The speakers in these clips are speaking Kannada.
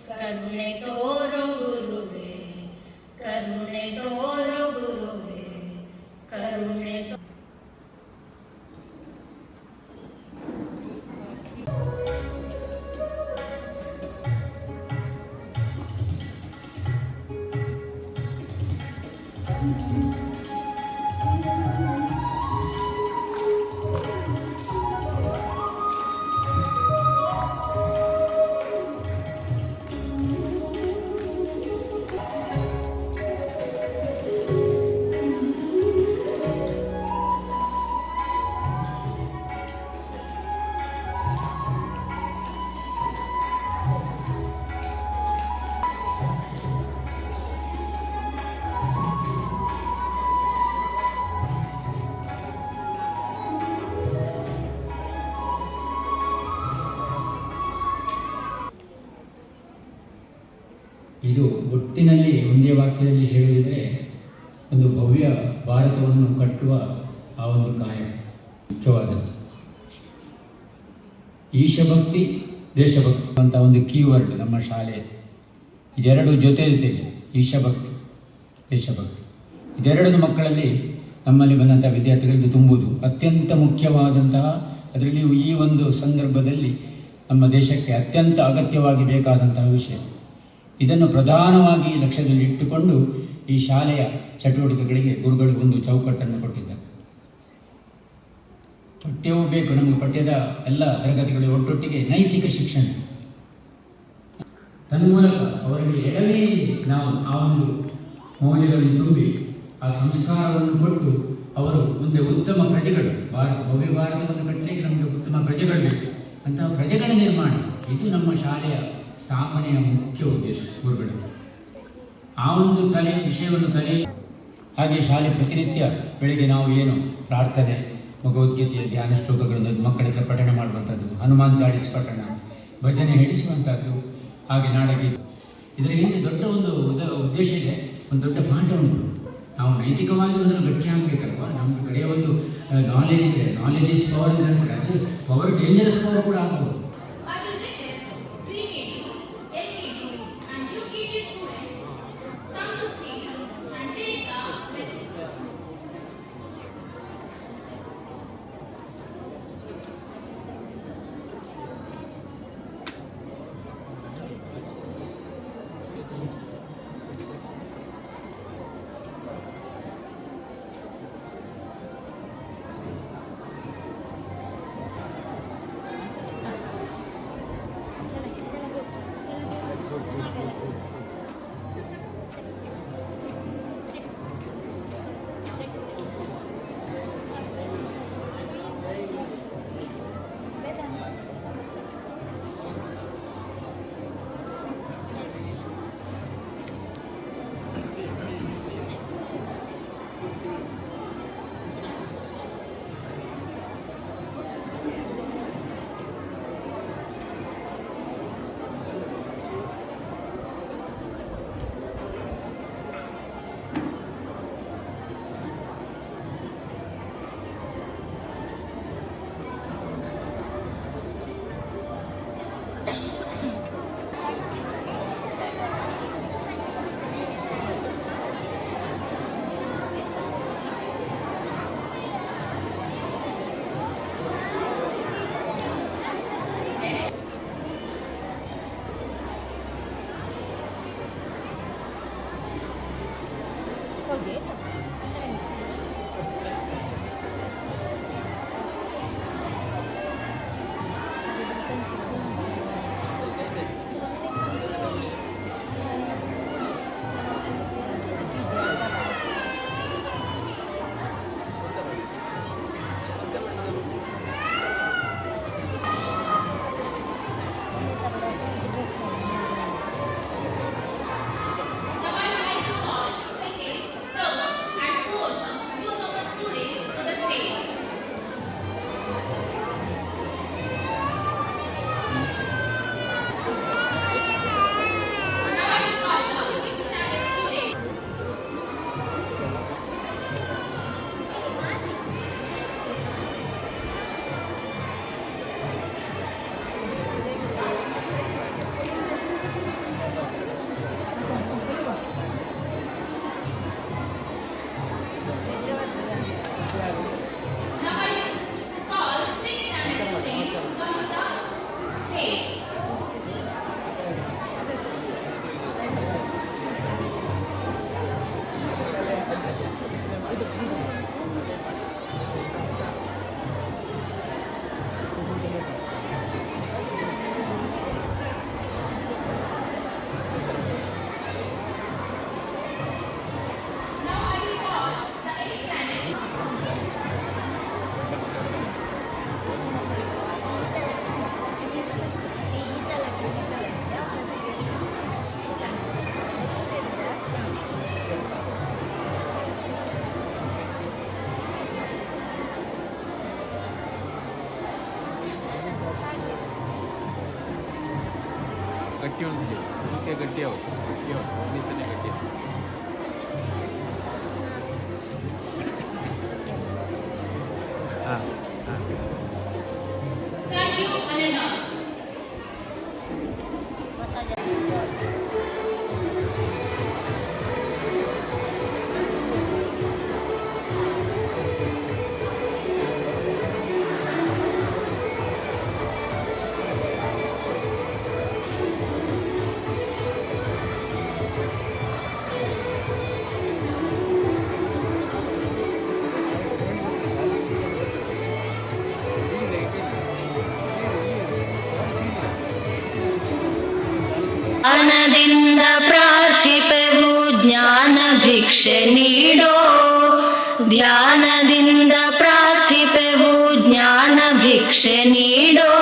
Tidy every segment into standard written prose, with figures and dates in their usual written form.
ಕರುಣೆ ತೋರು ಗುರುವೇ, ಕರುಣೆ ತೋರು ಗುರುವೇ, ಕರುಣೆ ಇದು ಒಟ್ಟಿನಲ್ಲಿ ಒಂದೇ ವಾಕ್ಯದಲ್ಲಿ ಹೇಳುವುದಿದ್ರೆ ಒಂದು ಭವ್ಯ ಭಾರತವನ್ನು ಕಟ್ಟುವ ಆ ಒಂದು ಕಾಯ ಮುಖ್ಯವಾದದ್ದು. ಈಶಭಕ್ತಿ, ದೇಶಭಕ್ತಿ ಅಂತ ಒಂದು ಕೀವರ್ಡ್ ನಮ್ಮ ಶಾಲೆ. ಇದೆರಡು ಜೊತೆಗೆ ಈಶಭಕ್ತಿ, ದೇಶಭಕ್ತಿ ಇದೆರಡನ್ನು ಮಕ್ಕಳಲ್ಲಿ ನಮ್ಮಲ್ಲಿ ಬಂದಂಥ ವಿದ್ಯಾರ್ಥಿಗಳಿಂದ ತುಂಬುವುದು ಅತ್ಯಂತ ಮುಖ್ಯವಾದಂತಹ, ಅದರಲ್ಲಿಯೂ ಈ ಒಂದು ಸಂದರ್ಭದಲ್ಲಿ ನಮ್ಮ ದೇಶಕ್ಕೆ ಅತ್ಯಂತ ಅಗತ್ಯವಾಗಿ ಬೇಕಾದಂತಹ ವಿಷಯ. ಇದನ್ನು ಪ್ರಧಾನವಾಗಿ ಲಕ್ಷ್ಯದಲ್ಲಿ ಇಟ್ಟುಕೊಂಡು ಈ ಶಾಲೆಯ ಚಟುವಟಿಕೆಗಳಿಗೆ ಗುರುಗಳು ಒಂದು ಚೌಕಟ್ಟನ್ನು ಕೊಟ್ಟಿದ್ದಾರೆ. ಪಠ್ಯವೂ ಬೇಕು ನಮಗೆ, ಪಠ್ಯದ ಎಲ್ಲ ತರಗತಿಗಳು ಒಟ್ಟೊಟ್ಟಿಗೆ ನೈತಿಕ ಶಿಕ್ಷಣ, ತನ್ಮೂಲಕ ಅವರಿಗೆ ಎಡವೇ ನಾವು ಆ ಒಂದು ಮೌಲ್ಯಗಳನ್ನು ತುಂಬಿ ಆ ಸಂಸ್ಕಾರವನ್ನು ಕೊಟ್ಟು ಅವರು ಮುಂದೆ ಉತ್ತಮ ಪ್ರಜೆಗಳು, ಭವ್ಯ ಭಾರತವನ್ನು ಕಟ್ಟಲಿಕ್ಕೆ ನಮಗೆ ಉತ್ತಮ ಪ್ರಜೆಗಳು ಬೇಕು. ಅಂತಹ ಪ್ರಜೆಗಳ ನಿರ್ಮಾಣ ಇದು ನಮ್ಮ ಶಾಲೆಯ ಸ್ಥಾಪನೆಯ ಮುಖ್ಯ ಉದ್ದೇಶ. ಗುರುಗಳಿಗೆ ಆ ಒಂದು ವಿಷಯವನ್ನು ಹಾಗೆ ಶಾಲೆ ಪ್ರತಿನಿತ್ಯ ಬೆಳಿಗ್ಗೆ ನಾವು ಏನು ಪ್ರಾರ್ಥನೆ, ಭಗವದ್ಗೀತೆಯ ಧ್ಯಾನ ಶ್ಲೋಕಗಳನ್ನು ಮಕ್ಕಳ ಹತ್ರ ಪಠಣ ಮಾಡುವಂಥದ್ದು, ಹನುಮಾನ್ ಚಾಲಿಸ್ ಪಠಣ, ಭಜನೆ ಹೇಳಿಸುವಂಥದ್ದು, ಹಾಗೆ ನಾಡಗೀತೆ. ಇದರ ಹಿಂದೆ ದೊಡ್ಡ ಒಂದು ಉದ್ದೇಶ ಇದೆ, ಒಂದು ದೊಡ್ಡ ಪಾಠ ಉಂಟು. ನಾವು ನೈತಿಕವಾಗಿ ಒಂದು ಗಟ್ಟಿ ಆಗಬೇಕಲ್ವ. ನಮ್ಮ ಕಡೆಯ ಒಂದು ನಾಲೆಜ್ ಇದೆ, ನಾಲೆಜ್ ಇಸ್ ಪವರ್ ಅಂತ ಹೇಳ್ತಾರೆ. ಅದು ಪವರ್ ಡೇಂಜರಸ್ ಪವರ್ ಕೂಡ ಆಗಬಹುದು. ಗಟ್ಟಿ ಒಂದು ಅದಕ್ಕೆ ಗಟ್ಟಿಯಾವು ಇನ್ನಿತನೇ ಗಟ್ಟಿ ಹಾಂ ಹಾಂ Thank you, Ananda. ಜ್ಞಾನದಿಂದ ಪ್ರಾರ್ಥಿಪೆವು ಜ್ಞಾನ ಭಿಕ್ಷೆ ನೀಡೋ, ಧ್ಯಾನದಿಂದ ಪ್ರಾರ್ಥಿಪೆವು ಜ್ಞಾನ ಭಿಕ್ಷೆ ನೀಡೋ,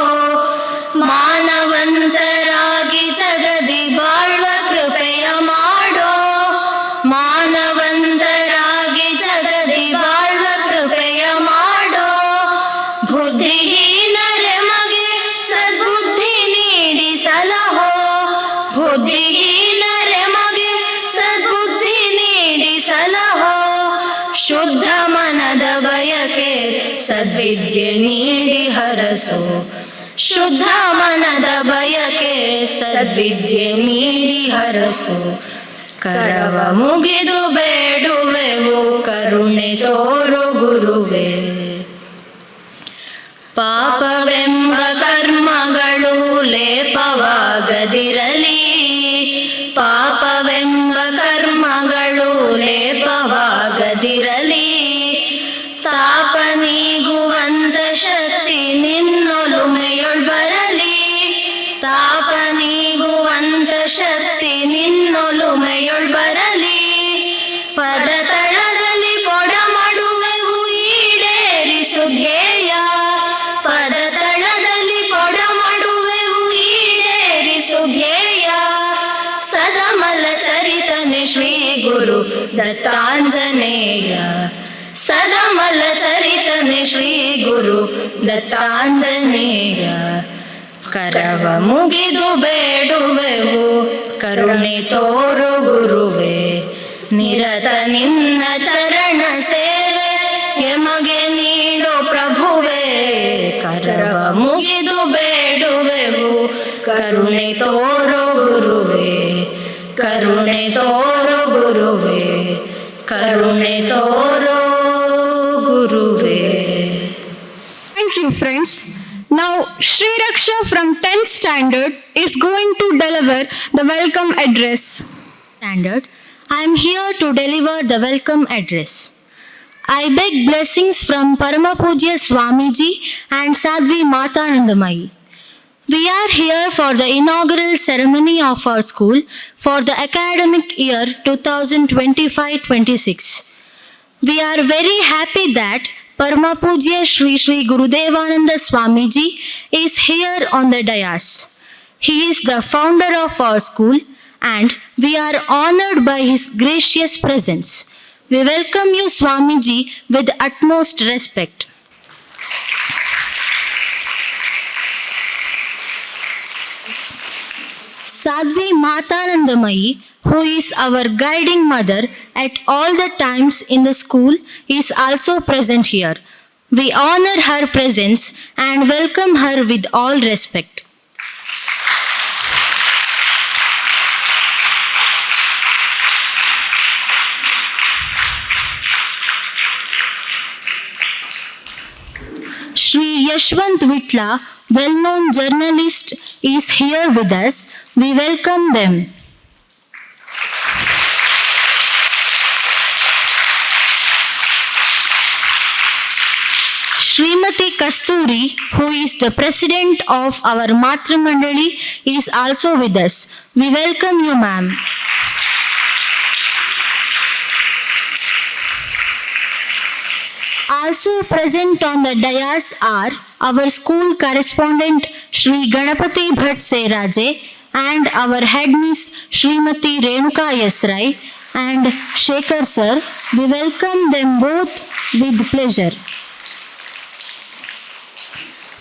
ಮಾನವಂತರಾಗಿ ಜಗದಿ ಬಾಳ್ವ ಕೃಪೆಯ ಮಾಡೋ, ಮಾನವಂತರಾಗಿ ಜಗದಿ ಬಾಳ್ವ ಕೃಪೆಯ ಮಾಡೋ, ಬುದ್ಧಿಹೀನರೆ ಮಗೆ ಸದ್ಬುದ್ಧಿ ನೀಡಿ ಸಲಹೋ, ಬುದ್ಧಿಹೀನರೆ ಮಗೆ ಸದ್ಬುದ್ಧಿ ನೀಡಿ ಸಲಹೋ, ಶುದ್ಧ ಮನದ ಬಯಕೆ ಸದ್ವಿದ್ಯೆ ನೀಡಿ ಹರಸೋ, ಶುದ್ಧ ಮನದ ಬಯಕೆ ಸದ್ವಿದ್ಯೆ ನೀಡಿ ಹರಸೋ, ಕರವ ಮುಗಿದು ಬೇಡುವೆವು ಕರುಣೆ ತೋರು ಗುರುವೇ. ಪಾಪವೆಂಬ ಕರ್ಮಗಳು ಲೇಪವಾಗದಿರಲಿ, ಪಾಪವೆಂಬ ಕರ್ಮಗಳು ಲೇಪವಾಗದಿರಲಿ, ತಾಪ ನೀಗುವಂತ ಶಕ್ತಿ ನಿನ್ನೊಲುಮೆಯೊಳ್ ಬರಲಿ, ತಾಪ ನೀಗುವಂತ ಶಕ್ತಿ ನಿನ್ನೊಲುಮೆಯೊಳ್ ಬರಲಿ, ಪದ ತಳದಲ್ಲಿ ಪೊಡ ಮಾಡುವೆವು ಈಡೇರಿಸು ಧ್ಯೇಯ, ಪದ ತಳದಲ್ಲಿ ಪೊಡ ಮಾಡುವೆವು ಈಡೇರಿಸು ಧ್ಯೇಯ, ಸದಮಲ ಚರಿತನೆ ಶ್ರೀ ಗುರು ದತ್ತಾಂಜನೇಯ, ಸದಮಲ ಚರಿತನೆ ಶ್ರೀ ಗುರು ದತ್ತಾಂಜನೇಯ, ಕರವ ಮುಗಿದು ಬೇಡುವೆವು ಕರುಣೆ ತೋರು ಗುರುವೇ. ನಿರತ ನಿನ್ನ ಚರಣ ಸೇವೆ ಎಮಗೆ ನೀಡೋ ಪ್ರಭುವೇ, ಕರವ ಮುಗಿದು ಬೇಡುವೆವು ಕರುಣೆ ತೋರೋ ಗುರುವೇ, ಕರುಣೆ ತೋರೋ ಗುರುವೇ, ಕರುಣೆ ತೋರೋ ಗುರುವೇ. Thank you, friends. Now, Shri Raksha from 10th standard is going to deliver the welcome address. Standard, I am here to deliver the welcome address. I beg blessings from Parama Pujya Swamiji and Sadhvi Matanandamayi. We are here for the inaugural ceremony of our school for the academic year 2025-26. We are very happy that Parama Pujya Shri Shri Gurudevananda Swamiji is here on the dais. He is the founder of our school and we are honored by his gracious presence. We welcome you, Swamiji, with utmost respect. Sadhvi Matanandamayi, who is our guiding mother at all the times in the school, is also present here. We honor her presence and welcome her with all respect. Shri Yashwant Vitla, well-known journalist, is here with us. We welcome them. Srimati Kasturi, who is the president of our Matra Mandali, is also with us. We welcome you, ma'am. Also present on the dais are our school correspondent Shri Ganapati Bhatt Seraje and our headmiss Srimati Renuka Yasrai and Shekhar sir. We welcome them both with pleasure.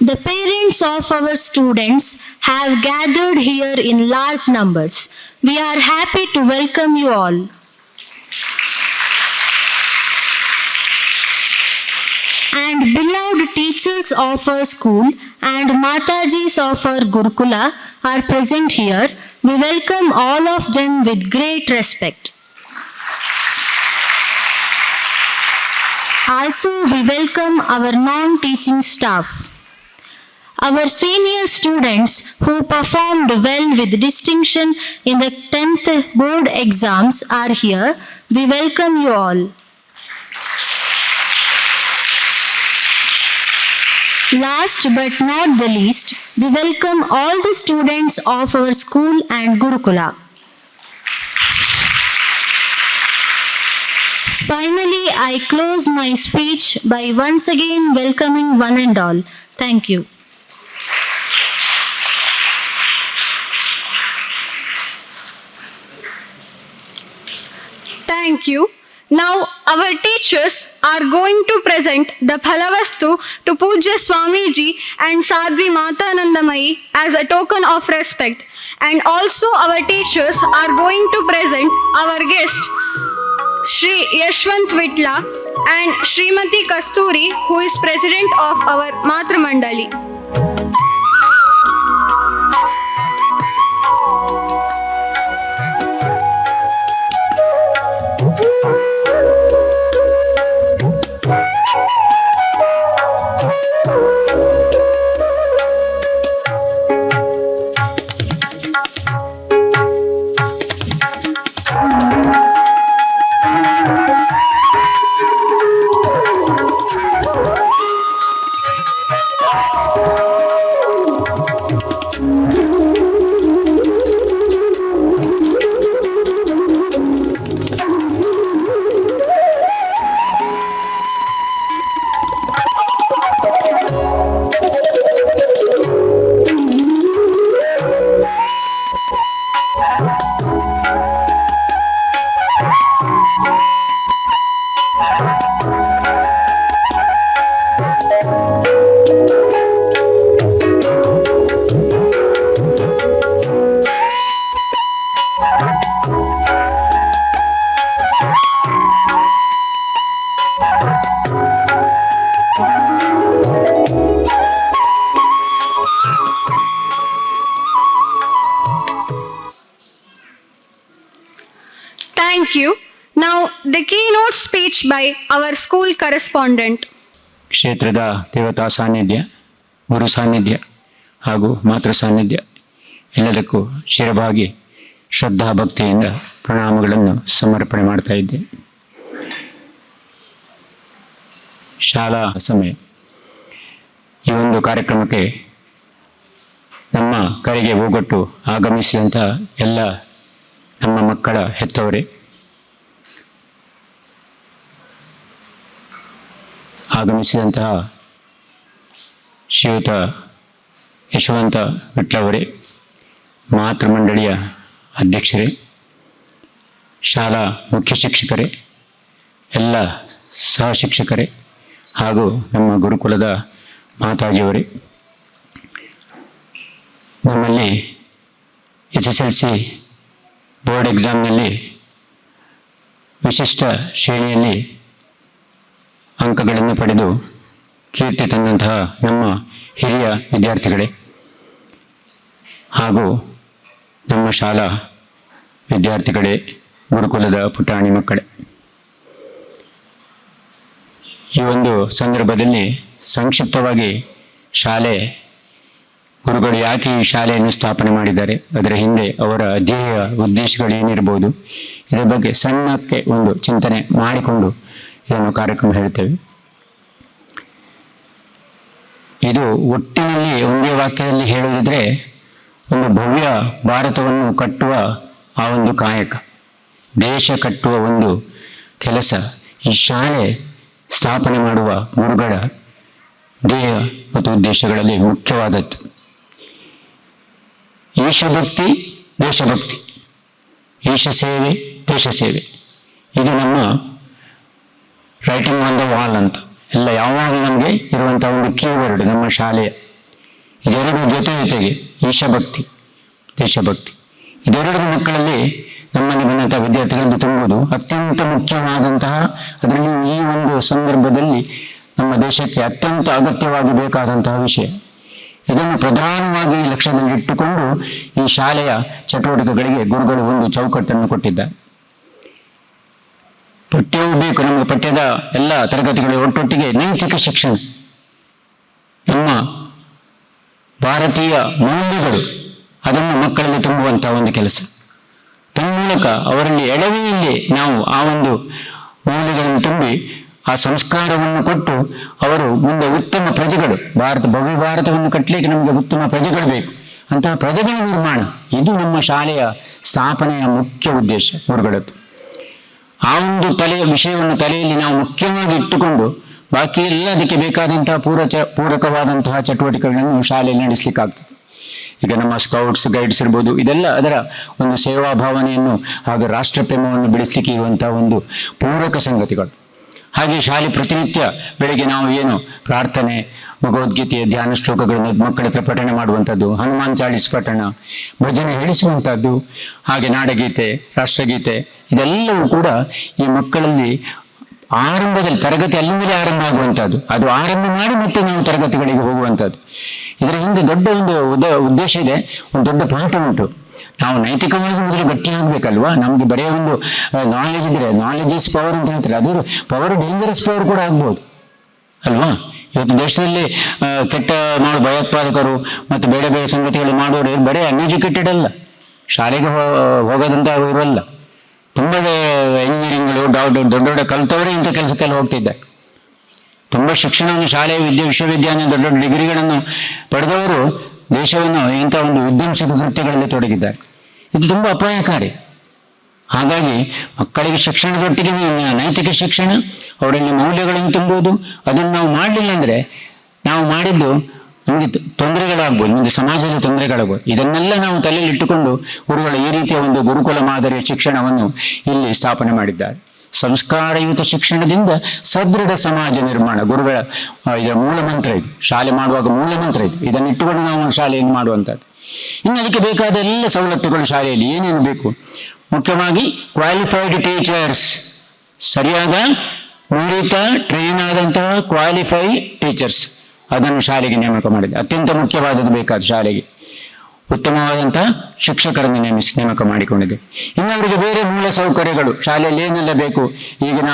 The parents of our students have gathered here in large numbers. We are happy to welcome you all. And beloved teachers of our school and Matajis of our Gurukula are present here. We welcome all of them with great respect. Also, we welcome our non-teaching staff. Our senior students who performed well with distinction in the 10th board exams are here. We welcome you all. Last but not the least, we welcome all the students of our school and Gurukula. Finally, I close my speech by once again welcoming one and all. Thank you. Thank you. Now our teachers are going to present the Phalavastu to Pujya Swamiji and Sadhvi Matanandamayi as a token of respect. And also our teachers are going to present our guest Shri Yashwant Vitla and Srimati Kasturi, who is president of our Matra Mandali. Thank you. Now the keynote speech by our school correspondent. ಕ್ಷೇತ್ರದ ದೇವತಾ ಸಾನ್ನಿಧ್ಯ, ಗುರು ಸಾನ್ನಿಧ್ಯ ಹಾಗೂ ಮಾತೃ ಸಾನ್ನಿಧ್ಯ ಎಲ್ಲದಕ್ಕೂ ಶಿರಬಾಗಿ ಶ್ರದ್ಧಾ ಭಕ್ತಿಯಿಂದ ಪ್ರಣಾಮಗಳನ್ನು ಸಮರ್ಪಣೆ ಮಾಡ್ತಾ ಇದ್ದೆ. ಶಾಲಾ ಸಮಯ. ಈ ಒಂದು ಕಾರ್ಯಕ್ರಮಕ್ಕೆ ನಮ್ಮ ಕರೆಗೆ ಹೋಗೊಟ್ಟು ಆಗಮಿಸಿದಂತಹ ಎಲ್ಲ ನಮ್ಮ ಮಕ್ಕಳ ಹೆತ್ತವರೇ, ಆಗಮಿಸಿದಂತಹ ಶ್ರೀಯುತ ಯಶವಂತ ವಿಟ್ಲವರೇ, ಮಾತೃ ಮಂಡಳಿಯ ಅಧ್ಯಕ್ಷರೇ, ಶಾಲಾ ಮುಖ್ಯ ಶಿಕ್ಷಕರೇ, ಎಲ್ಲ ಸಹ ಶಿಕ್ಷಕರೇ ಹಾಗೂ ನಮ್ಮ ಗುರುಕುಲದ ಮಾತಾಜಿಯವರೇ, ನಮ್ಮಲ್ಲಿ SSLC ಬೋರ್ಡ್ ಎಕ್ಸಾಮ್ನಲ್ಲಿ ವಿಶಿಷ್ಟ ಶ್ರೇಣಿಯಲ್ಲಿ ಅಂಕಗಳನ್ನು ಪಡೆದು ಕೀರ್ತಿ ತಂದಂತಹ ನಮ್ಮ ಹಿರಿಯ ವಿದ್ಯಾರ್ಥಿಗಳೇ ಹಾಗೂ ನಮ್ಮ ಶಾಲಾ ವಿದ್ಯಾರ್ಥಿಗಳೇ, ಗುರುಕುಲದ ಪುಟಾಣಿ ಮಕ್ಕಳೇ, ಈ ಒಂದು ಸಂದರ್ಭದಲ್ಲಿ ಸಂಕ್ಷಿಪ್ತವಾಗಿ ಶಾಲೆ ಗುರುಗಳು ಯಾಕೆ ಈ ಶಾಲೆಯನ್ನು ಸ್ಥಾಪನೆ ಮಾಡಿದ್ದಾರೆ, ಅದರ ಹಿಂದೆ ಅವರ ಧ್ಯೇಯ ಉದ್ದೇಶಗಳು ಏನಿರ್ಬೋದು, ಇದರ ಬಗ್ಗೆ ಸಣ್ಣಕ್ಕೆ ಒಂದು ಚಿಂತನೆ ಮಾಡಿಕೊಂಡು ಇದನ್ನು ಕಾರ್ಯಕ್ರಮ ಹೇಳ್ತೇವೆ. ಇದು ಒಟ್ಟಿನಲ್ಲಿ ಒಂದೇ ವಾಕ್ಯದಲ್ಲಿ ಹೇಳುವುದಿದ್ರೆ ಒಂದು ಭವ್ಯ ಭಾರತವನ್ನು ಕಟ್ಟುವ ಆ ಒಂದು ಕಾಯಕ, ದೇಶ ಕಟ್ಟುವ ಒಂದು ಕೆಲಸ, ಈ ಶಾಲೆ ಸ್ಥಾಪನೆ ಮಾಡುವ ಗುರುಗಳ ಧ್ಯೇಯ ಮತ್ತು ಉದ್ದೇಶಗಳಲ್ಲಿ ಮುಖ್ಯವಾದದ್ದು. ಈಶಭಕ್ತಿ, ದೇಶಭಕ್ತಿ, ಈಶ ಸೇವೆ, ದೇಶ ಸೇವೆ, ಇದು ನಮ್ಮ ರೈಟಿಂಗ್ ಆನ್ ದ ವಾಲ್ ಅಂತ ಎಲ್ಲ ಯಾವಾಗ ನಮಗೆ ಇರುವಂಥ ಒಂದು ಕೀವರ್ಡ್ ನಮ್ಮ ಶಾಲೆಯ. ಇದೆರಡು ಜೊತೆಗೆ ಈಶಭಕ್ತಿ, ದೇಶಭಕ್ತಿ, ಇದೆರಡು ಮಕ್ಕಳಲ್ಲಿ ನಮ್ಮಲ್ಲಿ ಬಂದಂತಹ ವಿದ್ಯಾರ್ಥಿಗಳಲ್ಲಿ ತುಂಬುವುದು ಅತ್ಯಂತ ಮುಖ್ಯವಾದಂತಹ, ಅದರಲ್ಲಿ ಈ ಒಂದು ಸಂದರ್ಭದಲ್ಲಿ ನಮ್ಮ ದೇಶಕ್ಕೆ ಅತ್ಯಂತ ಅಗತ್ಯವಾಗಿ ಬೇಕಾದಂತಹ ವಿಷಯ. ಇದನ್ನು ಪ್ರಧಾನವಾಗಿ ಲಕ್ಷ್ಯದಲ್ಲಿಟ್ಟುಕೊಂಡು ಈ ಶಾಲೆಯ ಚಟುವಟಿಕೆಗಳಿಗೆ ಗುರುಗಳು ಒಂದು ಚೌಕಟ್ಟನ್ನು ಕೊಟ್ಟಿದ್ದಾರೆ. ಪಠ್ಯವೂ ಬೇಕು, ನಮಗೆ ಪಠ್ಯದ ಎಲ್ಲ ತರಗತಿಗಳು ಒಟ್ಟೊಟ್ಟಿಗೆ ನೈತಿಕ ಶಿಕ್ಷಣ, ನಮ್ಮ ಭಾರತೀಯ ಮೌಲ್ಯಗಳು, ಅದನ್ನು ಮಕ್ಕಳಲ್ಲಿ ತುಂಬುವಂತಹ ಒಂದು ಕೆಲಸ. ತನ್ಮೂಲಕ ಅವರಲ್ಲಿ ಎಳವೆಯಲ್ಲಿ ನಾವು ಆ ಒಂದು ಮೌಲ್ಯಗಳನ್ನು ತುಂಬಿ ಆ ಸಂಸ್ಕಾರವನ್ನು ಕೊಟ್ಟು ಅವರು ಮುಂದೆ ಉತ್ತಮ ಪ್ರಜೆಗಳು, ಭವ್ಯ ಭಾರತವನ್ನು ಕಟ್ಟಲಿಕ್ಕೆ ನಮಗೆ ಉತ್ತಮ ಪ್ರಜೆಗಳು ಬೇಕು, ಅಂತಹ ಪ್ರಜೆಗಳ ನಿರ್ಮಾಣ, ಇದು ನಮ್ಮ ಶಾಲೆಯ ಸ್ಥಾಪನೆಯ ಮುಖ್ಯ ಉದ್ದೇಶ ಗುರುಗಳದ್ದು. ಆ ಒಂದು ವಿಷಯವನ್ನು ತಲೆಯಲ್ಲಿ ನಾವು ಮುಖ್ಯವಾಗಿ ಇಟ್ಟುಕೊಂಡು ಬಾಕಿ ಎಲ್ಲ ಅದಕ್ಕೆ ಬೇಕಾದಂತಹ ಪೂರಕವಾದಂತಹ ಚಟುವಟಿಕೆಗಳನ್ನು ಶಾಲೆಯಲ್ಲಿ ನಡೆಸಲಿಕ್ಕಾಗ್ತದೆ. ಈಗ ನಮ್ಮ ಸ್ಕೌಟ್ಸ್ ಗೈಡ್ಸ್ ಇರ್ಬೋದು, ಇದೆಲ್ಲ ಅದರ ಒಂದು ಸೇವಾ ಭಾವನೆಯನ್ನು ಹಾಗೂ ರಾಷ್ಟ್ರಪ್ರೇಮವನ್ನು ಬೆಳೆಸಲಿಕ್ಕೆ ಇರುವಂತಹ ಒಂದು ಪೂರಕ ಸಂಗತಿಗಳು. ಹಾಗೆ ಶಾಲೆ ಪ್ರತಿನಿತ್ಯ ಬೆಳಗ್ಗೆ ನಾವು ಏನು ಪ್ರಾರ್ಥನೆ, ಭಗವದ್ಗೀತೆಯ ಧ್ಯಾನ ಶ್ಲೋಕಗಳನ್ನು ಮಕ್ಕಳ ಹತ್ರ ಪಠಣೆ ಮಾಡುವಂಥದ್ದು, ಹನುಮಾನ್ ಚಾಳೀಸ್ ಪಠಣ, ಭಜನೆ ಹೇಳಿಸುವಂಥದ್ದು, ಹಾಗೆ ನಾಡಗೀತೆ, ರಾಷ್ಟ್ರಗೀತೆ, ಇದೆಲ್ಲವೂ ಕೂಡ ಈ ಮಕ್ಕಳಲ್ಲಿ ಆರಂಭದಲ್ಲಿ ತರಗತಿ ಅಲ್ಲಿಂದಲೇ ಆರಂಭ ಆಗುವಂಥದ್ದು. ಅದು ಆರಂಭ ಮಾಡಿ ಮತ್ತೆ ನಾವು ತರಗತಿಗಳಿಗೆ ಹೋಗುವಂಥದ್ದು. ಇದರ ಹಿಂದೆ ದೊಡ್ಡ ಒಂದು ಉದ್ದೇಶ ಇದೆ, ಒಂದು ದೊಡ್ಡ ಪಾಠ ಉಂಟು. ನಾವು ನೈತಿಕವಾಗಿ ಮೊದಲು ಗಟ್ಟಿಯಾಗಬೇಕಲ್ವಾ. ನಮಗೆ ಬರೆಯ ಒಂದು ನಾಲೆಜ್ ಇದ್ರೆ, ನಾಲೆಜ್ ಇಸ್ ಪವರ್ ಅಂತ ಹೇಳ್ತಾರೆ, ಅದು ಪವರ್ ಡೇಂಜರಸ್ ಪವರ್ ಕೂಡ ಆಗ್ಬೋದು ಅಲ್ವಾ. ಇವತ್ತು ದೇಶದಲ್ಲಿ ಕೆಟ್ಟ ಭಯೋತ್ಪಾದಕರು ಮತ್ತು ಬೇರೆ ಬೇರೆ ಸಂಗತಿಗಳು ಮಾಡೋರು ಬರೀ ಅನ್ಎಜುಕೇಟೆಡ್ ಅಲ್ಲ, ಶಾಲೆಗೆ ಹೋಗೋದಂತ ಇವರಲ್ಲ, ತುಂಬ ಇಂಜಿನಿಯರಿಂಗ್ಗಳು ದೊಡ್ಡ ದೊಡ್ಡ ಕಲಿತವರೇ ಇಂಥ ಕೆಲಸಕ್ಕೆಲ್ಲ ಹೋಗ್ತಿದ್ದಾರೆ. ತುಂಬ ಶಿಕ್ಷಣವನ್ನು ಶಾಲೆಯ ವಿಶ್ವವಿದ್ಯಾಲಯ ದೊಡ್ಡ ದೊಡ್ಡ ಡಿಗ್ರಿಗಳನ್ನು ಪಡೆದವರು ದೇಶವನ್ನು ಇಂಥ ಒಂದು ವಿಧ್ವಂಸಕ ಕೃತ್ಯಗಳಲ್ಲಿ ತೊಡಗಿದ್ದಾರೆ. ಇದು ತುಂಬ ಅಪಾಯಕಾರಿ. ಹಾಗಾಗಿ ಮಕ್ಕಳಿಗೆ ಶಿಕ್ಷಣದೊಟ್ಟಿಗೆ ನೈತಿಕ ಶಿಕ್ಷಣ, ಅವರಲ್ಲಿ ಮೌಲ್ಯಗಳನ್ನು ತುಂಬುವುದು, ಅದನ್ನು ನಾವು ಮಾಡಲಿಲ್ಲ ಅಂದರೆ ನಾವು ಮಾಡಿದ್ದು ನಮಗೆ ತೊಂದರೆಗಳಾಗ್ಬೋದು, ಮುಂದೆ ಸಮಾಜದಲ್ಲಿ ತೊಂದರೆಗಳಾಗ್ಬೋದು. ಇದನ್ನೆಲ್ಲ ನಾವು ತಲೆಯಲ್ಲಿ ಇಟ್ಟುಕೊಂಡು ಗುರುಗಳು ಈ ರೀತಿಯ ಒಂದು ಗುರುಕುಲ ಮಾದರಿಯ ಶಿಕ್ಷಣವನ್ನು ಇಲ್ಲಿ ಸ್ಥಾಪನೆ ಮಾಡಿದ್ದಾರೆ. ಸಂಸ್ಕಾರಯುತ ಶಿಕ್ಷಣದಿಂದ ಸದೃಢ ಸಮಾಜ ನಿರ್ಮಾಣ ಗುರುಗಳ ಇದರ ಮೂಲ ಮಂತ್ರ ಇದು. ಶಾಲೆ ಮಾಡುವಾಗ ಮೂಲ ಮಂತ್ರ ಇದು. ಇದನ್ನು ಇಟ್ಟುಕೊಂಡು ನಾವು ಶಾಲೆಯನ್ನು ಮಾಡುವಂಥದ್ದು. ಇನ್ನು ಅದಕ್ಕೆ ಬೇಕಾದ ಎಲ್ಲ ಸವಲತ್ತುಗಳು ಶಾಲೆಯಲ್ಲಿ ಏನೇನು ಬೇಕು, ಮುಖ್ಯವಾಗಿ ಕ್ವಾಲಿಫೈಡ್ ಟೀಚರ್ಸ್, ಸರಿಯಾದ ನುರಿತ ಟ್ರೈನ್ ಆದಂತಹ ಕ್ವಾಲಿಫೈ ಟೀಚರ್ಸ್, ಅದನ್ನು ಶಾಲೆಗೆ ನೇಮಕ ಮಾಡಿದೆ. ಅತ್ಯಂತ ಮುಖ್ಯವಾದದ್ದು ಬೇಕಾದ ಶಾಲೆಗೆ ಉತ್ತಮವಾದಂತಹ ಶಿಕ್ಷಕರನ್ನು ನೇಮಕ ಮಾಡಿಕೊಂಡಿದೆ. ಇನ್ನು ಅವರಿಗೆ ಬೇರೆ ಮೂಲ ಸೌಕರ್ಯಗಳು ಶಾಲೆಯಲ್ಲಿ ಏನೆಲ್ಲ ಬೇಕು, ಈಗಿನ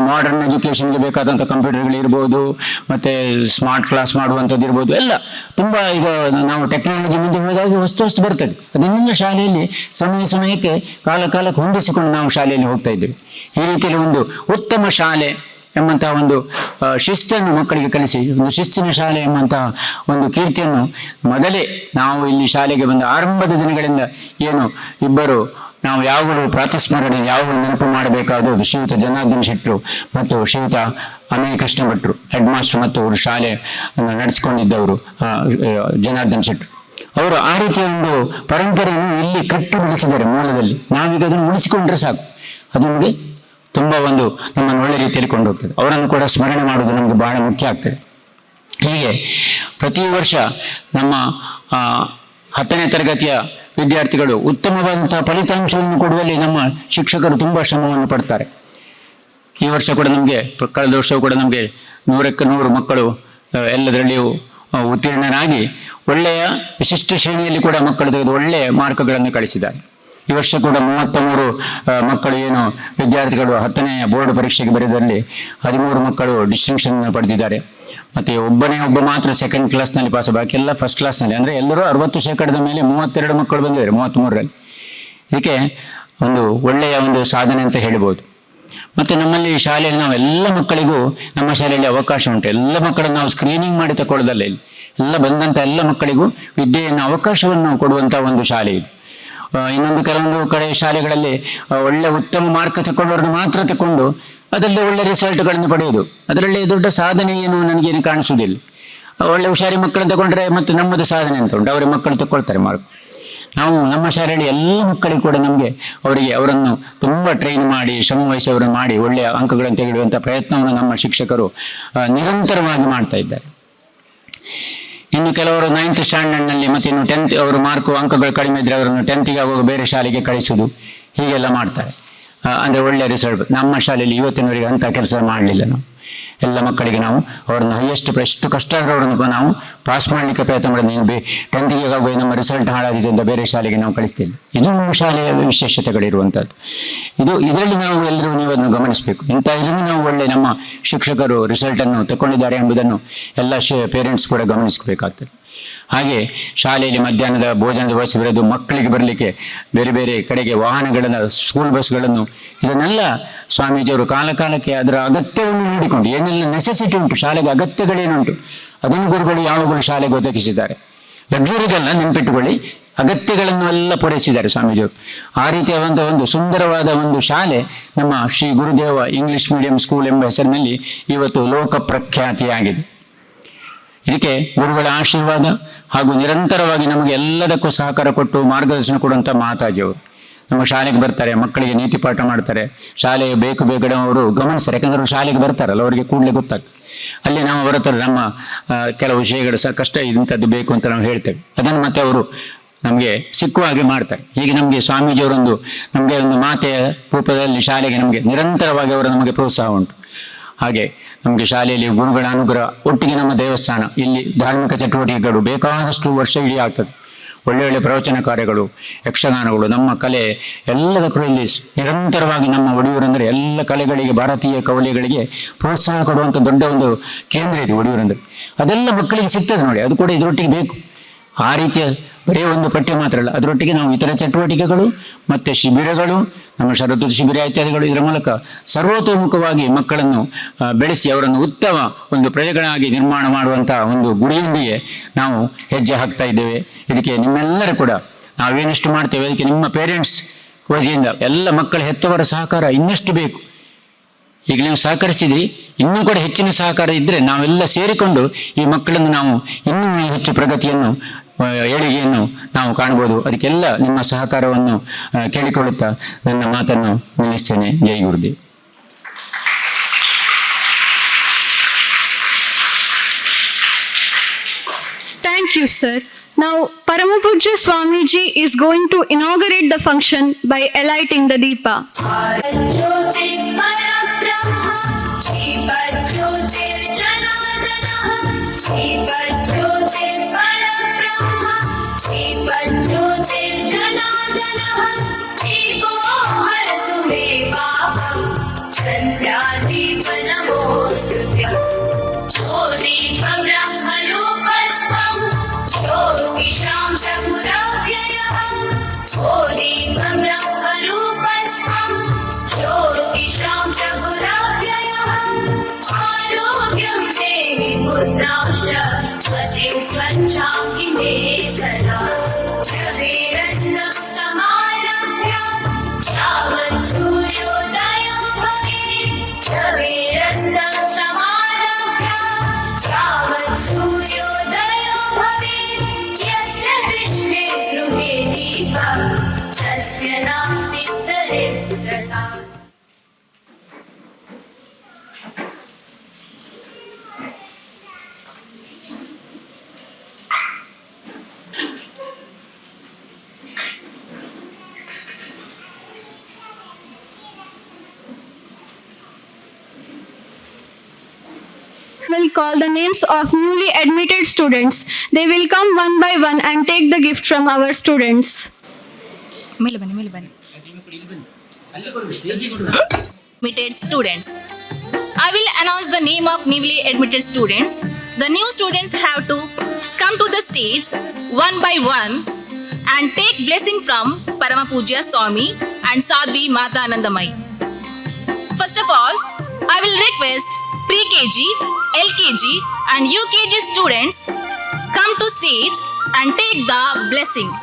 ಮಾಡರ್ನ್ ಎಜುಕೇಷನ್ಗೆ ಬೇಕಾದಂಥ ಕಂಪ್ಯೂಟರ್ಗಳು ಇರ್ಬೋದು, ಮತ್ತೆ ಸ್ಮಾರ್ಟ್ ಕ್ಲಾಸ್ ಮಾಡುವಂಥದ್ದು ಇರ್ಬೋದು, ಎಲ್ಲ ತುಂಬ ಈಗ ನಾವು ಟೆಕ್ನಾಲಜಿ ಮುಂದೆ ಹೋದಾಗ ವಸ್ತು ಬರ್ತದೆ. ಅದನ್ನೆಲ್ಲ ಶಾಲೆಯಲ್ಲಿ ಸಮಯಕ್ಕೆ ಕಾಲಕ್ಕೆ ಹೊಂದಿಸಿಕೊಂಡು ನಾವು ಶಾಲೆಯಲ್ಲಿ ಹೋಗ್ತಾ ಇದ್ದೇವೆ. ಈ ರೀತಿಯಲ್ಲಿ ಒಂದು ಉತ್ತಮ ಶಾಲೆ ಎಂಬಂತಹ ಒಂದು ಶಿಸ್ತನ್ನು ಮಕ್ಕಳಿಗೆ ಕಲಿಸಿ, ಒಂದು ಶಿಸ್ತಿನ ಶಾಲೆ ಎಂಬಂತಹ ಒಂದು ಕೀರ್ತಿಯನ್ನು ಮೊದಲೇ ನಾವು ಇಲ್ಲಿ ಶಾಲೆಗೆ ಬಂದ ಆರಂಭದ ದಿನಗಳಿಂದ ಏನು ಇಬ್ಬರು ನಾವು ಯಾವಾಗಲೂ ಪ್ರಾತಸ್ಮರಣೆ ಯಾವಾಗಲೂ ನೆನಪು ಮಾಡಬೇಕಾದದ್ದು ಶ್ರೀಯುತ ಜನಾರ್ದನ್ ಶೆಟ್ಟರು ಮತ್ತು ಶ್ರೀಯುತ ಅಮೇಯ ಕೃಷ್ಣ ಭಟ್ರು ಹೆಡ್ ಮಾಸ್ಟರ್ ಮತ್ತು ಅವರು ಶಾಲೆ ನಡೆಸಿಕೊಂಡಿದ್ದವರು ಜನಾರ್ದನ್ ಶೆಟ್ಟರು. ಅವರು ಆ ರೀತಿಯ ಒಂದು ಪರಂಪರೆಯನ್ನು ಇಲ್ಲಿ ಕಟ್ಟಿ ಬೆಳೆಸಿದ್ದಾರೆ ಮೂಲದಲ್ಲಿ. ನಾವೀಗ ಅದನ್ನು ಉಳಿಸಿಕೊಂಡ್ರೆ ಸಾಕು, ಅದು ನಮಗೆ ತುಂಬ ಒಂದು ನಮ್ಮನ್ನು ಒಳ್ಳೆ ರೀತಿಯಲ್ಲಿ ಕೊಂಡು ಹೋಗ್ತದೆ. ಅವರನ್ನು ಕೂಡ ಸ್ಮರಣೆ ಮಾಡೋದು ನಮಗೆ ಬಹಳ ಮುಖ್ಯ ಆಗ್ತದೆ. ಹೀಗೆ ಪ್ರತಿ ವರ್ಷ ನಮ್ಮ 10ನೇ ತರಗತಿಯ ವಿದ್ಯಾರ್ಥಿಗಳು ಉತ್ತಮವಾದಂತಹ ಫಲಿತಾಂಶವನ್ನು ಕೊಡುವಲ್ಲಿ ನಮ್ಮ ಶಿಕ್ಷಕರು ತುಂಬ ಶ್ರಮವನ್ನು ಪಡ್ತಾರೆ. ಈ ವರ್ಷ ಕೂಡ ನಮಗೆ, ಕಳೆದ ವರ್ಷವೂ ಕೂಡ ನಮಗೆ 100ಕ್ಕೆ 100 ಮಕ್ಕಳು ಎಲ್ಲದರಲ್ಲಿಯೂ ಉತ್ತೀರ್ಣರಾಗಿ ಒಳ್ಳೆಯ ವಿಶಿಷ್ಟ ಶ್ರೇಣಿಯಲ್ಲಿ ಕೂಡ ಮಕ್ಕಳು ತೆಗೆದು ಒಳ್ಳೆಯ ಮಾರ್ಕ್ಗಳನ್ನು ಗಳಿಸಿದ್ದಾರೆ. ಈ ವರ್ಷ ಕೂಡ 33 ಮಕ್ಕಳು ಏನು ವಿದ್ಯಾರ್ಥಿಗಳು 10ನೇ ಬೋರ್ಡ್ ಪರೀಕ್ಷೆಗೆ ಬರೆದರಲ್ಲಿ 13 ಮಕ್ಕಳು ಡಿಸ್ಟಿಂಕ್ಷನ್ ಪಡೆದಿದ್ದಾರೆ. ಮತ್ತು ಒಬ್ಬ ಮಾತ್ರ ಸೆಕೆಂಡ್ ಕ್ಲಾಸ್ನಲ್ಲಿ ಪಾಸ್, ಬಾಕಿ ಎಲ್ಲ ಫಸ್ಟ್ ಕ್ಲಾಸ್ನಲ್ಲಿ. ಅಂದರೆ ಎಲ್ಲರೂ 60% ಮೇಲೆ 32 ಮಕ್ಕಳು ಬಂದಿದ್ದಾರೆ 33ರಲ್ಲಿ. ಇದಕ್ಕೆ ಒಂದು ಒಳ್ಳೆಯ ಒಂದು ಸಾಧನೆ ಅಂತ ಹೇಳ್ಬೋದು. ಮತ್ತು ನಮ್ಮಲ್ಲಿ ಶಾಲೆಯಲ್ಲಿ ನಾವು ಎಲ್ಲ ಮಕ್ಕಳಿಗೂ ನಮ್ಮ ಶಾಲೆಯಲ್ಲಿ ಅವಕಾಶ ಉಂಟು. ಎಲ್ಲ ಮಕ್ಕಳನ್ನು ನಾವು ಸ್ಕ್ರೀನಿಂಗ್ ಮಾಡಿ ತಗೊಳ್ಳೋದಲ್ಲ, ಇಲ್ಲಿ ಎಲ್ಲ ಬಂದಂಥ ಎಲ್ಲ ಮಕ್ಕಳಿಗೂ ವಿದ್ಯೆಯನ್ನು ಅವಕಾಶವನ್ನು ಕೊಡುವಂಥ ಒಂದು ಶಾಲೆ ಇದು. ಇನ್ನೊಂದು ಕೆಲವೊಂದು ಕಡೆ ಶಾಲೆಗಳಲ್ಲಿ ಒಳ್ಳೆ ಉತ್ತಮ ಮಾರ್ಕ್ ತಗೊಂಡವ್ರನ್ನ ಮಾತ್ರ ತಗೊಂಡು ಅದರಲ್ಲಿ ಒಳ್ಳೆ ರಿಸಲ್ಟ್ಗಳನ್ನು ಪಡೆಯೋದು, ಅದರಲ್ಲಿ ದೊಡ್ಡ ಸಾಧನೆ ಏನು ನನಗೇನು ಕಾಣಿಸೋದಿಲ್ಲ. ಒಳ್ಳೆ ಹುಷಾರಿ ಮಕ್ಕಳನ್ನು ತಗೊಂಡ್ರೆ ಮತ್ತು ನಮ್ಮದು ಸಾಧನೆ ಅಂತ ಉಂಟು, ಅವರ ಮಕ್ಕಳು ತಗೊಳ್ತಾರೆ ಮಾರ್ಕ್. ನಾವು ನಮ್ಮ ಶಾಲೆಯಲ್ಲಿ ಎಲ್ಲ ಮಕ್ಕಳಿಗೂ ಕೂಡ ಅವರನ್ನು ತುಂಬ ಟ್ರೈನ್ ಮಾಡಿ ಶ್ರಮವಹಿಸಿ ಅವರನ್ನು ಮಾಡಿ ಒಳ್ಳೆಯ ಅಂಕಗಳನ್ನು ತೆಗೆದುವಂಥ ಪ್ರಯತ್ನವನ್ನು ನಮ್ಮ ಶಿಕ್ಷಕರು ನಿರಂತರವಾಗಿ ಮಾಡ್ತಾ ಇದ್ದಾರೆ. ಇನ್ನು ಕೆಲವರು 9th ಸ್ಟ್ಯಾಂಡರ್ಡ್ನಲ್ಲಿ ಮತ್ತು ಇನ್ನು 10th ಅವರು ಅಂಕಗಳು ಕಡಿಮೆ ಇದ್ದರೆ ಅವರನ್ನು 10th ಆಗುವಾಗ ಬೇರೆ ಶಾಲೆಗೆ ಕಳಿಸೋದು, ಹೀಗೆಲ್ಲ ಮಾಡ್ತಾರೆ. ಅಂದರೆ ಒಳ್ಳೆಯ ರಿಸಲ್ಟ್. ನಮ್ಮ ಶಾಲೆಯಲ್ಲಿ ಇವತ್ತಿನವರೆಗೆ ಅಂಥ ಕೆಲಸ ಮಾಡಲಿಲ್ಲ. ನಾವು ಎಲ್ಲ ಮಕ್ಕಳಿಗೆ ನಾವು ಅವರನ್ನು ಎಷ್ಟು ಕಷ್ಟ ಆದರೂ ಅವರನ್ನು ನಾವು ಪಾಸ್ ಮಾಡಲಿಕ್ಕೆ ಪ್ರಯತ್ನ ಮಾಡಿದ್ವಿ. 10th ಆಗುವಾಗ ನಮ್ಮ ರಿಸಲ್ಟ್ ಹಾಳಾಗಿದೆ ಅಂತ ಬೇರೆ ಶಾಲೆಗೆ ನಾವು ಕಳಿಸ್ತಿಲ್ಲ. ಇದು ನಮ್ಮ ಶಾಲೆಯ ವಿಶೇಷತೆಗಳಿರುವಂಥದ್ದು. ಇದರಲ್ಲಿ ನಾವು ಎಲ್ಲರೂ ನೀವು ಅದನ್ನು ಗಮನಿಸಬೇಕು. ಇದನ್ನು ನಾವು ಒಳ್ಳೆ ನಮ್ಮ ಶಿಕ್ಷಕರು ರಿಸಲ್ಟನ್ನು ತಗೊಂಡಿದ್ದಾರೆ ಎಂಬುದನ್ನು ಎಲ್ಲ ಪೇರೆಂಟ್ಸ್ ಕೂಡ ಗಮನಿಸಬೇಕಾಗ್ತದೆ. ಹಾಗೆ ಶಾಲೆಯಲ್ಲಿ ಮಧ್ಯಾಹ್ನದ ಭೋಜನದ ವ್ಯವಸ್ಥೆ ಇರೋದು, ಮಕ್ಕಳಿಗೆ ಬರಲಿಕ್ಕೆ ಬೇರೆ ಬೇರೆ ಕಡೆಗೆ ವಾಹನಗಳನ್ನು, ಸ್ಕೂಲ್ ಬಸ್ಗಳನ್ನು, ಇದನ್ನೆಲ್ಲ ಸ್ವಾಮೀಜಿಯವರು ಕಾಲಕ್ಕೆ ಅದರ ಅಗತ್ಯವನ್ನು ನೋಡಿಕೊಂಡು ಏನೆಲ್ಲ ನೆಸೆಸಿಟಿ ಉಂಟು, ಶಾಲೆಗೆ ಅಗತ್ಯಗಳೇನುಂಟು ಅದನ್ನು ಗುರುಗಳು ಯಾವಾಗಲೂ ಶಾಲೆಗೆ ಒದಗಿಸಿದ್ದಾರೆ. ಲಕ್ಸುರಿಗಳನ್ನ ನೆನಪಿಟ್ಟುಕೊಳ್ಳಿ, ಅಗತ್ಯಗಳನ್ನು ಎಲ್ಲ ಪೂರೈಸಿದ್ದಾರೆ ಸ್ವಾಮೀಜಿಯವರು. ಆ ರೀತಿಯಾದಂಥ ಒಂದು ಸುಂದರವಾದ ಒಂದು ಶಾಲೆ ನಮ್ಮ ಶ್ರೀ ಗುರುದೇವ ಇಂಗ್ಲಿಷ್ ಮೀಡಿಯಂ ಸ್ಕೂಲ್ ಎಂಬ ಹೆಸರಿನಲ್ಲಿ ಇವತ್ತು ಲೋಕ ಪ್ರಖ್ಯಾತಿಯಾಗಿದೆ. ಇದಕ್ಕೆ ಗುರುಗಳ ಆಶೀರ್ವಾದ ಹಾಗೂ ನಿರಂತರವಾಗಿ ನಮಗೆ ಎಲ್ಲದಕ್ಕೂ ಸಹಕಾರ ಕೊಟ್ಟು ಮಾರ್ಗದರ್ಶನ ಕೊಡುವಂಥ ಮಾತಾಜಿಯವರು ನಮ್ಮ ಶಾಲೆಗೆ ಬರ್ತಾರೆ, ಮಕ್ಕಳಿಗೆ ನೀತಿ ಪಾಠ ಮಾಡ್ತಾರೆ. ಶಾಲೆಯ ಬೇಗಡೆ ಅವರು ಗಮನಿಸ್ತಾರೆ, ಯಾಕಂದ್ರೆ ಶಾಲೆಗೆ ಬರ್ತಾರಲ್ಲ ಅವರಿಗೆ ಕೂಡಲೇ ಗೊತ್ತಾಗ್ತದೆ. ಅಲ್ಲಿ ನಾವು ಅವರ ಹತ್ರ ನಮ್ಮ ಕೆಲವು ವಿಷಯಗಳು ಕಷ್ಟ ಇಂಥದ್ದು ಬೇಕು ಅಂತ ನಾವು ಹೇಳ್ತೇವೆ, ಅದನ್ನು ಮತ್ತೆ ಅವರು ನಮಗೆ ಸಿಕ್ಕುವ ಹಾಗೆ ಮಾಡ್ತಾರೆ. ಹೀಗೆ ನಮಗೆ ಸ್ವಾಮೀಜಿಯವರೊಂದು ನಮಗೆ ಒಂದು ಮಾತೆಯ ರೂಪದಲ್ಲಿ ಶಾಲೆಗೆ ನಮಗೆ ನಿರಂತರವಾಗಿ ಅವರ ನಮಗೆ ಪ್ರೋತ್ಸಾಹ ಉಂಟು. ಹಾಗೆ ನಮಗೆ ಶಾಲೆಯಲ್ಲಿ ಗುರುಗಳ ಅನುಗ್ರಹ, ಒಟ್ಟಿಗೆ ನಮ್ಮ ದೇವಸ್ಥಾನ, ಇಲ್ಲಿ ಧಾರ್ಮಿಕ ಚಟುವಟಿಕೆಗಳು ಬೇಕಾದಷ್ಟು ವರ್ಷ ಇಡೀ ಆಗ್ತದೆ. ಒಳ್ಳೆಯ ಪ್ರವಚನ ಕಾರ್ಯಗಳು, ಯಕ್ಷಗಾನಗಳು, ನಮ್ಮ ಕಲೆ ಎಲ್ಲದಕ್ಕೂ ಇಲ್ಲಿ ನಿರಂತರವಾಗಿ ನಮ್ಮ ಒಡಿಯೂರಂದರೆ ಎಲ್ಲ ಕಲೆಗಳಿಗೆ, ಭಾರತೀಯ ಕವಲೆಗಳಿಗೆ ಪ್ರೋತ್ಸಾಹ ಕೊಡುವಂಥ ದೊಡ್ಡ ಒಂದು ಕೇಂದ್ರ ಇದೆ ಒಡಿಯೂರಂದರೆ. ಅದೆಲ್ಲ ಮಕ್ಕಳಿಗೆ ಸಿಗ್ತದೆ ನೋಡಿ, ಅದು ಕೂಡ ಇದರೊಟ್ಟಿಗೆ ಬೇಕು. ಆ ರೀತಿಯ ಬರೀ ಒಂದು ಪಠ್ಯ ಮಾತ್ರ ಅಲ್ಲ, ಅದರೊಟ್ಟಿಗೆ ನಾವು ಇತರ ಚಟುವಟಿಕೆಗಳು ಮತ್ತು ಶಿಬಿರಗಳು, ನಮ್ಮ ಷರತ್ತು ಶಿಬಿರ ಇತ್ಯಾದಿಗಳು, ಇದರ ಮೂಲಕ ಸರ್ವತೋಮುಖವಾಗಿ ಮಕ್ಕಳನ್ನು ಬೆಳೆಸಿ ಅವರನ್ನು ಉತ್ತಮ ಒಂದು ಪ್ರಜೆಗಳಾಗಿ ನಿರ್ಮಾಣ ಮಾಡುವಂಥ ಒಂದು ಗುರಿಯೊಂದಿಗೆ ನಾವು ಹೆಜ್ಜೆ ಹಾಕ್ತಾ ಇದ್ದೇವೆ. ಇದಕ್ಕೆ ನಿಮ್ಮೆಲ್ಲರೂ ಕೂಡ ನಾವೇನೆಷ್ಟು ಮಾಡ್ತೇವೆ ಅದಕ್ಕೆ ನಿಮ್ಮ ಪೇರೆಂಟ್ಸ್ ವತಿಯಿಂದ ಎಲ್ಲ ಮಕ್ಕಳ ಹೆತ್ತವರ ಸಹಕಾರ ಇನ್ನಷ್ಟು ಬೇಕು. ಈಗ ನೀವು ಸಹಕರಿಸಿದ್ರಿ, ಇನ್ನೂ ಕೂಡ ಹೆಚ್ಚಿನ ಸಹಕಾರ ಇದ್ದರೆ ನಾವೆಲ್ಲ ಸೇರಿಕೊಂಡು ಈ ಮಕ್ಕಳನ್ನು ನಾವು ಇನ್ನೂ ಹೆಚ್ಚು ಪ್ರಗತಿಯನ್ನು, ಏಳಿಗೆಯನ್ನು ನಾವು ಕಾಣ್ಬೋದು. ಅದಕ್ಕೆಲ್ಲ ನಿಮ್ಮ ಸಹಕಾರವನ್ನು ಕೇಳಿಕೊಳ್ಳುತ್ತಾ ನನ್ನ ಮಾತನ್ನು ನಿಲ್ಲಿಸ್ತೇನೆ. ಜೈ Gurudev. Thank you, sir. Now, Paramapujya Swamiji is going to inaugurate the function by lighting the Deepa. But पुत्रांश पतिं स्वच्छामि मे सदा रविरस्तं समारभ्य यावत् सूर्योदयो भवेत् रविरस्तं समारभ्य यावत् सूर्योदयो भवेत् यस्य दृष्टे गृहे दीपः तस्य नास्ति दरिद्रता. Will call the names of newly admitted students. They will come one by one and take the gift from our students. ಮೇಲೆ ಬನ್ನಿ admitted students. I will announce the name of newly admitted students. The new students have to come to the stage one by one and take blessing from Parama Pujya Swami and Sadhvi Mata Anandamayi. First of all, I will request pre-KG, LKG and UKG students come to stage and take the blessings.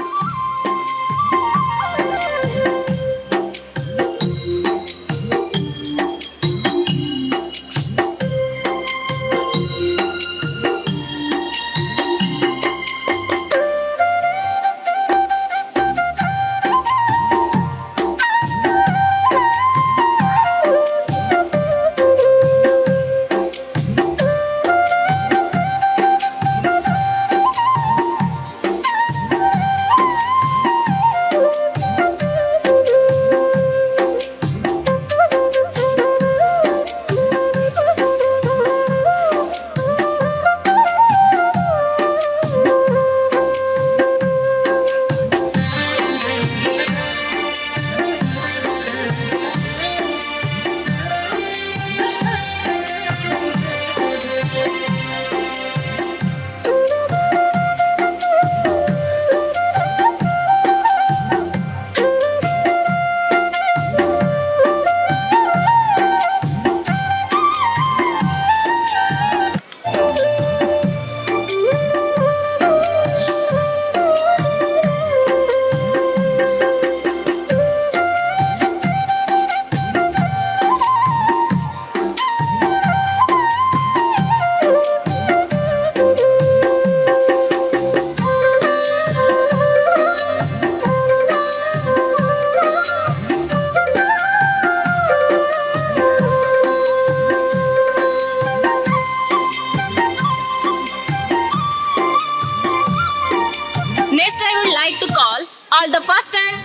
All the first and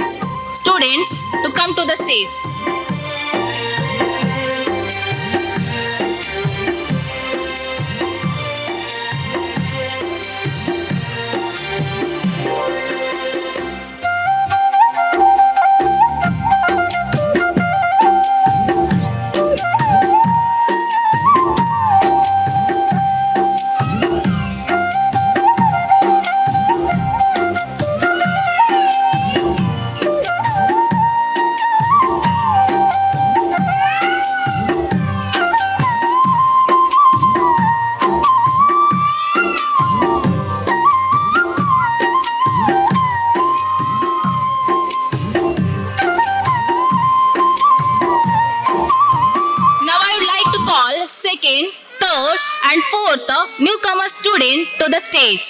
students to come to the stage. Second, third and fourth newcomer student to the stage.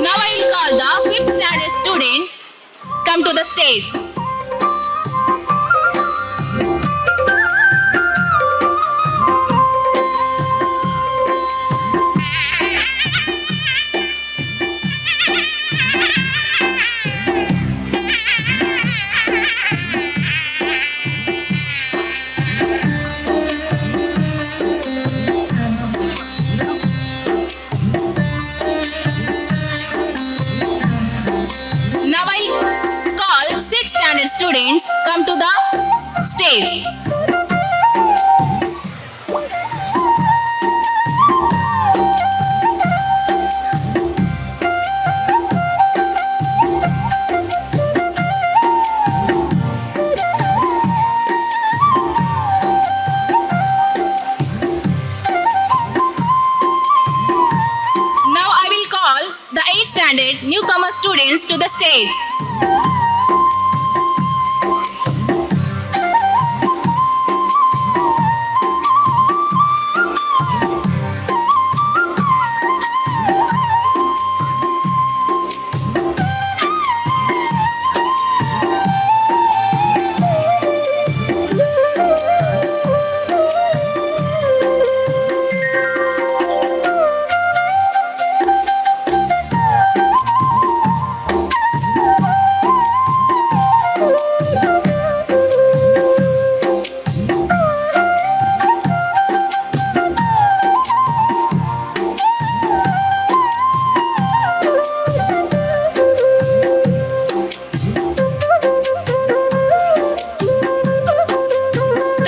Now I will call the 5th standard student come to the stage. Now I call 6th standard students come to the stage. the stage.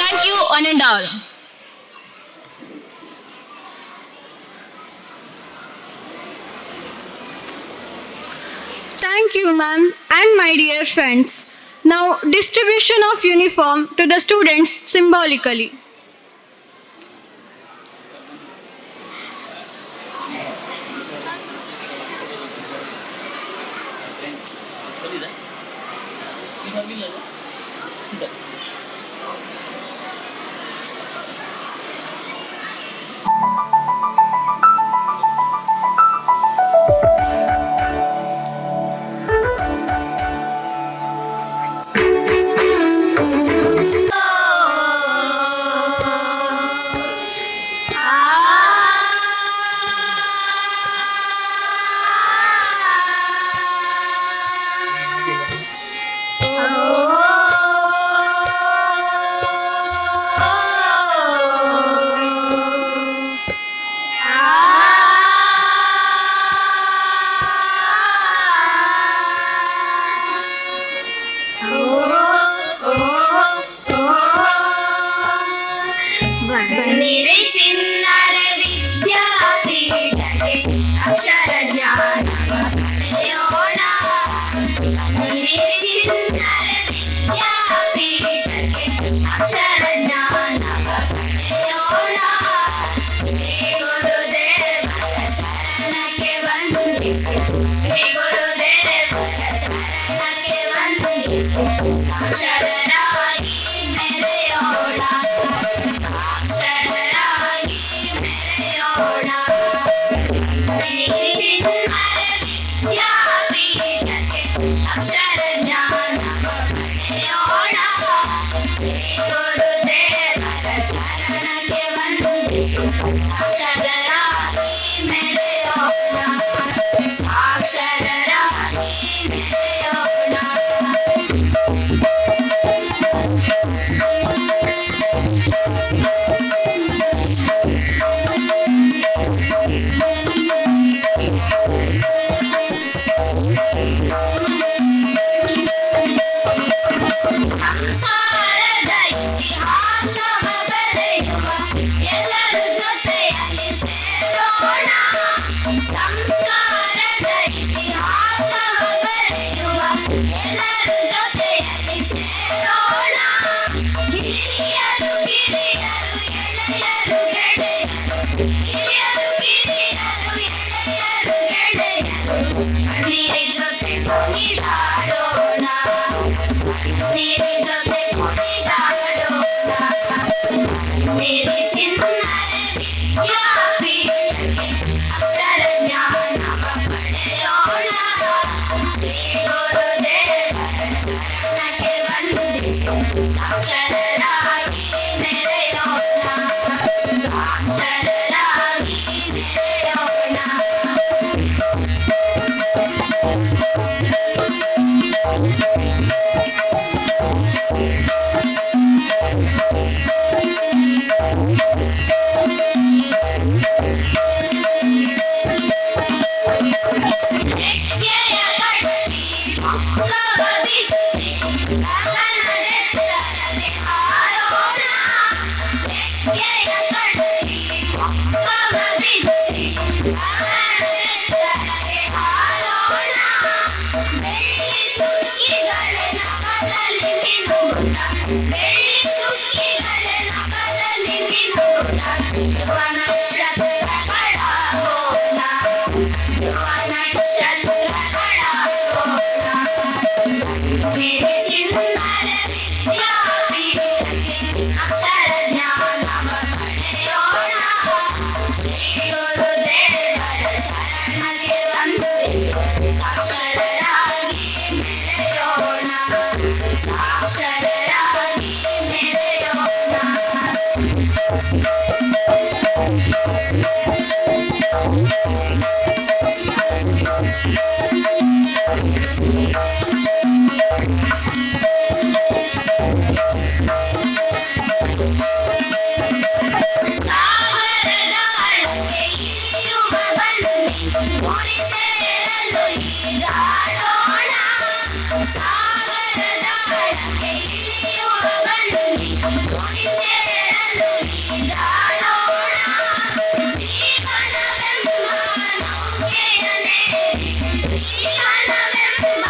Thank you, one and all. Thank you, ma'am, and my dear friends. Now, distribution of uniform to the students symbolically. ಬನ್ನಿರಿ ಚಿನ್ನರ ವಿದ್ಯಾಪೀಠಕ್ಕೆ ಅಕ್ಷರ ಜ್ಞಾನವ ಪಡೆಯೋಣ. ಬನ್ನಿರಿ ಚಿನ್ನರ ವಿದ್ಯಾಪೀಠಕ್ಕೆ ಅಕ್ಷರ ಜ್ಞಾನವ ಪಡೆಯೋಣ. ಶ್ರೀ ಗುರುದೇವರ ಚರಣಕ್ಕೆ ವಂದಿಸಿ, ಶ್ರೀ ಗುರುದೇವರ ಚರಣಕ್ಕೆ ವಂದಿಸಿ ಸಾಕ್ಷರರಾಗಿ ಮೆರೆಯೋಣ. ಸಾಕ್ಷರರಾಗಿ ಮೆರೆಯೋಣ. ಚಿನ್ನರ ವಿದ್ಯಾಪೀಠಕ್ಕೆ ಅಕ್ಷರ ಜ್ಞಾನವ ಪಡೆಯೋಣ. ಶ್ರೀ ಗುರುದೇವರ ಚರಣಕ್ಕೆ ವಂದಿಸಿ ಸಾಕ್ಷರರಾಗಿ ಮೆರೆಯೋಣ. ಸಾಕ್ಷರರಾಗಿ ಮೆರೆಯೋಣ. ಸಂಸಾರದ ಇತಿಹಾಸವ ಬರೆಯುವ ಎಲ್ಲರ ಜೊತೆಯಲ್ಲಿ ಸೇರೋಣ. ಸಂಸ್ಕಾರದ ಇತಿಹಾಸವ ಬರೆಯುವ ಎಲ್ಲರ ಜೊತೆಯಲ್ಲಿ ಸೇರೋಣ. ಹಿರಿಯರು ಕಿರಿಯರು ಎಳೆಯರು ಗೆಳೆಯರು, ಹಿರಿಯರು ಕಿರಿಯರು ಎಳೆಯರು ಗೆಳೆಯರು, ಕಣ್ಣೀರಿ ಜೊತೆ ಕುಣಿದಾಡೋಣ. ನೀರಿ ಜೊತೆ ಕುಣಿದಾಡೋಣ. ನೀರಿ ಚಿನ್ನರ ವಿದ್ಯಾಪೀಠಕ್ಕೆ ಅಕ್ಷರ ಜ್ಞಾನವ ಪಡೆಯೋಣ. ಶ್ರೀ ಗುರುದೇವರ ಚರಣಕ್ಕೆ ವಂದಿಸಿ ಸಾಕ್ಷರರಾಗಿ ಮೆರೆಯೋಣ. ಸಾಕ್ಷರರಾಗಿ ಮೆರೆಯೋಣ. ರೆಕ್ಕೆಯ ಕಟ್ಟಿ ಮುಖವ ಬಿಚ್ಚಿ ಗಗನದೆತ್ತರಕ್ಕೆ ಹಾರೋಣ. ರೆಕ್ಕೆಯ ಕಟ್ಟಿ ಮುಖವ ಬಿಚ್ಚಿ ಗಗನದೆತ್ತರಕ್ಕೆ ಹಾರೋಣ. ಬೆಳ್ಳಿ ಚುಕ್ಕಿಗಳೇ ನಭದಲ್ಲಿ ಮಿನುಗುತ್ತ, ಬೆಳ್ಳಿ ಚುಕ್ಕಿಗಳೇ ನಭದಲ್ಲಿ ಮಿನುಗುತ್ತ ಯುವ ನಕ್ಷತ್ರಗಳಾಗೋಣ. ಯುವ ನಕ್ಷತ್ರಗಳಾಗೋಣ. मेरे चिन्मय विद्यापीठಕ್ಕೆ ಅಕ್ಷರ ಜ್ಞಾನವ ಪಡೆಯೋಣ. ಶ್ರೀ ಗುರುದೇವರ ಶರಣಕ್ಕೆ ವಂದಿಸಿ ಸಾಕ್ಷರರಾಗಿ ಮೆರೆಯೋಣ. ಸಾಕ್ಷರರಾಗಿ ಮೆರೆಯೋಣ. ಸಾಗರದ ಆಳಕ್ಕೆ ಇಳಿಯುವ ಬನ್ನಿ, ಗುರಿ ಸೇರಲು ಈಜಾಡೋಣ. ಸಾಗರದ ಆಳಕ್ಕೆ ಇಳಿಯುವ ಬನ್ನಿ, ಗುರಿ ಸೇರಲು ಈಜಾಡೋಣ. ಜೀವನವೆಂಬ ನೌಕೆಯನೇರಿ, ಜೀವನವೆಂಬ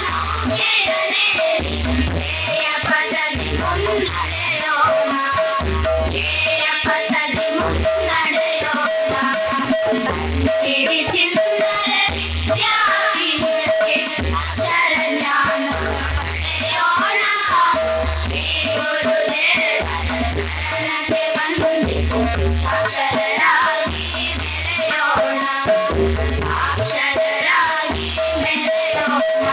ನೌಕೆಯನೇರಿ, ಧ್ಯೇಯ ಪಥದಿ ಮುನ್ನಡೆಯೋಣ. ಧ್ಯೇಯ ಪಥದಿ ಮುನ್ನಡೆಯೋಣ. ಬಂದಿರಿ ಚಿನ್ನದ ವಿದ್ಯಾಪೀಠಕ್ಕೆ ಅಕ್ಷರ ಜ್ಞಾನವ ಪಡೆಯೋಣ. ಶ್ರೀ ಗುರುದೇವರ ಚರಣಕ್ಕೆ ವಂದಿಸಿ ಸಾಕ್ಷರರಾಗಿ ಮೆರೆಯೋಣ. ಸಾಕ್ಷರರಾಗಿ ಮೆರೆಯೋಣ.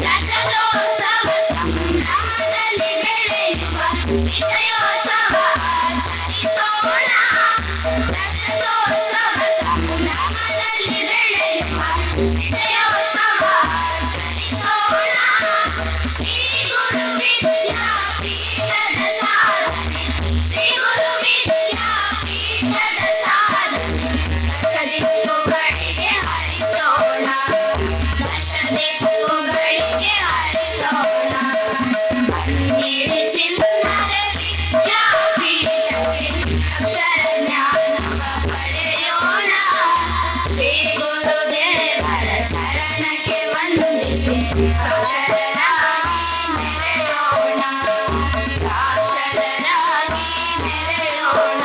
ರಜತೋತ್ಸವ ಸಂಭ್ರಮದಲ್ಲಿ ಬೆಳೆಯುವ ವಿಜಯೋತ್ಸವ ಆಚರಿಸೋಣ. ರಜತೋತ್ಸವ ಸಂಭ್ರಮದಲ್ಲಿ ಬೆಳೆಯುವ ವಿಜಯೋತ್ಸವ ಆಚರಿಸೋಣ. ಶ್ರೀ ಗುರು ವಿದ್ಯಾಪೀಠದ ಸಾಧನೆ, ಶ್ರೀ ಗುರು ವಿದ್ಯಾಪೀಠದ ಸಾಧನೆ ದಶದಿಕ್ಕುಗಳಿಗೆ ಹರಿಸೋಣ. ದಶದಿಕ್ಕುಗಳಿಗೆ ಹರಿಸೋಣ. ಬನ್ನಿರಿ ಚಿನ್ನದ ವಿದ್ಯಾಪೀಠಕ್ಕೆ ಅಕ್ಷರ ಜ್ಞಾನವ ಪಡೆಯೋಣ. ಶ್ರೀ ಗುರುದೇವರ ಚರಣಕ್ಕೆ ವಂದಿಸಿ ಸಾಕ್ಷರರಾಗಿ ಮೆರೆಯೋಣ. ಸಾಕ್ಷರರಾಗಿ ಮೆರೆಯೋಣ.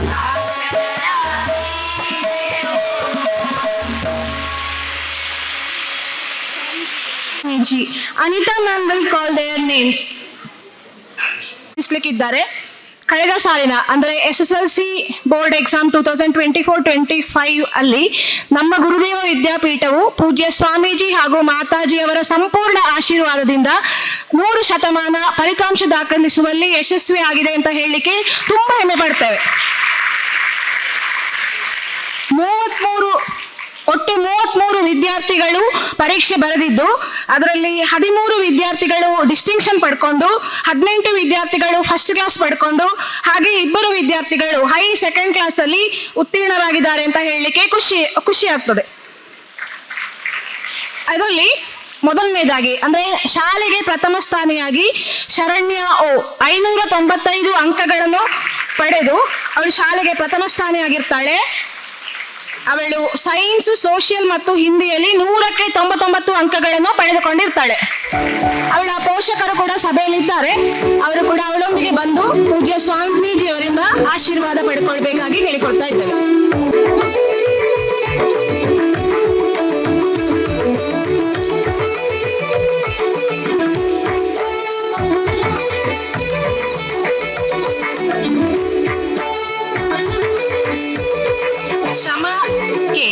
ಸಾಕ್ಷರರಾಗಿ ಮೆರೆಯೋಣ. Anita ma'am will call their names. ಇದ್ದಾರೆ. ಕಳೆದ ಸಾಲಿನ ಅಂದರೆ SSLC ಬೋರ್ಡ್ ಎಕ್ಸಾಮ್ 2024-25 ಅಲ್ಲಿ ನಮ್ಮ ಗುರುದೇವ ವಿದ್ಯಾಪೀಠವು ಪೂಜ್ಯ ಸ್ವಾಮೀಜಿ ಹಾಗೂ ಮಾತಾಜಿ ಅವರ ಸಂಪೂರ್ಣ ಆಶೀರ್ವಾದದಿಂದ 100% ಫಲಿತಾಂಶ ದಾಖಲಿಸುವಲ್ಲಿ ಯಶಸ್ವಿ ಆಗಿದೆ ಅಂತ ಹೇಳಲಿಕ್ಕೆ ತುಂಬಾ ಹೆಮ್ಮೆ ಪಡ್ತೇವೆ. 33 ವಿದ್ಯಾರ್ಥಿಗಳು ಪರೀಕ್ಷೆ ಬರೆದಿದ್ದು ಅದರಲ್ಲಿ 13 ವಿದ್ಯಾರ್ಥಿಗಳು ಡಿಸ್ಟಿಂಕ್ಷನ್ ಪಡ್ಕೊಂಡು, 18 ವಿದ್ಯಾರ್ಥಿಗಳು ಫಸ್ಟ್ ಕ್ಲಾಸ್ ಪಡ್ಕೊಂಡು, ಹಾಗೆ 2 ವಿದ್ಯಾರ್ಥಿಗಳು ಹೈ ಸೆಕೆಂಡ್ ಕ್ಲಾಸ್ ಅಲ್ಲಿ ಉತ್ತೀರ್ಣರಾಗಿದ್ದಾರೆ ಅಂತ ಹೇಳಲಿಕ್ಕೆ ಖುಷಿ ಆಗ್ತದೆ. ಅದರಲ್ಲಿ ಮೊದಲನೇದಾಗಿ ಅಂದ್ರೆ ಶಾಲೆಗೆ ಪ್ರಥಮ ಸ್ಥಾನಿಯಾಗಿ ಶರಣ್ಯ ಓ 595 ಅಂಕಗಳನ್ನು ಪಡೆದು ಅವಳು ಶಾಲೆಗೆ ಪ್ರಥಮ ಸ್ಥಾನಿಯಾಗಿರ್ತಾಳೆ. ಅವಳು ಸೈನ್ಸ್, ಸೋಷಿಯಲ್ ಮತ್ತು ಹಿಂದಿಯಲ್ಲಿ 100ಕ್ಕೆ 99 ಅಂಕಗಳನ್ನು ಪಡೆದುಕೊಂಡಿರ್ತಾಳೆ. ಅವಳ ಪೋಷಕರು ಕೂಡ ಸಭೆಯಲ್ಲಿದ್ದಾರೆ. ಅವರು ಕೂಡ ಅವಳೊಂದಿಗೆ ಬಂದು ಪೂಜ್ಯ ಸ್ವಾಮೀಜಿ ಅವರಿಂದ ಆಶೀರ್ವಾದ ಪಡ್ಕೊಳ್ಬೇಕಾಗಿ ಹೇಳಿಕೊಳ್ತಾ ಇದ್ದೇವೆ. ಶ್ರಮಕ್ಕೆ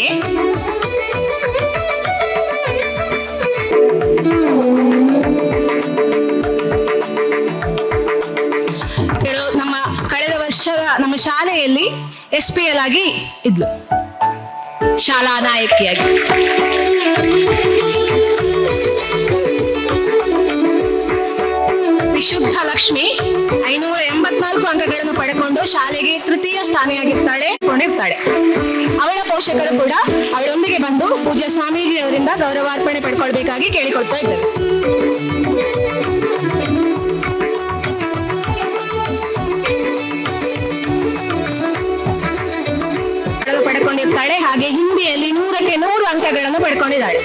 ನಮ್ಮ ಕಳೆದ ವರ್ಷ ನಮ್ಮ ಶಾಲೆಯಲ್ಲಿ SPL ಆಗಿ ಇದ್ಲು, ಶಾಲಾ ನಾಯಕಿಯಾಗಿ. ವಿಶುದ್ಧ ಲಕ್ಷ್ಮಿ 584 ಅಂಕಗಳನ್ನು ಪಡೆಕೊಂಡು ಶಾಲೆಗೆ ತೃತೀಯ ಸ್ಥಾನಿಯಾಗಿರ್ತಾಳೆ. ಅವಳ ಪೋಷಕರು ಕೂಡ ಅವಳೊಂದಿಗೆ ಬಂದು ಪೂಜ್ಯ ಸ್ವಾಮೀಜಿ ಅವರಿಂದ ಗೌರವಾರ್ಪಣೆ ಪಡ್ಕೊಳ್ಬೇಕಾಗಿ ಕೇಳಿಕೊಳ್ತಾ ಇದ್ದೇವೆ. ಪಡ್ಕೊಂಡಿರ್ತಾಳೆ. ಹಾಗೆ ಹಿಂದಿಯಲ್ಲಿ 100ಕ್ಕೆ 100 ಅಂಕಗಳನ್ನು ಪಡ್ಕೊಂಡಿದ್ದಾಳೆ.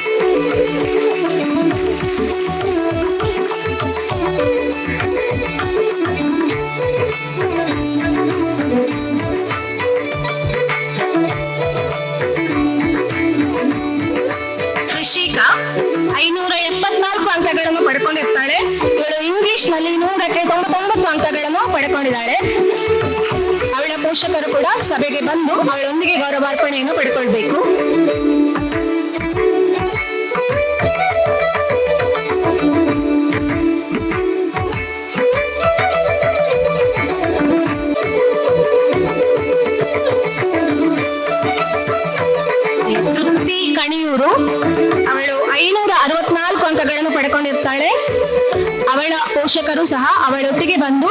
574 ಅಂಕಗಳನ್ನು ಪಡ್ಕೊಂಡಿರ್ತಾಳೆ. ಇವಳು ಇಂಗ್ಲಿಷ್ ನಲ್ಲಿ 100ಕ್ಕೆ 99 ಅಂಕಗಳನ್ನು ಪಡ್ಕೊಂಡಿದ್ದಾಳೆ. ಅವಳ ಪೋಷಕರು ಕೂಡ ಸಭೆಗೆ ಬಂದು ಅವಳೊಂದಿಗೆ ಗೌರವಾರ್ಪಣೆಯನ್ನು ಪಡ್ಕೊಳ್ಬೇಕು. ಕಣಿಯೂರು ಅವಳು 564 ಅಂಕಗಳನ್ನು ಪಡ್ಕೊಂಡಿರ್ತಾಳೆ. ಅವಳ ಪೋಷಕರು ಸಹ ಅವಳೊಟ್ಟಿಗೆ ಬಂದು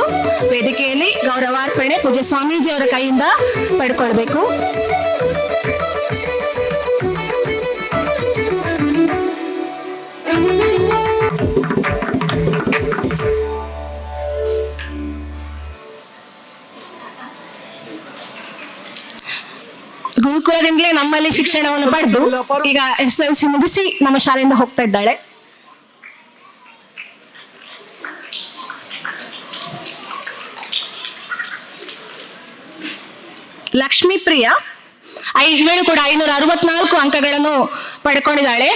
ವೇದಿಕೆಯಲ್ಲಿ ಗೌರವಾರ್ಪಣೆ ಪೂಜ್ಯ ಸ್ವಾಮೀಜಿ ಅವರ ಕೈಯಿಂದ ಪಡ್ಕೊಳ್ಬೇಕು. ಗುರುಕುಲದಿಂದಲೇ ನಮ್ಮಲ್ಲಿ ಶಿಕ್ಷಣವನ್ನು ಪಡೆದು ಈಗ SSLC ಮುಗಿಸಿ ನಮ್ಮ ಶಾಲೆಯಿಂದ ಹೋಗ್ತಾ ಇದ್ದಾಳೆ. ಲಕ್ಷ್ಮೀ ಪ್ರಿಯಾ ಇವಳು ಕೂಡ 564 ಅಂಕಗಳನ್ನು ಪಡ್ಕೊಂಡಿದ್ದಾಳೆ.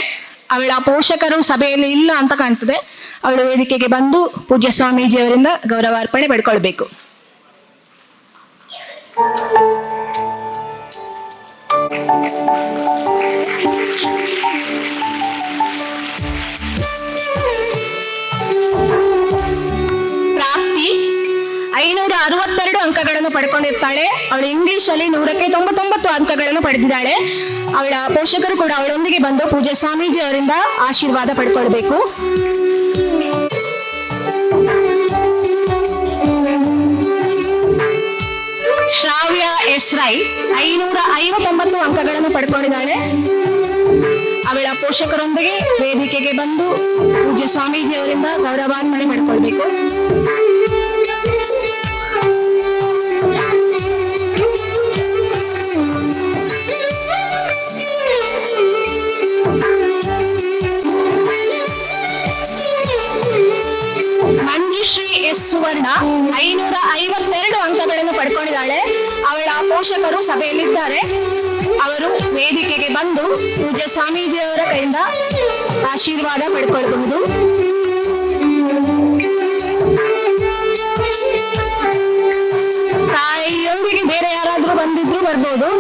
ಅವಳ ಪೋಷಕರು ಸಭೆಯಲ್ಲಿ ಇಲ್ಲ ಅಂತ ಕಾಣ್ತದೆ. ಅವಳು ವೇದಿಕೆಗೆ ಬಂದು ಪೂಜ್ಯ ಸ್ವಾಮೀಜಿ ಅವರಿಂದ ಗೌರವಾರ್ಪಣೆ ಪಡ್ಕೊಳ್ಬೇಕು. ಪ್ರಾಪ್ತಿ 562 ಅಂಕಗಳನ್ನು ಪಡ್ಕೊಂಡಿರ್ತಾಳೆ. ಅವಳು ಇಂಗ್ಲಿಷ್ ಅಲ್ಲಿ 100ಕ್ಕೆ 99 ಅಂಕಗಳನ್ನು ಪಡೆದಿದ್ದಾಳೆ. ಅವಳ ಪೋಷಕರು ಕೂಡ ಅವಳೊಂದಿಗೆ ಬಂದು ಪೂಜ್ಯ ಸ್ವಾಮೀಜಿ ಅವರಿಂದ ಆಶೀರ್ವಾದ ಪಡ್ಕೊಳ್ಬೇಕು. ಶ್ರಾವ್ಯ ಎಸ್ ರೈ 559 ಅಂಕಗಳನ್ನು ಪಡ್ಕೊಂಡಿದ್ದಾಳೆ. ಅವಳ ಪೋಷಕರೊಂದಿಗೆ ವೇದಿಕೆಗೆ ಬಂದು ಪೂಜ್ಯ ಸ್ವಾಮೀಜಿ ಅವರಿಂದ ಗೌರವಾರ್ಪಣೆ ಮಾಡಿಕೊಳ್ಬೇಕು. ಮಂಜುಶ್ರೀ ಎಸ್ ಸುವರ್ಣ 552 ಅಂಕಗಳನ್ನು ಪಡ್ಕೊಂಡಿದ್ದಾಳೆ. ಅವಳ ಪೋಷಕರು ಸಭೆಯಲ್ಲಿದ್ದಾರೆ. ಅವರು ವೇದಿಕೆಗೆ ಬಂದು ಪೂಜ್ಯ ಸ್ವಾಮೀಜಿಯವರ ಕೈಯಿಂದ ಆಶೀರ್ವಾದ ಪಡ್ಕೊಳ್ಬಹುದು. ತಾಯಿಯೊಂದಿಗೆ ಬೇರೆ ಯಾರಾದ್ರೂ ಬಂದಿದ್ರು ಬರ್ಬೋದು.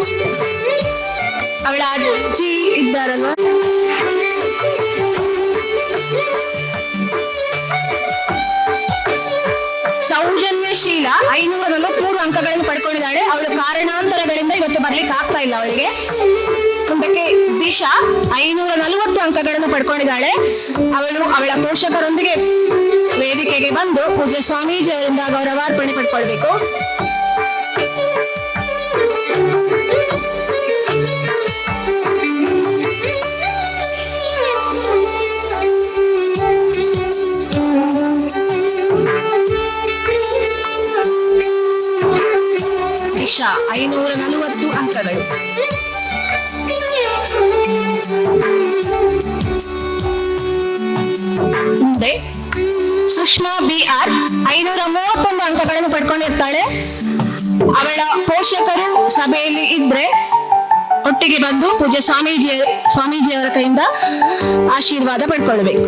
ಅವಳ ಅಜ್ಜಿ ಇದ್ದಾರಲ್ವಾ. ಸೌಜನ್ಯಶೀಲ 543 ಅಂಕಗಳನ್ನು ಪಡ್ಕೊಂಡಿದ್ದಾಳೆ. ಅವಳು ಕಾರಣಾಂತರಗಳಿಂದ ಇವತ್ತು ಬರ್ಲಿಕ್ಕೆ ಆಗ್ತಾ ಇಲ್ಲ ಅವಳಿಗೆ. ಮುಂದಕ್ಕೆ ದಿಶಾ 540 ಅಂಕಗಳನ್ನು ಪಡ್ಕೊಂಡಿದ್ದಾಳೆ. ಅವಳು ಅವಳ ಪೋಷಕರೊಂದಿಗೆ ವೇದಿಕೆಗೆ ಬಂದು ಪೂಜ್ಯ ಸ್ವಾಮೀಜಿ ಅವರಿಂದ ಗೌರವಾರ್ಪಣೆ ಪಡ್ಕೊಳ್ಬೇಕು. ದಿಶಾ 540 ಅಂಕಗಳು. ಮುಂದೆ ಸುಷ್ಮಾ BR 531 ಅಂಕಗಳನ್ನು ಪಡ್ಕೊಂಡಿರ್ತಾಳೆ. ಅವಳ ಪೋಷಕರು ಸಭೆಯಲ್ಲಿ ಇದ್ರೆ ಒಟ್ಟಿಗೆ ಬಂದು ಪೂಜ್ಯ ಸ್ವಾಮೀಜಿಯವರ ಕೈಯಿಂದ ಆಶೀರ್ವಾದ ಪಡ್ಕೊಳ್ಬೇಕು.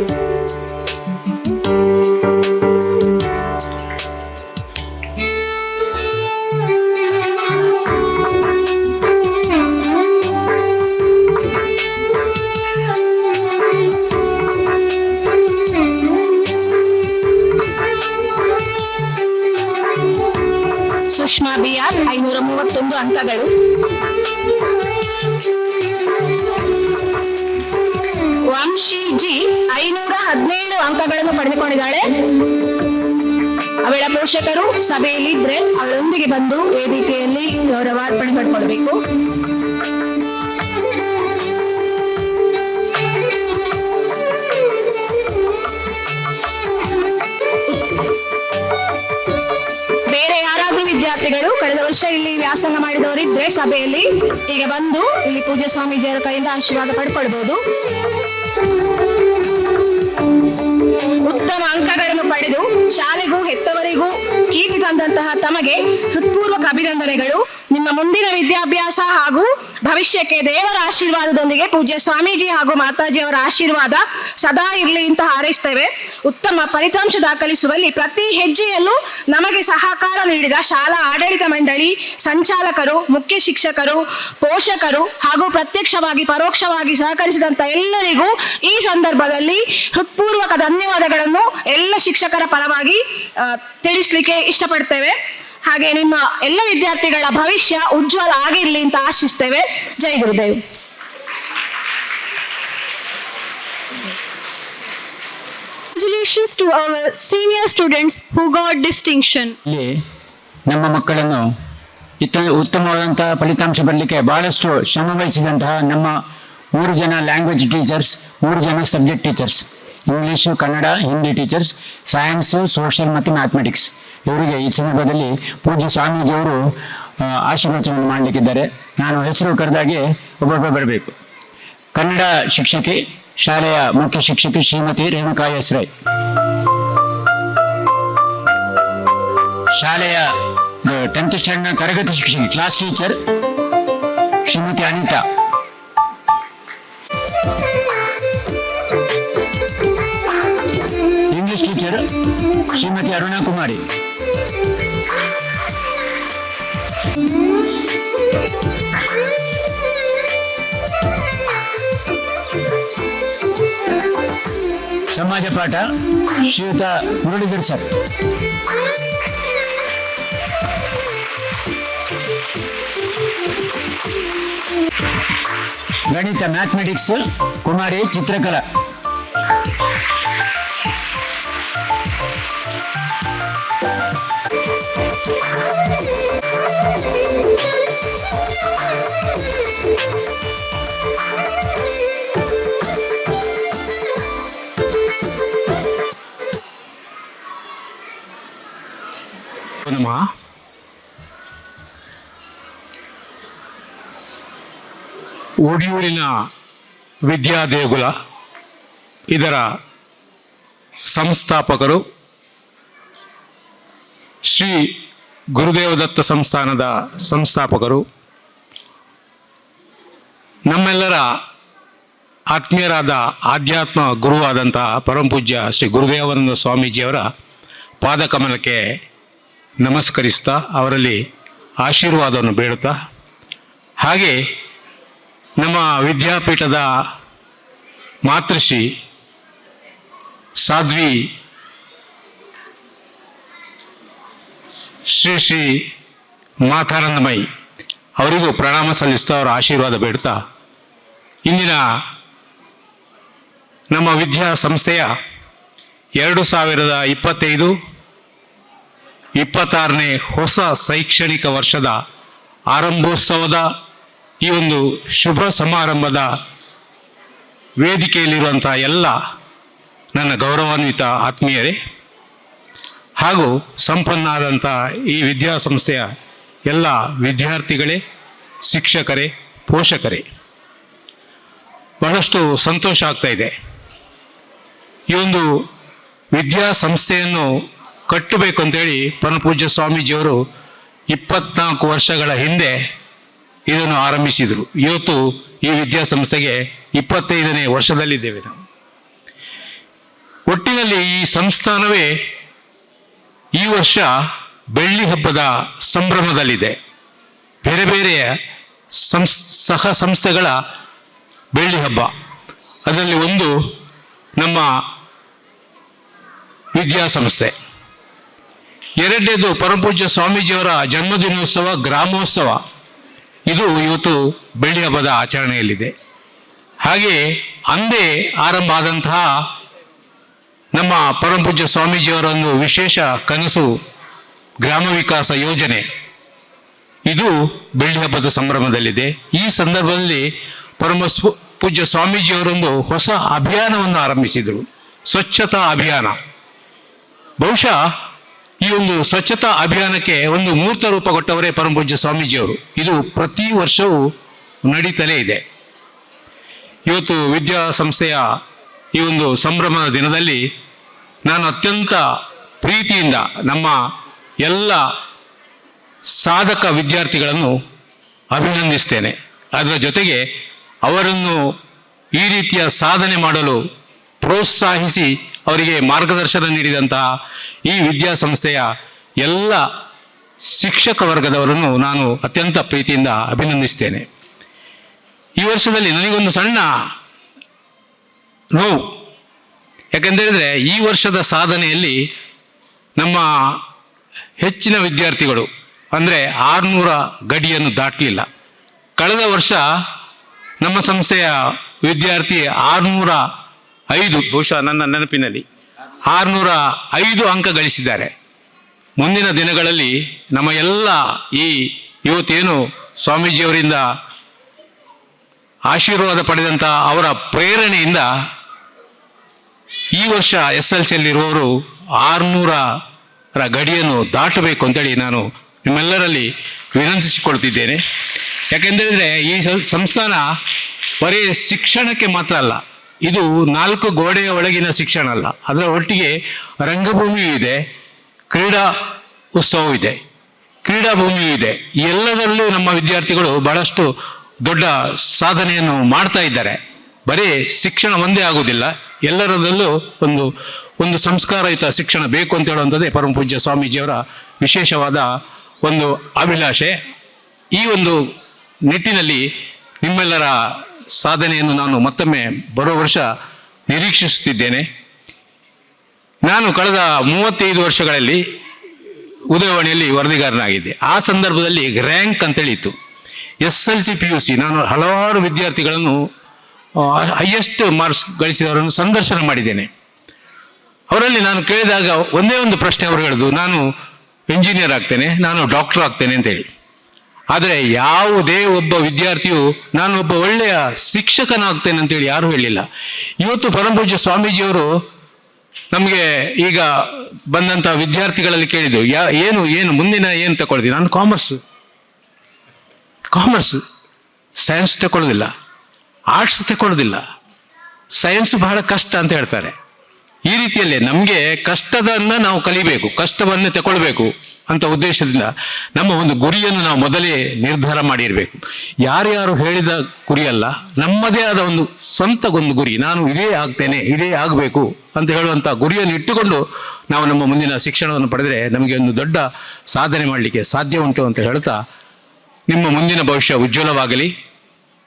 ಸುಷ್ಮಾ BR 531 ಅಂಕಗಳು. ವಂಶಿ ಜಿ 517 ಅಂಕಗಳನ್ನು ಪಡೆದುಕೊಂಡಿದ್ದಾಳೆ. ಅವಳ ಪೋಷಕರು ಸಭೆಯಲ್ಲಿ ಇದ್ರೆ ಅವಳೊಂದಿಗೆ ಬಂದು ವೇದಿಕೆಯಲ್ಲಿ ಗೌರವಾರ್ಪಣೆ ಪಡ್ಕೊಳ್ಬೇಕು. ಬೇರೆ ಯಾರಾದ್ರೂ ವಿದ್ಯಾರ್ಥಿಗಳು ಕಳೆದ ವರ್ಷ ಇಲ್ಲಿ ವ್ಯಾಸಂಗ ಮಾಡಿದವರಿದ್ರೆ ಸಭೆಯಲ್ಲಿ ಈಗ ಬಂದು ಇಲ್ಲಿ ಪೂಜ್ಯ ಸ್ವಾಮೀಜಿಯವರ ಕೈಯಿಂದ ಆಶೀರ್ವಾದ ಪಡ್ಕೊಳ್ಬಹುದು. ಉತ್ತಮ ಅಂಕಗಳನ್ನು ಪಡೆದು ಶಾಲೆಗೂ ಹೆತ್ತವರಿಗೂ ಕೀರ್ತಿ ತಂದಂತಹ ತಮಗೆ ಹೃತ್ಪೂರ್ವಕ ಅಭಿನಂದನೆಗಳು. ನಿಮ್ಮ ಮುಂದಿನ ವಿದ್ಯಾಭ್ಯಾಸ ಹಾಗೂ ಭವಿಷ್ಯಕ್ಕೆ ದೇವರ ಆಶೀರ್ವಾದದೊಂದಿಗೆ ಪೂಜ್ಯ ಸ್ವಾಮೀಜಿ ಹಾಗೂ ಮಾತಾಜಿಯವರ ಆಶೀರ್ವಾದ ಸದಾ ಇರಲಿ ಅಂತ ಹಾರೈಸ್ತೇವೆ. ಉತ್ತಮ ಫಲಿತಾಂಶ ದಾಖಲಿಸುವಲ್ಲಿ ಪ್ರತಿ ಹೆಜ್ಜೆಯಲ್ಲೂ ನಮಗೆ ಸಹಕಾರ ನೀಡಿದ ಶಾಲಾ ಆಡಳಿತ ಮಂಡಳಿ, ಸಂಚಾಲಕರು, ಮುಖ್ಯ ಶಿಕ್ಷಕರು, ಪೋಷಕರು ಹಾಗೂ ಪ್ರತ್ಯಕ್ಷವಾಗಿ ಪರೋಕ್ಷವಾಗಿ ಸಹಕರಿಸಿದಂಥ ಎಲ್ಲರಿಗೂ ಈ ಸಂದರ್ಭದಲ್ಲಿ ಹೃತ್ಪೂರ್ವಕ ಧನ್ಯವಾದಗಳನ್ನು ಎಲ್ಲ ಶಿಕ್ಷಕರ ಪರವಾಗಿ ತಿಳಿಸ್ಲಿಕ್ಕೆ ಇಷ್ಟಪಡ್ತೇವೆ. ಹಾಗೆ ನಿಮ್ಮ ಎಲ್ಲ ವಿದ್ಯಾರ್ಥಿಗಳ ಭವಿಷ್ಯ ಉಜ್ವಲ ಆಗಿರಲಿ ಅಂತ ಆಶಿಸ್ತೇವೆ. ಜೈ Gurudev. Congratulations to our senior students who got distinction. ಇಲ್ಲಿ ನಮ್ಮ ಮಕ್ಕಳನ್ನು ಉತ್ತಮವಾದಂತಹ ಫಲಿತಾಂಶ ಬರಲಿಕ್ಕೆ ಬಹಳಷ್ಟು ಶ್ರಮ ವಹಿಸಿದಂತಹ ನಮ್ಮ 3 ಜನ ಲ್ಯಾಂಗ್ವೇಜ್ ಟೀಚರ್ಸ್, 3 ಜನ subject teachers, English, Kannada, Hindi teachers, science, social ಮತ್ತು ಮ್ಯಾಥಮೆಟಿಕ್ಸ್, ಇವರಿಗೆ ಈ ಸಂದರ್ಭದಲ್ಲಿ ಪೂಜ್ಯ ಸ್ವಾಮೀಜಿಯವರು ಆಶೀರ್ವಚನ ಮಾಡಲಿಕ್ಕಿದ್ದಾರೆ. ನಾನು ಹೆಸರು ಕರೆದಾಗೆ ಒಬ್ಬೊಬ್ಬ ಬರಬೇಕು. ಕನ್ನಡ ಶಿಕ್ಷಕಿ, ಶಾಲೆಯ ಮುಖ್ಯ ಶಿಕ್ಷಕಿ ಶ್ರೀಮತಿ ರೇಣುಕಾ ಎಸ್ ರೈ. ಶಾಲೆಯ 10th ಸ್ಟ್ಯಾಂಡರ್ಡ್ ತರಗತಿ ಶಿಕ್ಷಕಿ, class teacher Shrimati Anita. English teacher Shrimati Aruna Kumari. ಸಮಾಜ ಪಾಠ ಶ್ರೀಯುತ ಮುರಳೀಧರ್ ಸರ್. ಗಣಿತ ಮ್ಯಾಥಮೆಟಿಕ್ಸ್ ಕುಮಾರಿ ಚಿತ್ರಕಲಾ. ಒಡಿಯೂರಿನ ವಿದ್ಯಾದೇಗುಲ ಇದರ ಸಂಸ್ಥಾಪಕರು ಶ್ರೀ ಗುರುದೇವದತ್ತ ಸಂಸ್ಥಾನದ ಸಂಸ್ಥಾಪಕರು, ನಮ್ಮೆಲ್ಲರ ಆತ್ಮೀಯರಾದ ಆಧ್ಯಾತ್ಮ ಗುರುವಾದಂತಹ ಪರಮಪೂಜ್ಯ ಶ್ರೀ ಗುರುದೇವಾನಂದ ಸ್ವಾಮೀಜಿಯವರ ಪಾದಕಮಲಕ್ಕೆ ನಮಸ್ಕರಿಸ್ತಾ ಅವರಲ್ಲಿ ಆಶೀರ್ವಾದವನ್ನು ಬೇಡುತ್ತಾ, ಹಾಗೆ ನಮ್ಮ ವಿದ್ಯಾಪೀಠದ ಮಾತೃಶ್ರೀ ಸಾಧ್ವಿ ಶ್ರೀ ಮಾತಾನಂದಮಯಿ ಅವರಿಗೂ ಪ್ರಣಾಮ ಸಲ್ಲಿಸ್ತಾ ಅವರ ಆಶೀರ್ವಾದ ಬೇಡ್ತಾ, ಇಂದಿನ ನಮ್ಮ ವಿದ್ಯಾಸಂಸ್ಥೆಯ 2025-26ನೇ ಹೊಸ ಶೈಕ್ಷಣಿಕ ವರ್ಷದ ಆರಂಭೋತ್ಸವದ ಈ ಒಂದು ಶುಭ ಸಮಾರಂಭದ ವೇದಿಕೆಯಲ್ಲಿರುವಂಥ ಎಲ್ಲ ನನ್ನ ಗೌರವಾನ್ವಿತ ಆತ್ಮೀಯರೇ ಹಾಗೂ ಸಂಪನ್ನಾದಂಥ ಈ ವಿದ್ಯಾಸಂಸ್ಥೆಯ ಎಲ್ಲ ವಿದ್ಯಾರ್ಥಿಗಳೇ, ಶಿಕ್ಷಕರೇ, ಪೋಷಕರೇ, ಬಹಳಷ್ಟು ಸಂತೋಷ ಆಗ್ತಾ ಇದೆ. ಈ ಒಂದು ವಿದ್ಯಾಸಂಸ್ಥೆಯನ್ನು ಕಟ್ಟಬೇಕು ಅಂತೇಳಿ ಪರಮಪೂಜ್ಯ ಸ್ವಾಮೀಜಿಯವರು 24 ವರ್ಷಗಳ ಹಿಂದೆ ಇದನ್ನು ಆರಂಭಿಸಿದರು. ಇವತ್ತು ಈ ವಿದ್ಯಾಸಂಸ್ಥೆಗೆ 25ನೇ ವರ್ಷದಲ್ಲಿದ್ದೇವೆ ನಾವು. ಒಟ್ಟಿನಲ್ಲಿ ಈ ಸಂಸ್ಥಾನವೇ ಈ ವರ್ಷ ಬೆಳ್ಳಿ ಹಬ್ಬದ ಸಂಭ್ರಮದಲ್ಲಿದೆ. ಬೇರೆ ಬೇರೆಯ ಸಹ ಸಂಸ್ಥೆಗಳ ಬೆಳ್ಳಿ ಹಬ್ಬ, ಅದರಲ್ಲಿ ಒಂದು ನಮ್ಮ ವಿದ್ಯಾಸಂಸ್ಥೆ. ಎರಡನೇದು ಪರಮಪೂಜ್ಯ ಸ್ವಾಮೀಜಿಯವರ ಜನ್ಮದಿನೋತ್ಸವ, ಗ್ರಾಮೋತ್ಸವ, ಇದು ಇವತ್ತು ಬೆಳ್ಳಿ ಹಬ್ಬದ ಆಚರಣೆಯಲ್ಲಿದೆ. ಹಾಗೆ ಅಂದೇ ಆರಂಭ ಆದಂತಹ ನಮ್ಮ ಪರಮಪೂಜ್ಯ ಸ್ವಾಮೀಜಿಯವರ ಒಂದು ವಿಶೇಷ ಕನಸು ಗ್ರಾಮ ವಿಕಾಸ ಯೋಜನೆ, ಇದು ಬೆಳ್ಳಿ ಹಬ್ಬದ ಸಂಭ್ರಮದಲ್ಲಿದೆ. ಈ ಸಂದರ್ಭದಲ್ಲಿ ಪೂಜ್ಯ ಸ್ವಾಮೀಜಿಯವರೊಂದು ಹೊಸ ಅಭಿಯಾನವನ್ನು ಆರಂಭಿಸಿದರು, ಸ್ವಚ್ಛತಾ ಅಭಿಯಾನ. ಬಹುಶಃ ಈ ಒಂದು ಸ್ವಚ್ಛತಾ ಅಭಿಯಾನಕ್ಕೆ ಒಂದು ಮೂರ್ತ ರೂಪ ಕೊಟ್ಟವರೇ ಪರಮಪೂಜ್ಯ ಸ್ವಾಮೀಜಿಯವರು. ಇದು ಪ್ರತಿ ವರ್ಷವೂ ನಡೀತಲೇ ಇದೆ. ಇವತ್ತು ವಿದ್ಯಾಸಂಸ್ಥೆಯ ಈ ಒಂದು ಸಂಭ್ರಮದ ದಿನದಲ್ಲಿ ನಾನು ಅತ್ಯಂತ ಪ್ರೀತಿಯಿಂದ ನಮ್ಮ ಎಲ್ಲ ಸಾಧಕ ವಿದ್ಯಾರ್ಥಿಗಳನ್ನು ಅಭಿನಂದಿಸ್ತೇನೆ. ಅದರ ಜೊತೆಗೆ ಅವರನ್ನು ಈ ರೀತಿಯ ಸಾಧನೆ ಮಾಡಲು ಪ್ರೋತ್ಸಾಹಿಸಿ ಅವರಿಗೆ ಮಾರ್ಗದರ್ಶನ ನೀಡಿದಂತಹ ಈ ವಿದ್ಯಾಸಂಸ್ಥೆಯ ಎಲ್ಲ ಶಿಕ್ಷಕ ವರ್ಗದವರನ್ನು ನಾನು ಅತ್ಯಂತ ಪ್ರೀತಿಯಿಂದ ಅಭಿನಂದಿಸ್ತೇನೆ. ಈ ವರ್ಷದಲ್ಲಿ ನನಗೊಂದು ಸಣ್ಣ ನೋವು, ಯಾಕೆಂತೇಳಿದರೆ ಈ ವರ್ಷದ ಸಾಧನೆಯಲ್ಲಿ ನಮ್ಮ ಹೆಚ್ಚಿನ ವಿದ್ಯಾರ್ಥಿಗಳು ಅಂದರೆ 600 ಗಡಿಯನ್ನು ದಾಟಲಿಲ್ಲ. ಕಳೆದ ವರ್ಷ ನಮ್ಮ ಸಂಸ್ಥೆಯ ವಿದ್ಯಾರ್ಥಿ 605, ಬಹುಶಃ ನನ್ನ ನೆನಪಿನಲ್ಲಿ 605 ಅಂಕ ಗಳಿಸಿದ್ದಾರೆ. ಮುಂದಿನ ದಿನಗಳಲ್ಲಿ ನಮ್ಮ ಎಲ್ಲ ಇವತ್ತೇನು ಸ್ವಾಮೀಜಿಯವರಿಂದ ಆಶೀರ್ವಾದ ಪಡೆದಂಥ ಅವರ ಪ್ರೇರಣೆಯಿಂದ ಈ ವರ್ಷ SLCಯಲ್ಲಿರುವವರು 600ರ ಗಡಿಯನ್ನು ದಾಟಬೇಕು ಅಂತೇಳಿ ನಾನು ನಿಮ್ಮೆಲ್ಲರಲ್ಲಿ ವಿನಂತಿಸಿಕೊಳ್ತಿದ್ದೇನೆ. ಯಾಕೆಂದರೆ ಈ ಸಂಸ್ಥಾನ ಬರೀ ಶಿಕ್ಷಣಕ್ಕೆ ಮಾತ್ರ ಅಲ್ಲ, ಇದು 4 ಗೋಡೆಯ ಒಳಗಿನ ಶಿಕ್ಷಣ ಅಲ್ಲ, ಅದರ ಒಟ್ಟಿಗೆ ರಂಗಭೂಮಿಯೂ ಇದೆ, ಕ್ರೀಡಾ ಉತ್ಸವವೂ ಇದೆ, ಕ್ರೀಡಾಭೂಮಿಯೂ ಇದೆ. ಈ ಎಲ್ಲದರಲ್ಲೂ ನಮ್ಮ ವಿದ್ಯಾರ್ಥಿಗಳು ಬಹಳಷ್ಟು ದೊಡ್ಡ ಸಾಧನೆಯನ್ನು ಮಾಡ್ತಾ ಇದ್ದಾರೆ. ಬರೀ ಶಿಕ್ಷಣ ಒಂದೇ ಆಗುವುದಿಲ್ಲ, ಎಲ್ಲರದಲ್ಲೂ ಒಂದು ಸಂಸ್ಕಾರಯುತ ಶಿಕ್ಷಣ ಬೇಕು ಅಂತ ಹೇಳುವಂಥದ್ದೇ ಪರಮ ಪೂಜ್ಯ ಸ್ವಾಮೀಜಿಯವರ ವಿಶೇಷವಾದ ಒಂದು ಅಭಿಲಾಷೆ. ಈ ಒಂದು ನಿಟ್ಟಿನಲ್ಲಿ ನಿಮ್ಮೆಲ್ಲರ ಸಾಧನೆಯನ್ನು ನಾನು ಮತ್ತೊಮ್ಮೆ ಬರೋ ವರ್ಷ ನಿರೀಕ್ಷಿಸುತ್ತಿದ್ದೇನೆ. ನಾನು ಕಳೆದ 35 ವರ್ಷಗಳಲ್ಲಿ ಉದಯವಾಣಿಯಲ್ಲಿ ವರದಿಗಾರನಾಗಿದ್ದೆ. ಆ ಸಂದರ್ಭದಲ್ಲಿ ರ್ಯಾಂಕ್ ಅಂತೇಳಿ ಇತ್ತು. SLC PUC ನಾನು ಹಲವಾರು ವಿದ್ಯಾರ್ಥಿಗಳನ್ನು ಹೈಯೆಸ್ಟ್ ಮಾರ್ಕ್ಸ್ ಗಳಿಸಿದವರನ್ನು ಸಂದರ್ಶನ ಮಾಡಿದ್ದೇನೆ. ಅವರಲ್ಲಿ ನಾನು ಕೇಳಿದಾಗ ಒಂದೇ ಒಂದು ಪ್ರಶ್ನೆ ಅವರು ಹೇಳಿದ್ರು, ನಾನು ಇಂಜಿನಿಯರ್ ಆಗ್ತೇನೆ, ನಾನು ಡಾಕ್ಟರ್ ಆಗ್ತೇನೆ ಅಂತೇಳಿ. ಆದರೆ ಯಾವುದೇ ಒಬ್ಬ ವಿದ್ಯಾರ್ಥಿಯು ನಾನು ಒಬ್ಬ ಒಳ್ಳೆಯ ಶಿಕ್ಷಕನಾಗ್ತೇನೆ ಅಂತೇಳಿ ಯಾರೂ ಹೇಳಿಲ್ಲ. ಇವತ್ತು ಪರಮ ಪೂಜ್ಯ ಸ್ವಾಮೀಜಿಯವರು ನಮಗೆ ಈಗ ಬಂದಂಥ ವಿದ್ಯಾರ್ಥಿಗಳಲ್ಲಿ ಕೇಳಿದ್ದು ಏನು ಮುಂದಿನ ಏನು ತಗೊಳ್ತೀನಿ. ನಾನು ಕಾಮರ್ಸ್ ಸೈನ್ಸ್ ತಗೊಳ್ಳೋದಿಲ್ಲ, ಆರ್ಟ್ಸ್ ತಗೊಳ್ಳೋದಿಲ್ಲ, ಸೈನ್ಸ್ ಬಹಳ ಕಷ್ಟ ಅಂತ ಹೇಳ್ತಾರೆ. ಈ ರೀತಿಯಲ್ಲೇ ನಮಗೆ ಕಷ್ಟದನ್ನು ನಾವು ಕಲಿಬೇಕು, ಕಷ್ಟವನ್ನೇ ತಗೊಳ್ಬೇಕು ಅಂತ ಉದ್ದೇಶದಿಂದ ನಮ್ಮ ಒಂದು ಗುರಿಯನ್ನು ನಾವು ಮೊದಲೇ ನಿರ್ಧಾರ ಮಾಡಿರಬೇಕು. ಯಾರ್ಯಾರು ಹೇಳಿದ ಗುರಿಯಲ್ಲ, ನಮ್ಮದೇ ಆದ ಒಂದು ಸ್ವಂತ ಒಂದು ಗುರಿ, ನಾನು ಇದೇ ಆಗ್ತೇನೆ, ಇದೇ ಆಗಬೇಕು ಅಂತ ಹೇಳುವಂಥ ಗುರಿಯನ್ನು ಇಟ್ಟುಕೊಂಡು ನಾವು ನಮ್ಮ ಮುಂದಿನ ಶಿಕ್ಷಣವನ್ನು ಪಡೆದರೆ ನಮಗೆ ಒಂದು ದೊಡ್ಡ ಸಾಧನೆ ಮಾಡಲಿಕ್ಕೆ ಸಾಧ್ಯ ಉಂಟು ಅಂತ ಹೇಳ್ತಾ, ನಿಮ್ಮ ಮುಂದಿನ ಭವಿಷ್ಯ ಉಜ್ವಲವಾಗಲಿ.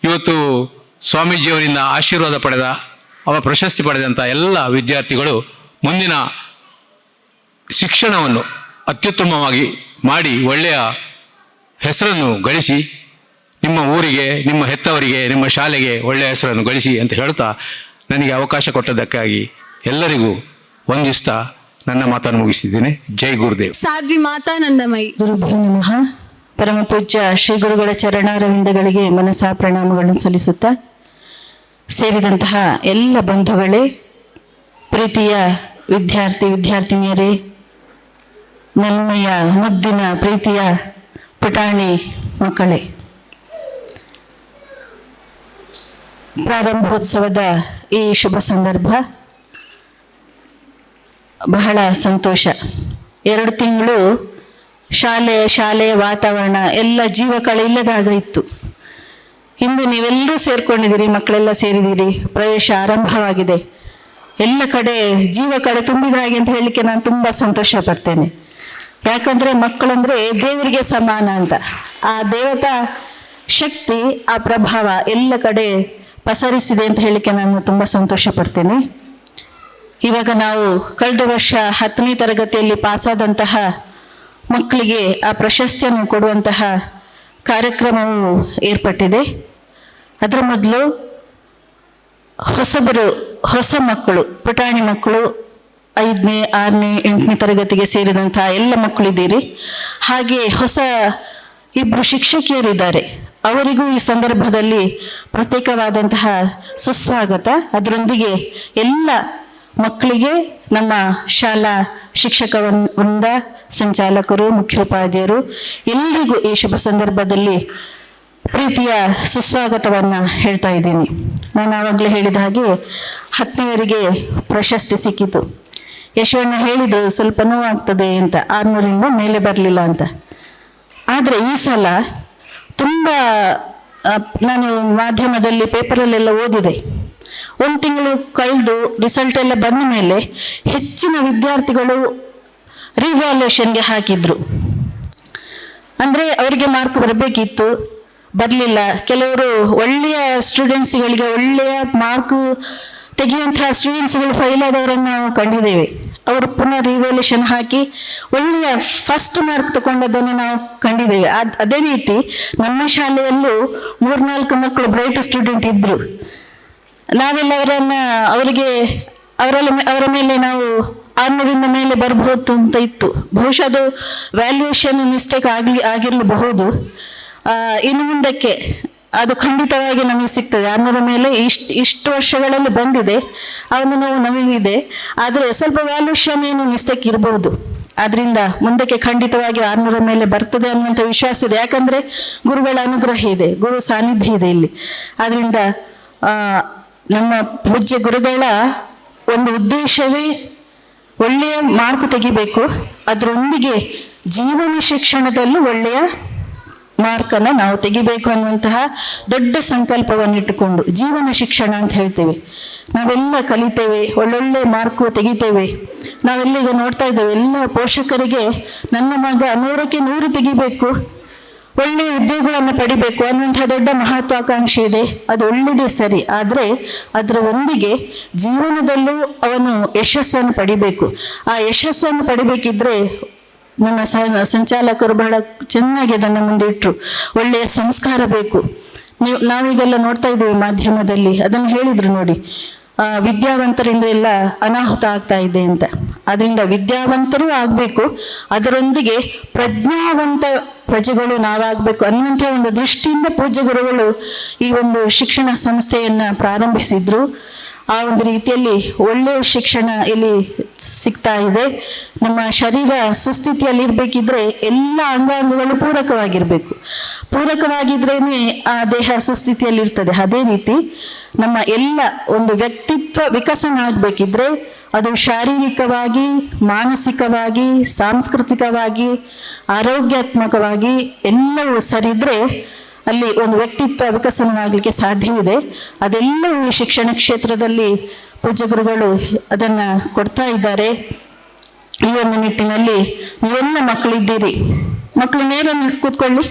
ಇವತ್ತು ಸ್ವಾಮೀಜಿಯವರಿಂದ ಆಶೀರ್ವಾದ ಪಡೆದ, ಅವರ ಪ್ರಶಸ್ತಿ ಪಡೆದಂಥ ಎಲ್ಲ ವಿದ್ಯಾರ್ಥಿಗಳು ಮುಂದಿನ ಶಿಕ್ಷಣವನ್ನು ಅತ್ಯುತ್ತಮವಾಗಿ ಮಾಡಿ ಒಳ್ಳೆಯ ಹೆಸರನ್ನು ಗಳಿಸಿ, ನಿಮ್ಮ ಊರಿಗೆ, ನಿಮ್ಮ ಹೆತ್ತವರಿಗೆ, ನಿಮ್ಮ ಶಾಲೆಗೆ ಒಳ್ಳೆಯ ಹೆಸರನ್ನು ಗಳಿಸಿ ಅಂತ ಹೇಳ್ತಾ, ನನಗೆ ಅವಕಾಶ ಕೊಟ್ಟದ್ದಕ್ಕಾಗಿ ಎಲ್ಲರಿಗೂ ವಂದಿಸ್ತಾ ನನ್ನ ಮಾತನ್ನು ಮುಗಿಸಿದ್ದೇನೆ. ಜೈ ಗುರುದೇವ್. ಸಾಧ್ವಿ ಮಾತಾನಂದಮಯಿ. ಗುರುಭ್ಯೋ ನಮಃ. ಪರಮ ಪೂಜ್ಯ ಶ್ರೀ ಗುರುಗಳ ಚರಣಾರವಿಂದಗಳಿಗೆ ಮನಸಾ ಪ್ರಣಾಮಗಳನ್ನು ಸಲ್ಲಿಸುತ್ತಾ, ಸೇರಿದಂತಹ ಎಲ್ಲ ಬಂಧುಗಳೇ, ಪ್ರೀತಿಯ ವಿದ್ಯಾರ್ಥಿನಿಯರೇ, ನನ್ನೆಯ ಮುದ್ದಿನ ಪ್ರೀತಿಯ ಪುಟಾಣಿ ಮಕ್ಕಳೇ, ಪ್ರಾರಂಭೋತ್ಸವದ ಈ ಶುಭ ಸಂದರ್ಭ ಬಹಳ ಸಂತೋಷ. 2 ತಿಂಗಳು ಶಾಲೆಯ ವಾತಾವರಣ ಎಲ್ಲ ಜೀವಕಳೆ ಇಲ್ಲದಾಗ ಇತ್ತು. ಇಂದು ನೀವೆಲ್ಲರೂ ಸೇರ್ಕೊಂಡಿದ್ದೀರಿ, ಮಕ್ಕಳೆಲ್ಲ ಸೇರಿದ್ದೀರಿ, ಪ್ರವೇಶ ಆರಂಭವಾಗಿದೆ, ಎಲ್ಲ ಕಡೆ ಜೀವಕಳೆ ತುಂಬಿದ ಹಾಗೆ ಅಂತ ಹೇಳಲಿಕ್ಕೆ ನಾನು ತುಂಬ ಸಂತೋಷ ಪಡ್ತೇನೆ. ಯಾಕಂದರೆ ಮಕ್ಕಳಂದರೆ ದೇವರಿಗೆ ಸಮಾನ ಅಂತ. ಆ ದೇವತಾ ಶಕ್ತಿ, ಆ ಪ್ರಭಾವ ಎಲ್ಲ ಕಡೆ ಪಸರಿಸಿದೆ ಅಂತ ಹೇಳಲಿಕ್ಕೆ ನಾನು ತುಂಬ ಸಂತೋಷ ಪಡ್ತೇನೆ. ಇವಾಗ ನಾವು ಕಳೆದ ವರ್ಷ 10ನೇ ತರಗತಿಯಲ್ಲಿ ಪಾಸಾದಂತಹ ಮಕ್ಕಳಿಗೆ ಆ ಪ್ರಶಸ್ತಿಯನ್ನು ಕೊಡುವಂತಹ ಕಾರ್ಯಕ್ರಮವು ಏರ್ಪಟ್ಟಿದೆ. ಅದರ ಮೊದಲು ಹೊಸ ಮಕ್ಕಳು, ಪುಟಾಣಿ ಮಕ್ಕಳು, 5ನೇ 6ನೇ 8ನೇ ತರಗತಿಗೆ ಸೇರಿದಂತಹ ಎಲ್ಲ ಮಕ್ಕಳಿದ್ದೀರಿ. ಹಾಗೆ ಹೊಸ 2 ಶಿಕ್ಷಕಿಯರಿದ್ದಾರೆ, ಅವರಿಗೂ ಈ ಸಂದರ್ಭದಲ್ಲಿ ಪ್ರತ್ಯೇಕವಾದಂತಹ ಸುಸ್ವಾಗತ. ಅದರೊಂದಿಗೆ ಎಲ್ಲ ಮಕ್ಕಳಿಗೆ ನಮ್ಮ ಶಾಲಾ ಶಿಕ್ಷಕ ವೃಂದ, ಸಂಚಾಲಕರು, ಮುಖ್ಯೋಪಾಧ್ಯಾಯರು ಎಲ್ಲರಿಗೂ ಈ ಶುಭ ಸಂದರ್ಭದಲ್ಲಿ ಪ್ರೀತಿಯ ಸುಸ್ವಾಗತವನ್ನು ಹೇಳ್ತಾ ಇದ್ದೀನಿ. ನಾನು ಆವಾಗಲೇ ಹೇಳಿದ ಹಾಗೆ 10ನೇವರಿಗೆ ಪ್ರಶಸ್ತಿ ಸಿಕ್ಕಿತು. ಯಶವಣ್ಣ ಹೇಳಿದ್ರು ಸ್ವಲ್ಪ ನೋವಾಗ್ತದೆ ಅಂತ, 600ರಿಂದ ಮೇಲೆ ಬರಲಿಲ್ಲ ಅಂತ. ಆದರೆ ಈ ಸಲ ತುಂಬ ನಾನು ಮಾಧ್ಯಮದಲ್ಲಿ ಪೇಪರಲ್ಲೆಲ್ಲ ಓದಿದೆ. 1 ತಿಂಗಳು ಕಳೆದು ರಿಸಲ್ಟ್ ಎಲ್ಲ ಬಂದ ಮೇಲೆ ಹೆಚ್ಚಿನ ವಿದ್ಯಾರ್ಥಿಗಳು ರಿವ್ಯಾಲ್ಯೂಷನ್ಗೆ ಹಾಕಿದ್ರು. ಅಂದರೆ ಅವರಿಗೆ ಮಾರ್ಕ್ ಬರಬೇಕಿತ್ತು, ಬರಲಿಲ್ಲ. ಕೆಲವರು ಒಳ್ಳೆಯ ಸ್ಟೂಡೆಂಟ್ಸ್ಗಳಿಗೆ ಒಳ್ಳೆಯ ಮಾರ್ಕ್ ತೆಗೆಯುವಂತಹ ಸ್ಟೂಡೆಂಟ್ಸ್ಗಳು ಫೈಲ್ ಆದವರನ್ನು ನಾವು ಕಂಡಿದ್ದೇವೆ. ಅವರು ಪುನಃ ರಿವ್ಯಾಲ್ಯೂಷನ್ ಹಾಕಿ ಒಳ್ಳೆಯ ಫಸ್ಟ್ ಮಾರ್ಕ್ ತಗೊಂಡದ್ದನ್ನು ನಾವು ಕಂಡಿದ್ದೇವೆ. ಅದೇ ರೀತಿ ನಮ್ಮ ಶಾಲೆಯಲ್ಲೂ 3-4 ಮಕ್ಕಳು ಬ್ರೈಟ್ ಸ್ಟೂಡೆಂಟ್ ಇದ್ದರು. ನಾವೆಲ್ಲ ಅವರ ಮೇಲೆ ನಾವು 600 ಮೇಲೆ ಬರ್ಬೋದು ಅಂತ ಇತ್ತು. ಬಹುಶಃ ಅದು ವ್ಯಾಲ್ಯೂಯೇಷನ್ ಮಿಸ್ಟೇಕ್ ಆಗಿರಲಬಹುದು. ಇನ್ನು ಮುಂದಕ್ಕೆ ಅದು ಖಂಡಿತವಾಗಿ ನಮಗೆ ಸಿಗ್ತದೆ. 600 ಮೇಲೆ ಇಷ್ಟು ವರ್ಷಗಳಲ್ಲಿ ಬಂದಿದೆ, ಅವನು ನೋವು ನಮಗಿದೆ. ಆದರೆ ಸ್ವಲ್ಪ ವ್ಯಾಲ್ಯೂಯೇಷನ್ ಏನು ಮಿಸ್ಟೇಕ್ ಇರಬಹುದು. ಆದ್ರಿಂದ ಮುಂದಕ್ಕೆ ಖಂಡಿತವಾಗಿ 600 ಮೇಲೆ ಬರ್ತದೆ ಅನ್ನುವಂಥ ವಿಶ್ವಾಸ ಇದೆ. ಯಾಕಂದ್ರೆ ಗುರುಗಳ ಅನುಗ್ರಹ ಇದೆ, ಗುರು ಸಾನ್ನಿಧ್ಯ ಇದೆ ಇಲ್ಲಿ. ಆದ್ರಿಂದ ನಮ್ಮ ಪೂಜ್ಯ ಗುರುಗಳ ಒಂದು ಉದ್ದೇಶವೇ ಒಳ್ಳೆಯ ಮಾರ್ಕ್ ತೆಗಿಬೇಕು, ಅದರೊಂದಿಗೆ ಜೀವನ ಶಿಕ್ಷಣದಲ್ಲೂ ಒಳ್ಳೆಯ ಮಾರ್ಕನ್ನು ನಾವು ತೆಗಿಬೇಕು ಅನ್ನುವಂತಹ ದೊಡ್ಡ ಸಂಕಲ್ಪವನ್ನು ಇಟ್ಟುಕೊಂಡು ಜೀವನ ಶಿಕ್ಷಣ ಅಂತ ಹೇಳ್ತೇವೆ. ನಾವೆಲ್ಲ ಕಲಿತೇವೆ, ಒಳ್ಳೊಳ್ಳೆ ಮಾರ್ಕು ತೆಗಿತೇವೆ. ನಾವೆಲ್ಲ ಈಗ ನೋಡ್ತಾ ಇದ್ದೇವೆ, ಎಲ್ಲ ಪೋಷಕರಿಗೆ ನನ್ನ ಮಗ 100ಕ್ಕೆ 100 ತೆಗಿಬೇಕು, ಒಳ್ಳೆಯ ಉದ್ಯೋಗವನ್ನು ಪಡಿಬೇಕು ಅನ್ನುವಂತಹ ದೊಡ್ಡ ಮಹತ್ವಾಕಾಂಕ್ಷೆ ಇದೆ. ಅದು ಒಳ್ಳೆಯದೇ ಸರಿ, ಆದರೆ ಅದರ ಒಂದಿಗೆ ಜೀವನದಲ್ಲೂ ಅವನು ಯಶಸ್ಸನ್ನು ಪಡಿಬೇಕು. ಆ ಯಶಸ್ಸನ್ನು ಪಡಿಬೇಕಿದ್ರೆ ನಮ್ಮ ಸಂಚಾಲಕರು ಬಹಳ ಚೆನ್ನಾಗಿ ಅದನ್ನು ಮುಂದೆ ಇಟ್ಟರು. ಒಳ್ಳೆಯ ಸಂಸ್ಕಾರ ಬೇಕು. ನಾವೀಗೆಲ್ಲ ನೋಡ್ತಾ ಇದ್ದೀವಿ ಮಾಧ್ಯಮದಲ್ಲಿ, ಅದನ್ನು ಹೇಳಿದ್ರು ನೋಡಿ, ವಿದ್ಯಾವಂತರಿಂದ ಎಲ್ಲ ಅನಾಹುತ ಆಗ್ತಾ ಇದೆ ಅಂತ. ಅದರಿಂದ ವಿದ್ಯಾವಂತರೂ ಆಗಬೇಕು, ಅದರೊಂದಿಗೆ ಪ್ರಜ್ಞಾವಂತ ಪ್ರಜೆಗಳು ನಾವಾಗಬೇಕು ಅನ್ನುವಂಥ ಒಂದು ದೃಷ್ಟಿಯಿಂದ ಪೂಜ್ಯ ಗುರುಗಳು ಈ ಒಂದು ಶಿಕ್ಷಣ ಸಂಸ್ಥೆಯನ್ನು ಪ್ರಾರಂಭಿಸಿದ್ರು. ಆ ಒಂದು ರೀತಿಯಲ್ಲಿ ಒಳ್ಳೆಯ ಶಿಕ್ಷಣ ಇಲ್ಲಿ ಸಿಗ್ತಾ ಇದೆ. ನಮ್ಮ ಶರೀರ ಸುಸ್ಥಿತಿಯಲ್ಲಿ ಇರಬೇಕಿದ್ರೆ ಎಲ್ಲ ಅಂಗಾಂಗಗಳು ಪೂರಕವಾಗಿದ್ರೇನೆ ಆ ದೇಹ ಸುಸ್ಥಿತಿಯಲ್ಲಿ ಇರ್ತದೆ. ಅದೇ ರೀತಿ ನಮ್ಮ ಎಲ್ಲ ಒಂದು ವ್ಯಕ್ತಿತ್ವ ವಿಕಸನ ಆಗಬೇಕಿದ್ರೆ ಅದು ಶಾರೀರಿಕವಾಗಿ, ಮಾನಸಿಕವಾಗಿ, ಸಾಂಸ್ಕೃತಿಕವಾಗಿ, ಆರೋಗ್ಯಾತ್ಮಕವಾಗಿ ಎಲ್ಲವೂ ಸರಿದ್ರೆ ಅಲ್ಲಿ ಒಂದು ವ್ಯಕ್ತಿತ್ವ ವಿಕಸನವಾಗಲಿಕ್ಕೆ ಸಾಧ್ಯವಿದೆ. ಅದೆಲ್ಲವೂ ಈ ಶಿಕ್ಷಣ ಕ್ಷೇತ್ರದಲ್ಲಿ ಪೂಜ್ಯ ಗುರುಗಳು ಅದನ್ನು ಕೊಡ್ತಾ ಇದ್ದಾರೆ. ಈ ಒಂದು ನಿಟ್ಟಿನಲ್ಲಿ ನೀವೆಲ್ಲ ಮಕ್ಕಳಿದ್ದೀರಿ, ಮಕ್ಕಳು ನೇರ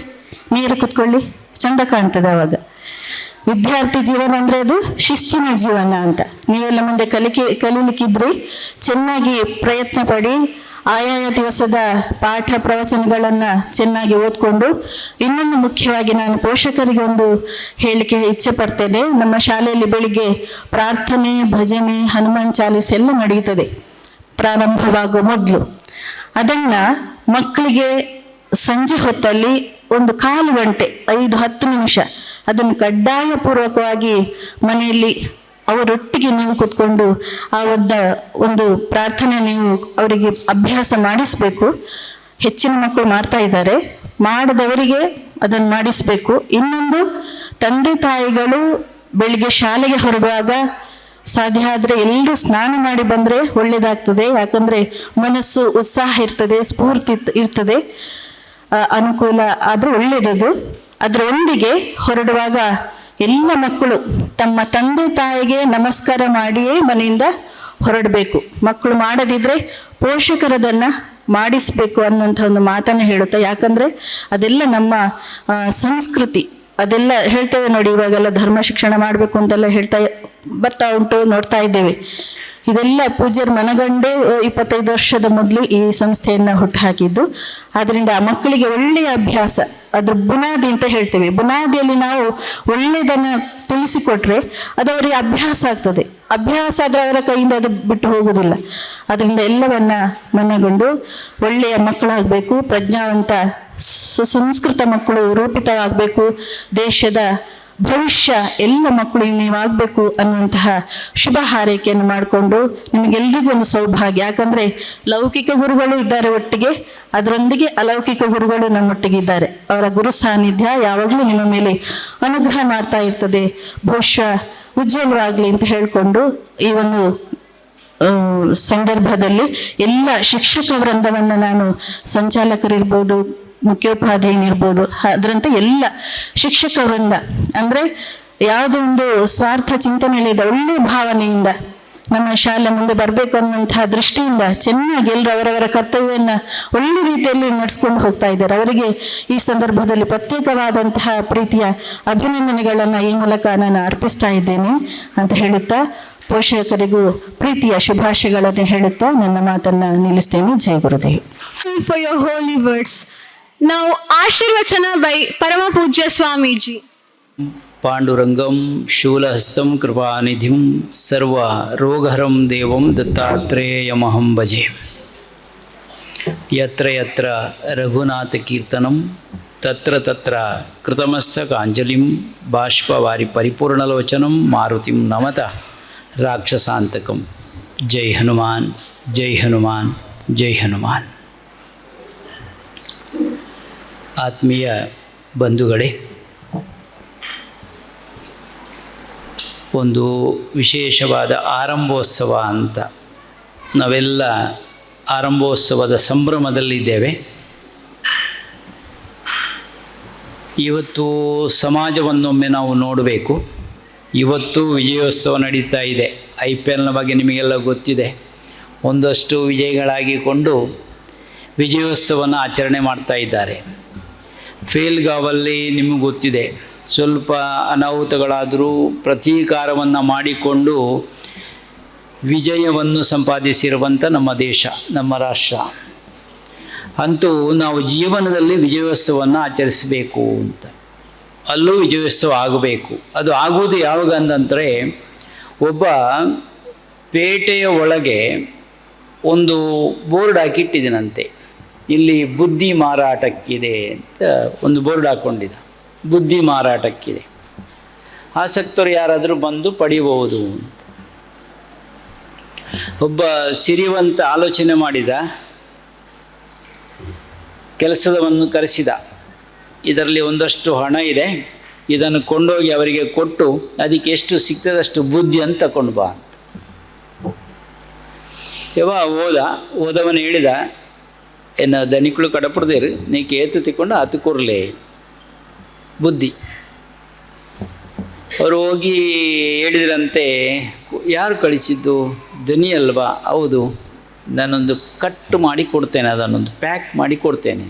ಕೂತ್ಕೊಳ್ಳಿ, ಚಂದ ಕಾಣ್ತದೆ. ಅವಾಗ ವಿದ್ಯಾರ್ಥಿ ಜೀವನ ಅಂದರೆ ಅದು ಶಿಸ್ತಿನ ಜೀವನ ಅಂತ. ನೀವೆಲ್ಲ ಮುಂದೆ ಕಲೀಲಿಕ್ಕಿದ್ರಿ, ಚೆನ್ನಾಗಿ ಪ್ರಯತ್ನ ಪಡಿ. ಆಯಾಯ ದಿವಸದ ಪಾಠ ಪ್ರವಚನಗಳನ್ನು ಚೆನ್ನಾಗಿ ಓದ್ಕೊಂಡು, ಇನ್ನೊಂದು ಮುಖ್ಯವಾಗಿ ನಾನು ಪೋಷಕರಿಗೆ ಒಂದು ಹೇಳಿಕೆ ಇಚ್ಛೆ ಪಡ್ತೇನೆ. ನಮ್ಮ ಶಾಲೆಯಲ್ಲಿ ಬೆಳಿಗ್ಗೆ ಪ್ರಾರ್ಥನೆ, ಭಜನೆ, ಹನುಮಾನ್ ಚಾಲೀಸ್ ಎಲ್ಲ ನಡೆಯುತ್ತದೆ ಪ್ರಾರಂಭವಾಗುವ ಮೊದಲು. ಅದನ್ನು ಮಕ್ಕಳಿಗೆ ಸಂಜೆ ಹೊತ್ತಲ್ಲಿ ಒಂದು 1/4 ಗಂಟೆ 5-10 ನಿಮಿಷ ಅದನ್ನು ಕಡ್ಡಾಯಪೂರ್ವಕವಾಗಿ ಮನೆಯಲ್ಲಿ ಅವರೊಟ್ಟಿಗೆ ನೀವು ಕೂತ್ಕೊಂಡು ಆ ಒಂದು ಪ್ರಾರ್ಥನೆ ನೀವು ಅವರಿಗೆ ಅಭ್ಯಾಸ ಮಾಡಿಸ್ಬೇಕು. ಹೆಚ್ಚಿನ ಮಕ್ಕಳು ಮಾಡ್ತಾ ಇದ್ದಾರೆ, ಮಾಡದವರಿಗೆ ಅದನ್ನು ಮಾಡಿಸ್ಬೇಕು. ಇನ್ನೊಂದು, ತಂದೆ ತಾಯಿಗಳು ಬೆಳಿಗ್ಗೆ ಶಾಲೆಗೆ ಹೊರಡುವಾಗ ಸಾಧ್ಯ ಆದರೆ ಎಲ್ಲರೂ ಸ್ನಾನ ಮಾಡಿ ಬಂದರೆ ಒಳ್ಳೆಯದಾಗ್ತದೆ. ಯಾಕಂದರೆ ಮನಸ್ಸು ಉತ್ಸಾಹ ಇರ್ತದೆ, ಸ್ಫೂರ್ತಿ ಇರ್ತದೆ, ಅನುಕೂಲ ಆದರೆ ಒಳ್ಳೆಯದದು. ಅದರೊಂದಿಗೆ ಹೊರಡುವಾಗ ಎಲ್ಲ ಮಕ್ಕಳು ತಮ್ಮ ತಂದೆ ತಾಯಿಗೆ ನಮಸ್ಕಾರ ಮಾಡಿಯೇ ಮನೆಯಿಂದ ಹೊರಡಬೇಕು. ಮಕ್ಕಳು ಮಾಡದಿದ್ರೆ ಪೋಷಕರದನ್ನು ಮಾಡಿಸ್ಬೇಕು ಅನ್ನುವಂಥ ಒಂದು ಮಾತನ್ನು ಹೇಳುತ್ತೆ. ಯಾಕಂದರೆ ಅದೆಲ್ಲ ನಮ್ಮ ಸಂಸ್ಕೃತಿ. ಅದೆಲ್ಲ ಹೇಳ್ತೇವೆ ನೋಡಿ, ಇವಾಗೆಲ್ಲ ಧರ್ಮ ಶಿಕ್ಷಣ ಮಾಡಬೇಕು ಅಂತೆಲ್ಲ ಬರ್ತಾ ಉಂಟು, ನೋಡ್ತಾ ಇದ್ದೇವೆ. ಇದೆಲ್ಲ ಪೂಜ್ಯರು ಮನಗಂಡೇ 25 ವರ್ಷದ ಮೊದಲು ಈ ಸಂಸ್ಥೆಯನ್ನು ಹುಟ್ಟುಹಾಕಿದ್ದು. ಆದ್ದರಿಂದ ಆ ಮಕ್ಕಳಿಗೆ ಒಳ್ಳೆಯ ಅಭ್ಯಾಸ, ಅದ್ರ ಬುನಾದಿ ಅಂತ ಹೇಳ್ತೇವೆ. ಬುನಾದಿಯಲ್ಲಿ ನಾವು ಒಳ್ಳೆಯದನ್ನು ತಿಳಿಸಿಕೊಟ್ರೆ ಅದು ಅವರಿಗೆ ಅಭ್ಯಾಸ ಆಗ್ತದೆ. ಅಭ್ಯಾಸ ಆದರೆ ಅವರ ಕೈಯಿಂದ ಅದು ಬಿಟ್ಟು ಹೋಗುವುದಿಲ್ಲ. ಅದರಿಂದ ಎಲ್ಲವನ್ನ ಮನಗೊಂಡು ಒಳ್ಳೆಯ ಮಕ್ಕಳಾಗಬೇಕು, ಪ್ರಜ್ಞಾವಂತ ಸುಸಂಸ್ಕೃತ ಮಕ್ಕಳು ರೂಪಿತವಾಗಬೇಕು, ದೇಶದ ಭವಿಷ್ಯ ಎಲ್ಲ ಮಕ್ಕಳು ನೀವಾಗಬೇಕು ಅನ್ನುವಂತಹ ಶುಭ ಹಾರೈಕೆಯನ್ನು ಮಾಡಿಕೊಂಡು ನಿಮಗೆಲ್ರಿಗೂ ಒಂದು ಸೌಭಾಗ್ಯ. ಯಾಕಂದರೆ ಲೌಕಿಕ ಗುರುಗಳು ಇದ್ದಾರೆ ಒಟ್ಟಿಗೆ, ಅದರೊಂದಿಗೆ ಅಲೌಕಿಕ ಗುರುಗಳು ನಮ್ಮೊಟ್ಟಿಗೆ ಇದ್ದಾರೆ. ಅವರ ಗುರು ಸಾನ್ನಿಧ್ಯ ಯಾವಾಗಲೂ ನಿಮ್ಮ ಮೇಲೆ ಅನುಗ್ರಹ ಮಾಡ್ತಾ ಇರ್ತದೆ. ಭವಿಷ್ಯ ಉಜ್ವಲವಾಗಲಿ ಅಂತ ಹೇಳಿಕೊಂಡು ಈ ಒಂದು ಸಂದರ್ಭದಲ್ಲಿ ಎಲ್ಲ ಶಿಕ್ಷಕ ವೃಂದವನ್ನು ನಾನು ಸಂಚಾಲಕರಿರ್ಬೋದು, ಮುಖ್ಯೋಪಾಧ್ಯಾಯನಿರ್ಬೋದು, ಅದರಂತೆ ಎಲ್ಲ ಶಿಕ್ಷಕ ವೃಂದ, ಅಂದರೆ ಯಾವುದೋ ಒಂದು ಸ್ವಾರ್ಥ ಚಿಂತನೆ ಇಲ್ಲದ ಒಳ್ಳೆಯ ಭಾವನೆಯಿಂದ ನಮ್ಮ ಶಾಲೆ ಮುಂದೆ ಬರಬೇಕು ಅನ್ನುವಂತಹ ದೃಷ್ಟಿಯಿಂದ ಚೆನ್ನಾಗಿ ಎಲ್ಲರೂ ಅವರವರ ಕರ್ತವ್ಯವನ್ನು ಒಳ್ಳೆ ರೀತಿಯಲ್ಲಿ ನಡೆಸ್ಕೊಂಡು ಹೋಗ್ತಾ ಇದ್ದಾರೆ. ಅವರಿಗೆ ಈ ಸಂದರ್ಭದಲ್ಲಿ ಪ್ರತ್ಯೇಕವಾದಂತಹ ಪ್ರೀತಿಯ ಅಭಿನಂದನೆಗಳನ್ನು ಈ ಮೂಲಕ ನಾನು ಅರ್ಪಿಸ್ತಾ ಇದ್ದೇನೆ ಅಂತ ಹೇಳುತ್ತಾ, ಪೋಷಕರಿಗೂ ಪ್ರೀತಿಯ ಶುಭಾಶಯಗಳನ್ನು ಹೇಳುತ್ತಾ ನನ್ನ ಮಾತನ್ನು ನಿಲ್ಲಿಸ್ತೇನೆ. ಜೈ Gurudev. For your holy words. Now, Ashirvachana by Parama Pujya Swamiji. ಪಾಂಡುರಂಗಂ ಶೂಲಹಸ್తం ಕೃಪಾನಿಧಿಂ ಸರ್ವ ರೋಗಹರಂ ದೇವಂ ದತ್ತಾತ್ರೇಯಮಹಂ ಭಜೆ. ಯತ್ರ ಯತ್ರ ರಘುನಾಥ ಕೀರ್ತನಂ ತತ್ರ ತತ್ರ ಕೃತಮಸ್ತಕಾಂಜಲಿಂ ಬಾಷ್ಪವಾರಿ ಪರಿಪೂರ್ಣಲೋಚನಂ ಮಾರುತಿಂ ನಮತ ರಾಕ್ಷಸಾಂತಕಂ. ಜೈ ಹನುಮಾನ್, ಜೈ ಹನುಮಾನ್, ಜೈ ಹನುಮಾನ್. ಆತ್ಮೀಯ ಬಂಧುಗಳೇ, ಒಂದು ವಿಶೇಷವಾದ ಆರಂಭೋತ್ಸವ ಅಂತ ನಾವೆಲ್ಲ ಆರಂಭೋತ್ಸವದ ಸಂಭ್ರಮದಲ್ಲಿದ್ದೇವೆ. ಇವತ್ತು ಸಮಾಜವನ್ನೊಮ್ಮೆ ನಾವು ನೋಡಬೇಕು. ಇವತ್ತು ವಿಜಯೋತ್ಸವ ನಡೀತಾ ಇದೆ. IPLನ ಬಗ್ಗೆ ನಿಮಗೆಲ್ಲ ಗೊತ್ತಿದೆ. ಒಂದಷ್ಟು ವಿಜಯಗಳಾಗಿಕೊಂಡು ವಿಜಯೋತ್ಸವನ ಆಚರಣೆ ಮಾಡ್ತಾ ಇದ್ದಾರೆ. ಫೇಲ್ಗಾವಲ್ಲಿ ನಿಮಗೆ ಗೊತ್ತಿದೆ, ಸ್ವಲ್ಪ ಅನಾಹುತಗಳಾದರೂ ಪ್ರತೀಕಾರವನ್ನು ಮಾಡಿಕೊಂಡು ವಿಜಯವನ್ನು ಸಂಪಾದಿಸಿರುವಂಥ ನಮ್ಮ ದೇಶ, ನಮ್ಮ ರಾಷ್ಟ್ರ. ಅಂತೂ ನಾವು ಜೀವನದಲ್ಲಿ ವಿಜಯೋತ್ಸವವನ್ನು ಆಚರಿಸಬೇಕು ಅಂತ, ಅಲ್ಲೂ ವಿಜಯೋತ್ಸವ ಆಗಬೇಕು. ಅದು ಆಗುವುದು ಯಾವಾಗ ಅಂತಂದರೆ, ಒಬ್ಬ ಪೇಟೆಯ ಒಳಗೆ ಒಂದು ಬೋರ್ಡ್ ಹಾಕಿಟ್ಟಿದ್ದೀನಂತೆ, ಇಲ್ಲಿ ಬುದ್ಧಿ ಮಾರಾಟಕ್ಕಿದೆ ಅಂತ ಒಂದು ಬೋರ್ಡ್ ಹಾಕ್ಕೊಂಡಿದ್ದ. ಬುದ್ಧಿ ಮಾರಾಟಕ್ಕಿದೆ, ಆಸಕ್ತರು ಯಾರಾದರೂ ಬಂದು ಪಡಿಬಹುದು ಅಂತ. ಒಬ್ಬ ಸಿರಿವಂತ ಆಲೋಚನೆ ಮಾಡಿದ, ಕೆಲಸದವನ್ನು ಕರೆಸಿದ. ಇದರಲ್ಲಿ ಒಂದಷ್ಟು ಹಣ ಇದೆ, ಇದನ್ನು ಕೊಂಡೋಗಿ ಅವರಿಗೆ ಕೊಟ್ಟು ಅದಕ್ಕೆ ಎಷ್ಟು ಸಿಗ್ತದಷ್ಟು ಬುದ್ಧಿ ಅಂತ ತಗೊಂಡು ಬಾ ಅಂತ. ಓದವನು ಹೇಳಿದ, ಎನ್ನ ದನಿಕಳು ಕಡಪಡ್ದೇರು ನೀಕೆ ಏತು ತಿಕ್ಕೊಂಡು ಹತ್ತು ಕೊರ್ಲೆ ಬುದ್ಧಿ. ಅವರು ಹೋಗಿ ಹೇಳಿದ್ರಂತೆ, ಯಾರು ಕಳಿಸಿದ್ದು? ದನಿ ಅಲ್ವಾ? ಹೌದು, ನಾನೊಂದು ಕಟ್ಟು ಮಾಡಿ ಕೊಡ್ತೇನೆ, ಅದನ್ನೊಂದು ಪ್ಯಾಕ್ ಮಾಡಿ ಕೊಡ್ತೇನೆ.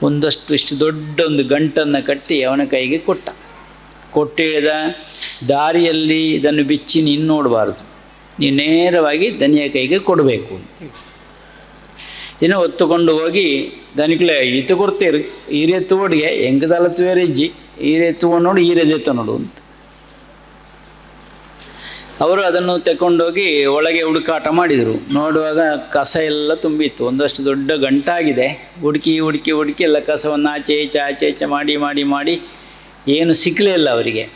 ಒಂದಷ್ಟು ಇಷ್ಟು ದೊಡ್ಡ ಒಂದು ಗಂಟನ್ನು ಕಟ್ಟಿ ಅವನ ಕೈಗೆ ಕೊಟ್ಟು ಹೇಳಿದ, ದಾರಿಯಲ್ಲಿ ಇದನ್ನು ಬಿಚ್ಚಿ ನೀನು ನೋಡಬಾರ್ದು, ನೀನು ನೇರವಾಗಿ ದನಿಯ ಕೈಗೆ ಕೊಡಬೇಕು ಅಂತೇಳಿ. ಏನೋ ಹೊತ್ತುಕೊಂಡು ಹೋಗಿ ದನಿಕ್ಲೆ ಈತು ಕೊಡ್ತೀರಿ, ಈರೆತ್ತು ಒಡಿಗೆ ಹೆಂಗದಲತ್ವೇರಿಜ್ಜಿ ಈರೆತ್ತು ನೋಡಿ ಈರೆದೆತ್ತ ನೋಡು ಅಂತ. ಅವರು ಅದನ್ನು ತಗೊಂಡೋಗಿ ಒಳಗೆ ಹುಡುಕಾಟ ಮಾಡಿದರು. ನೋಡುವಾಗ ಕಸ ಎಲ್ಲ ತುಂಬಿತ್ತು, ಒಂದಷ್ಟು ದೊಡ್ಡ ಗಂಟಾಗಿದೆ. ಹುಡುಕಿ ಎಲ್ಲ ಕಸವನ್ನು ಆಚೆ ಈಚೆ ಮಾಡಿ ಏನು ಸಿಕ್ಕಲೇ ಇಲ್ಲ ಅವರಿಗೆ.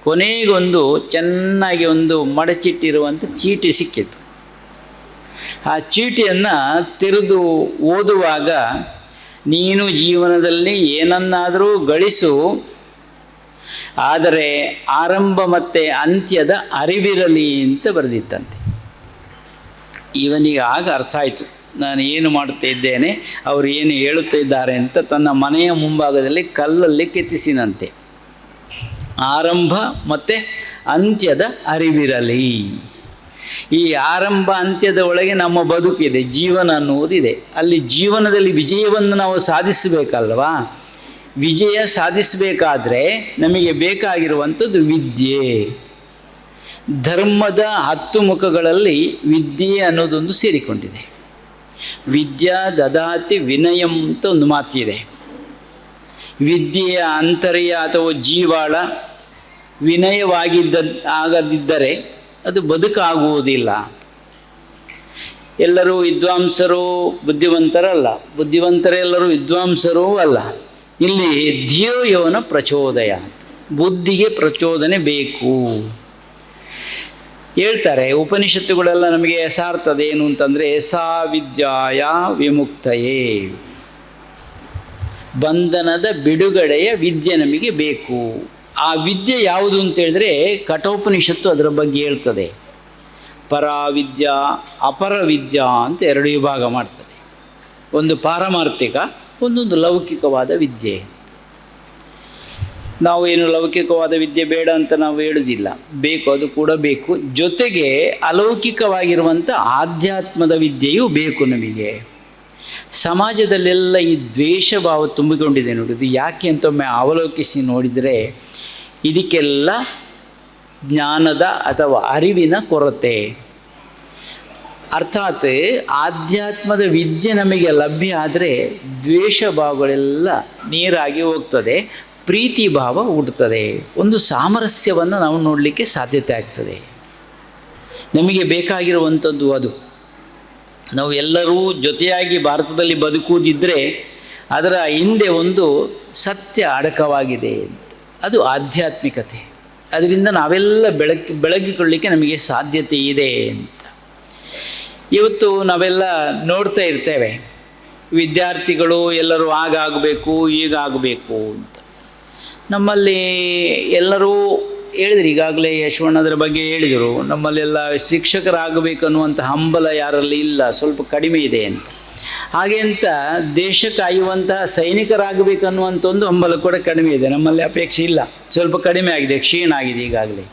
ಕೊನೆಗೊಂದು ಚೆನ್ನಾಗಿ ಒಂದು ಮಡಚಿಟ್ಟಿರುವಂಥ ಚೀಟಿ ಸಿಕ್ಕಿತ್ತು. ಆ ಚೀಟಿಯನ್ನು ತೆರೆದು ಓದುವಾಗ, ನೀನು ಜೀವನದಲ್ಲಿ ಏನನ್ನಾದರೂ ಗಳಿಸು, ಆದರೆ ಆರಂಭ ಮತ್ತು ಅಂತ್ಯದ ಅರಿವಿರಲಿ ಅಂತ ಬರೆದಿತ್ತಂತೆ. ಇವನಿಗೆ ಆಗ ಅರ್ಥ ಆಯಿತು, ನಾನು ಏನು ಮಾಡುತ್ತಾ ಇದ್ದೇನೆ, ಅವರು ಏನು ಹೇಳುತ್ತಾ ಇದ್ದಾರೆ ಅಂತ. ತನ್ನ ಮನೆಯ ಮುಂಭಾಗದಲ್ಲಿ ಕಲ್ಲಲ್ಲಿ ಕೆತ್ತಿಸಿನಂತೆ, ಆರಂಭ ಮತ್ತು ಅಂತ್ಯದ ಅರಿವಿರಲಿ. ಈ ಆರಂಭ ಅಂತ್ಯದ ಒಳಗೆ ನಮ್ಮ ಬದುಕಿದೆ, ಜೀವನ ಅನ್ನುವುದಿದೆ. ಅಲ್ಲಿ ಜೀವನದಲ್ಲಿ ವಿಜಯವನ್ನು ನಾವು ಸಾಧಿಸಬೇಕಲ್ವಾ? ವಿಜಯ ಸಾಧಿಸಬೇಕಾದ್ರೆ ನಮಗೆ ಬೇಕಾಗಿರುವಂಥದ್ದು ವಿದ್ಯೆ. ಧರ್ಮದ 10 ಮುಖಗಳಲ್ಲಿ ವಿದ್ಯೆ ಅನ್ನೋದೊಂದು ಸೇರಿಕೊಂಡಿದೆ. ವಿದ್ಯಾ ದದಾತಿ ವಿನಯಂ ಅಂತ ಒಂದು ಮಾತಿದೆ. ವಿದ್ಯೆಯ ಅಂತರ್ಯ ಅಥವಾ ಜೀವಾಳ ಆಗದಿದ್ದರೆ ಅದು ಬದುಕಾಗುವುದಿಲ್ಲ. ಎಲ್ಲರೂ ವಿದ್ವಾಂಸರು ಬುದ್ಧಿವಂತರಲ್ಲ, ಬುದ್ಧಿವಂತರೆಲ್ಲರೂ ವಿದ್ವಾಂಸರೂ ಅಲ್ಲ. ಇಲ್ಲಿ ಧಿಯೋಯವನ ಪ್ರಚೋದಯ, ಬುದ್ಧಿಗೆ ಪ್ರಚೋದನೆ ಬೇಕು ಹೇಳ್ತಾರೆ. ಉಪನಿಷತ್ತುಗಳೆಲ್ಲ ನಮಗೆ ಸಾರ್ತದೇನು ಅಂತಂದರೆ, ಸಾ ವಿದ್ಯಾಯ ವಿಮುಕ್ತಯೇ, ಬಂಧನದ ಬಿಡುಗಡೆಯ ವಿದ್ಯೆ ನಮಗೆ ಬೇಕು. ಆ ವಿದ್ಯೆ ಯಾವುದು ಅಂತೇಳಿದ್ರೆ ಕಠೋಪನಿಷತ್ತು ಅದರ ಬಗ್ಗೆ ಹೇಳ್ತದೆ. ಪರಾವಿದ್ಯಾ ಅಪರವಿದ್ಯಾ ಅಂತ 2 ವಿಭಾಗ ಮಾಡ್ತದೆ. ಒಂದು ಪಾರಮಾರ್ಥಿಕ, ಒಂದೊಂದು ಲೌಕಿಕವಾದ ವಿದ್ಯೆ. ನಾವು ಏನು ಲೌಕಿಕವಾದ ವಿದ್ಯೆ ಬೇಡ ಅಂತ ನಾವು ಹೇಳುವುದಿಲ್ಲ, ಬೇಕು, ಅದು ಕೂಡ ಬೇಕು. ಜೊತೆಗೆ ಅಲೌಕಿಕವಾಗಿರುವಂಥ ಆಧ್ಯಾತ್ಮದ ವಿದ್ಯೆಯೂ ಬೇಕು ನಮಗೆ. ಸಮಾಜದಲ್ಲೆಲ್ಲ ಈ ದ್ವೇಷ ಭಾವ ತುಂಬಿಕೊಂಡಿದೆ ನೋಡಿ. ಇದು ಯಾಕೆ ಅಂತ ಒಮ್ಮೆ ಅವಲೋಕಿಸಿ ನೋಡಿದರೆ ಇದಕ್ಕೆಲ್ಲ ಜ್ಞಾನದ ಅಥವಾ ಅರಿವಿನ ಕೊರತೆ. ಅರ್ಥಾತ್ ಆಧ್ಯಾತ್ಮದ ವಿದ್ಯೆ ನಮಗೆ ಲಭ್ಯ ಆದರೆ ದ್ವೇಷ ಭಾವಗಳೆಲ್ಲ ನೀರಾಗಿ ಹೋಗ್ತದೆ, ಪ್ರೀತಿ ಭಾವ ಹುಟ್ಟುತ್ತದೆ, ಒಂದು ಸಾಮರಸ್ಯವನ್ನು ನಾವು ನೋಡಲಿಕ್ಕೆ ಸಾಧ್ಯತೆ ಆಗ್ತದೆ. ನಮಗೆ ಬೇಕಾಗಿರುವಂಥದ್ದು ಅದು. ನಾವು ಎಲ್ಲರೂ ಜೊತೆಯಾಗಿ ಭಾರತದಲ್ಲಿ ಬದುಕುವುದಿದ್ದರೆ ಅದರ ಹಿಂದೆ ಒಂದು ಸತ್ಯ ಅಡಕವಾಗಿದೆ, ಅದು ಆಧ್ಯಾತ್ಮಿಕತೆ. ಅದರಿಂದ ನಾವೆಲ್ಲ ಬೆಳಗಿಕೊಳ್ಳಿಕ್ಕೆ ನಮಗೆ ಸಾಧ್ಯತೆ ಇದೆ ಅಂತ. ಇವತ್ತು ನಾವೆಲ್ಲ ನೋಡ್ತಾ ಇರ್ತೇವೆ, ವಿದ್ಯಾರ್ಥಿಗಳು ಎಲ್ಲರೂ ಆಗಾಗಬೇಕು, ಈಗಾಗಬೇಕು ಅಂತ. ನಮ್ಮಲ್ಲಿ ಎಲ್ಲರೂ ಹೇಳಿದ್ರು, ಈಗಾಗಲೇ ಯಶವಣ್ಣ ಅದರ ಬಗ್ಗೆ ಹೇಳಿದರು, ನಮ್ಮಲ್ಲೆಲ್ಲ ಶಿಕ್ಷಕರಾಗಬೇಕನ್ನುವಂಥ ಹಂಬಲ ಯಾರಲ್ಲಿ ಇಲ್ಲ, ಸ್ವಲ್ಪ ಕಡಿಮೆ ಇದೆ ಅಂತ. ಹಾಗೆ ಅಂತ ದೇಶ ಕಾಯುವಂತಹ ಸೈನಿಕರಾಗಬೇಕನ್ನುವಂಥ ಒಂದು ಹಂಬಲ ಕೂಡ ಕಡಿಮೆ ಇದೆ, ನಮ್ಮಲ್ಲಿ ಅಪೇಕ್ಷೆ ಇಲ್ಲ, ಸ್ವಲ್ಪ ಕಡಿಮೆ ಆಗಿದೆ, ಕ್ಷೀಣ ಆಗಿದೆ ಈಗಾಗಲೇ.